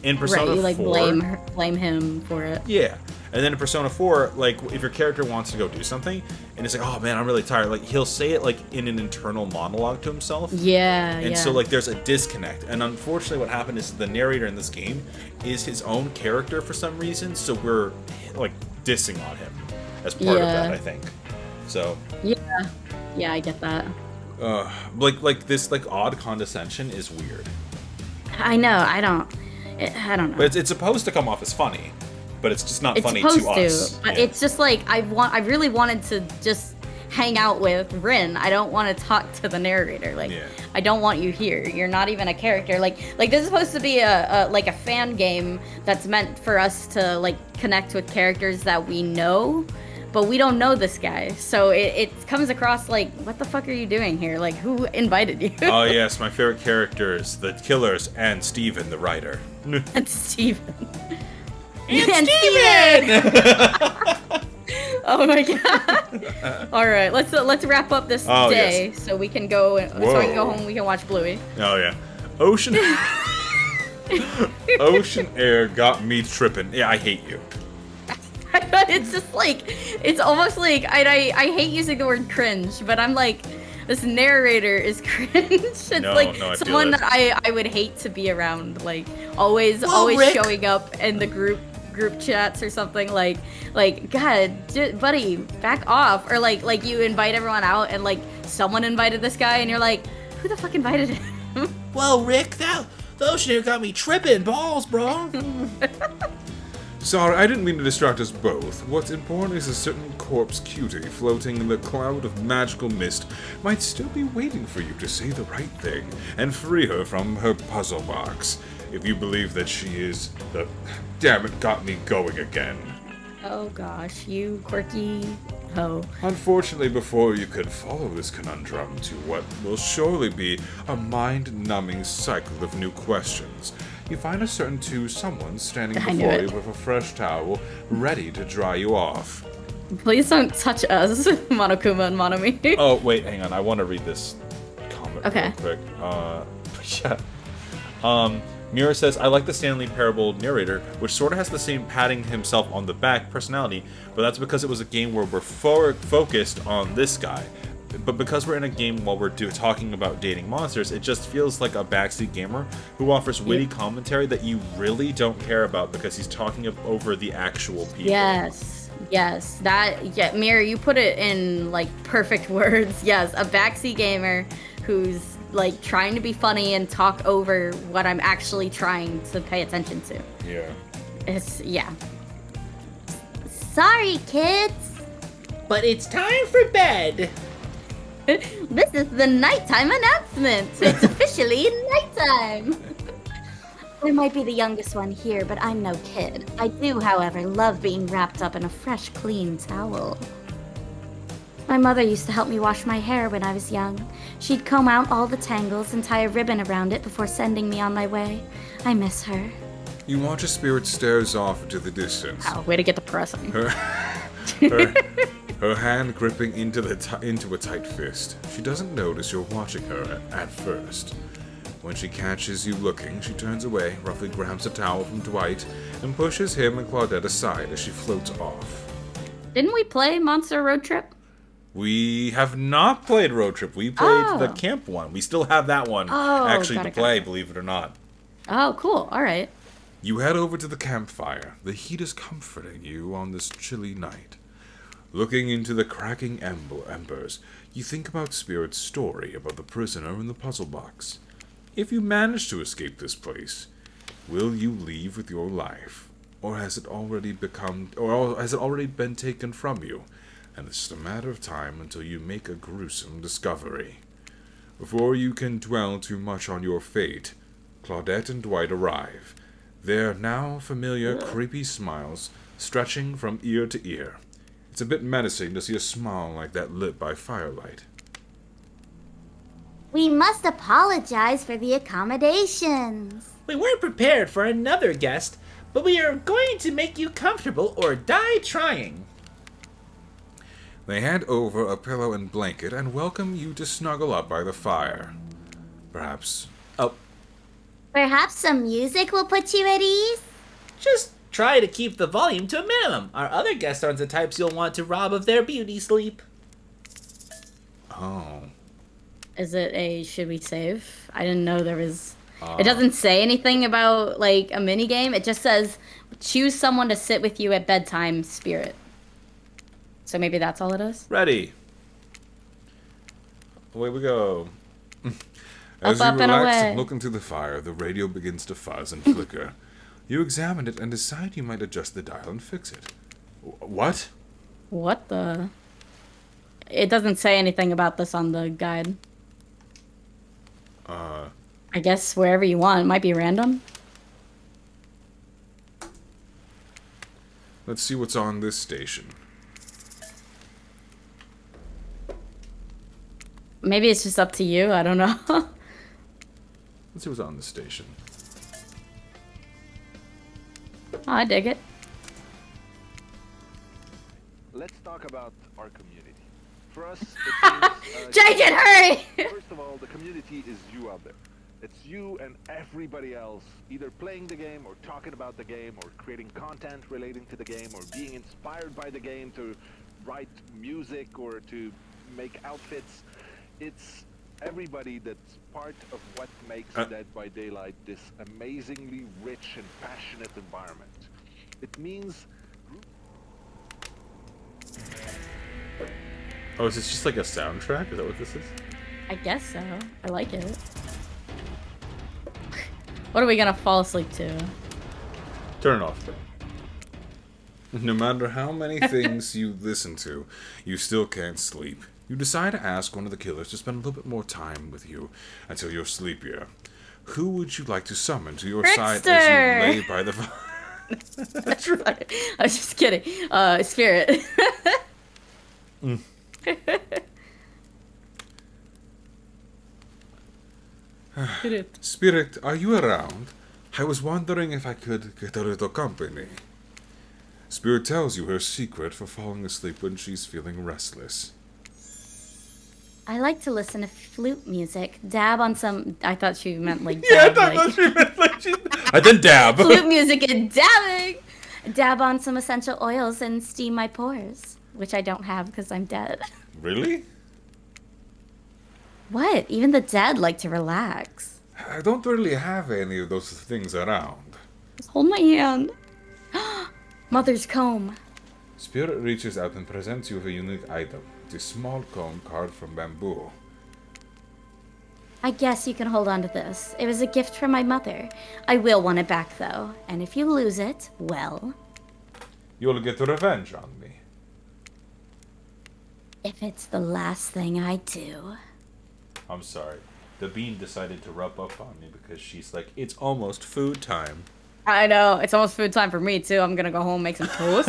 In Persona Right, you like 4, blame him for it. yeah. And then in Persona 4, like, if your character wants to go do something, and it's like, oh man, I'm really tired, like, he'll say it, like, in an internal monologue to himself. Yeah, And so, like, there's a disconnect. And unfortunately, what happened is the narrator in this game is his own character for some reason, so we're, like, dissing on him as part of that, I think. So, Yeah, I get that. like this, like, odd condescension is weird. I know, I don't know. But it's supposed to come off as funny, but it's just not It's funny supposed to us. to, but Yeah. it's just like I really wanted to just hang out with Rin. I don't want to talk to the narrator. Like, Yeah. I don't want you here. You're not even a character. Like this is supposed to be a like a fan game that's meant for us to like connect with characters that we know, but we don't know this guy. So it comes across like, what the fuck are you doing here? Like, who invited you? Oh yes, my favorite characters, the killers, and Steven, the writer. And Steven. And Steven! Oh my god! All right, let's wrap up this Oh, day yes. so we can go. So I can go Whoa. home. We can watch Bluey. Oh yeah, Ocean Ocean Air got me tripping. Yeah, I hate you. It's just like, it's almost like I hate using the word cringe, but I'm like, this narrator is cringe. It's No, like no, I feel someone it. that I would hate to be around. Like always Rick. showing up in the group chats or something. Like God, buddy, back off. Or like you invite everyone out and like someone invited this guy and you're like, who the fuck invited him? Well, Rick, the ocean here got me tripping balls, bro. Sorry, I didn't mean to distract us both. What's important is a certain corpse cutie floating in the cloud of magical mist might still be waiting for you to say the right thing and free her from her puzzle box. If you believe that she is the... Damn it, got me going again. Oh gosh, you quirky hoe. Unfortunately, before you could follow this conundrum to what will surely be a mind-numbing cycle of new questions, you find a certain someone standing I knew before it. you with a fresh towel, ready to dry you off. Please don't touch us, Monokuma and Monomi. Oh wait, hang on. I want to read this comment Okay. real quick. Yeah. Mira says, I like the Stanley Parable narrator, which sort of has the same patting himself on the back personality, but that's because it was a game where we're focused on this guy. But because we're in a game while we're talking about dating monsters, it just feels like a backseat gamer who offers witty commentary that you really don't care about because he's talking over the actual people. Yes, Mira, you put it in like perfect words. Yes, a backseat gamer who's like trying to be funny and talk over what I'm actually trying to pay attention to. Yeah. Sorry, kids. But it's time for bed. This is the nighttime announcement. It's officially nighttime. I might be the youngest one here, but I'm no kid. I do, however, love being wrapped up in a fresh, clean towel. My mother used to help me wash my hair when I was young. She'd comb out all the tangles and tie a ribbon around it before sending me on my way. I miss her. You watch as Spirit stares off into the distance. Oh, way to get depressing. Her hand gripping into a tight fist. She doesn't notice you're watching her at first. When she catches you looking, she turns away, roughly grabs a towel from Dwight, and pushes him and Claudette aside as she floats off. Didn't we play Monster Road Trip? We have not played Road Trip. We played the camp one. We still have that one actually to play, believe it or not. Oh, cool. All right. You head over to the campfire. The heat is comforting you on this chilly night. Looking into the cracking embers, you think about Spirit's story about the prisoner in the puzzle box. If you manage to escape this place, will you leave with your life? Or has it already been taken from you? And it's just a matter of time until you make a gruesome discovery. Before you can dwell too much on your fate, Claudette and Dwight arrive. Their now familiar creepy smiles stretching from ear to ear. It's a bit menacing to see a smile like that lit by firelight. We must apologize for the accommodations. We weren't prepared for another guest, but we are going to make you comfortable or die trying. They hand over a pillow and blanket and welcome you to snuggle up by the fire. Perhaps Perhaps some music will put you at ease? Just try to keep the volume to a minimum. Our other guests aren't the types you'll want to rob of their beauty sleep. Oh. Is it a should we save? I didn't know there was. It doesn't say anything about like a mini game. It just says choose someone to sit with you at bedtime, Spirit. So maybe that's all it is. Ready. Away we go. As Up, you and relax away. and look into the fire, the radio begins to fuzz and flicker. You examine it and decide you might adjust the dial and fix it. What? What the? It doesn't say anything about this on the guide. I guess wherever you want. It might be random. Let's see what's on this station. Maybe it's just up to you. I don't know. Let's see what's on this station. Oh, I dig it. Let's talk about our community. For us, it means, Jacob, hurry! first of all, the community is you out there. It's you and everybody else, either playing the game or talking about the game or creating content relating to the game or being inspired by the game to write music or to make outfits. It's everybody that's part of what makes Dead by Daylight this amazingly rich and passionate environment. It means Oh, is this just like a soundtrack? Is that what this is? I guess so. I like it. What are we gonna fall asleep to? Turn it off. No matter how many things you listen to, you still can't sleep. You decide to ask one of the killers to spend a little bit more time with you until you're sleepier. Who would you like to summon to your side as you lay by the fire? That's right. I was just kidding. Spirit. Spirit, are you around? I was wondering if I could get a little company. Spirit tells you her secret for falling asleep when she's feeling restless. I like to listen to flute music, dab on some. I thought she meant like Yeah, dab, like, I did dab. flute music and dabbing. Dab on some essential oils and steam my pores, which I don't have because I'm dead. Really? What? Even the dead like to relax. I don't really have any of those things around. Just hold my hand. Mother's comb. Spirit reaches out and presents you with a unique item. It's a small comb carved from bamboo. I guess you can hold on to this. It was a gift from my mother. I will want it back though, and if you lose it, well, You'll get revenge on me. if it's the last thing I do. I'm sorry. the bean decided to rub up on me because she's like, it's almost food time. I know. It's almost food time for me, too. I'm gonna go home and make some toast.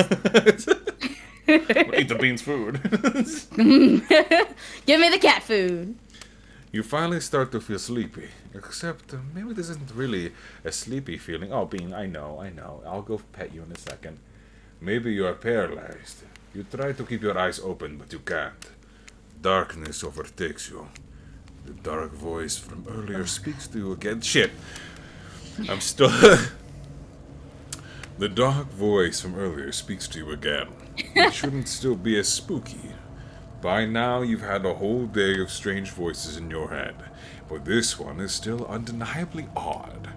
Eat the bean's food. Give me the cat food. You finally start to feel sleepy, except maybe this isn't really a sleepy feeling. Oh, Bean, I know. I'll go pet you in a second. Maybe you are paralyzed. You try to keep your eyes open, but you can't. Darkness overtakes you. The dark voice from earlier speaks to you again. Shit. I'm still... The dark voice from earlier speaks to you again. It shouldn't still be as spooky. By now, you've had a whole day of strange voices in your head, but this one is still undeniably odd.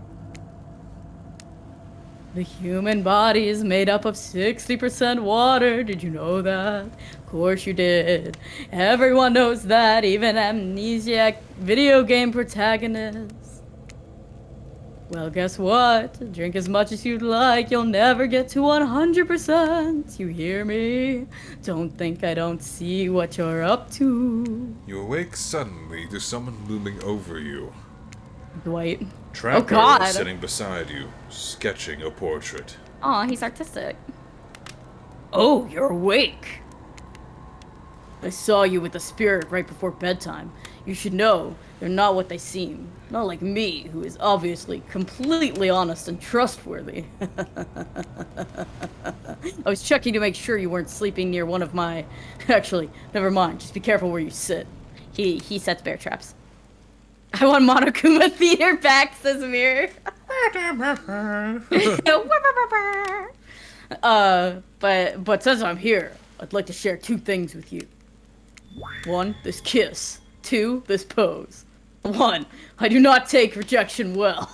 The human body is made up of 60% water. Did you know that? Of course you did. Everyone knows that, even amnesiac video game protagonists. Well, guess what? Drink as much as you'd like. You'll never get to 100%. You hear me? Don't think I don't see what you're up to. You awake suddenly to someone looming over you. Dwight. Trapper God. is sitting beside you, sketching a portrait. Aw, he's artistic. Oh, you're awake. I saw you with the spirit right before bedtime. You should know, they're not what they seem. Not like me, who is obviously completely honest and trustworthy. I was checking to make sure you weren't sleeping near one of my... Actually, never mind. Just be careful where you sit. He sets bear traps. I want Monokuma Theater back, says Amir. But since I'm here, I'd like to share 2 things with you. 1, this kiss. 2, this pose. 1, I do not take rejection well.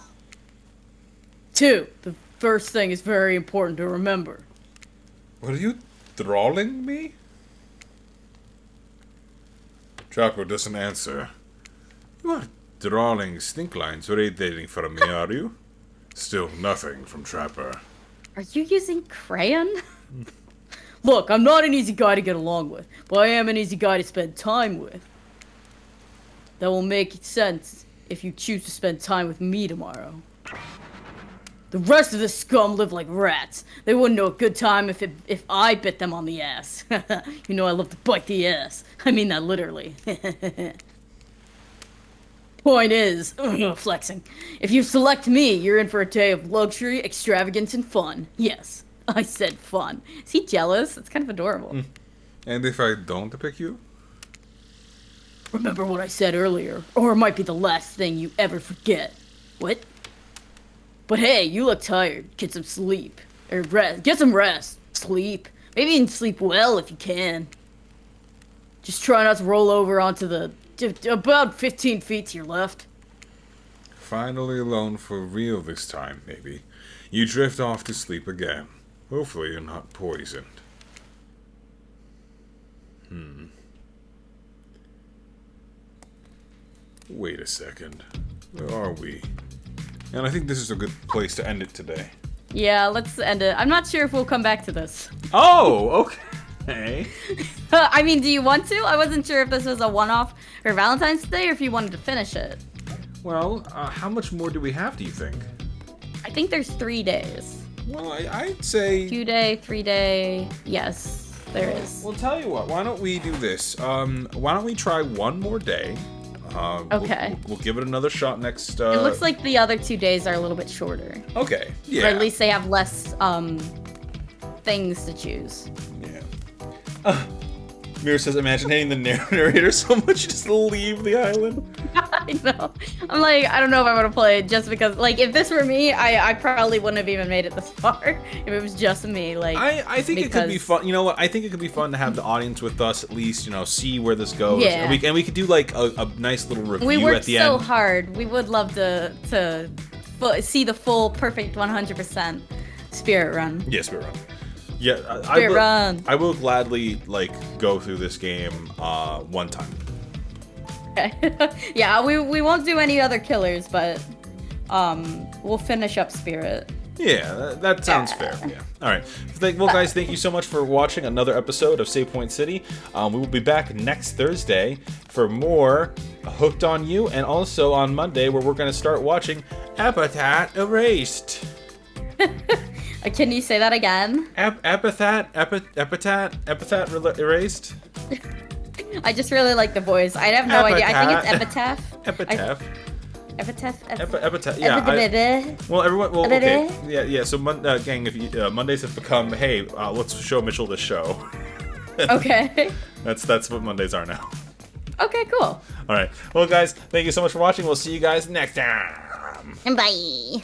2, the first thing is very important to remember. Are you thralling me? Trapper doesn't answer. You aren't drawing stink lines radiating from me, are you? Still nothing from Trapper. Are you using crayon? Look, I'm not an easy guy to get along with, but I am an easy guy to spend time with. That will make sense if you choose to spend time with me tomorrow. The rest of the scum live like rats. They wouldn't know a good time if I bit them on the ass. You know I love to bite the ass. I mean that literally. Point is, flexing. If you select me, you're in for a day of luxury, extravagance, and fun. Yes, I said fun. Is he jealous? It's kind of adorable. And if I don't pick you? Remember what I said earlier, or it might be the last thing you ever forget. What? But hey, you look tired. Get some sleep. Or rest. Get some rest. Sleep. Maybe even sleep well if you can. Just try not to roll over onto the... about 15 feet to your left. Finally alone for real this time, maybe. You drift off to sleep again. Hopefully you're not poisoned. Wait a second. Where are we? And I think this is a good place to end it today. Yeah, let's end it. I'm not sure if we'll come back to this. Oh, okay. I mean, do you want to? I wasn't sure if this was a one-off for Valentine's Day or if you wanted to finish it. Well, how much more do we have, do you think? I think there's 3 days. Well, I'd say... 2 day, 3 day. Yes, there is. Well, tell you what, why don't we do this? Why don't we try one more day? Okay. We'll give it another shot next... It looks like the other 2 days are a little bit shorter. Okay, yeah. Or at least they have less, things to choose. Yeah. Mir says, imagine hating the narrator so much you just leave the island. I know. I'm like, I don't know if I want to play it just because, like, if this were me, I probably wouldn't have even made it this far if it was just me. Like, I think it could be fun. You know what? I think it could be fun to have the audience with us at least. You know, see where this goes. Yeah. And we could do like a nice little review we worked at the so end. hard. We would love to see the full perfect 100% Spirit Run. Yeah, Spirit Run. Yeah, Spirit Run. I will gladly like go through this game one time. Okay. Yeah, we won't do any other killers, but we'll finish up Spirit. Yeah, that sounds fair. Yeah. All right. Well, guys, thank you so much for watching another episode of Save Point City. We will be back next Thursday for more Hooked on You, and also on Monday where we're going to start watching Epitaph Erased. Can you say that again? Epitaph Erased? I just really like the voice. I have no idea. I think it's Epitaph. Epitaph. Epitaph. Yeah. Well, everyone. Well, okay. Yeah. So, gang, if you, Mondays have become, hey, let's show Mitchell this show. Okay. That's what Mondays are now. Okay, cool. All right. Well, guys, thank you so much for watching. We'll see you guys next time. Bye.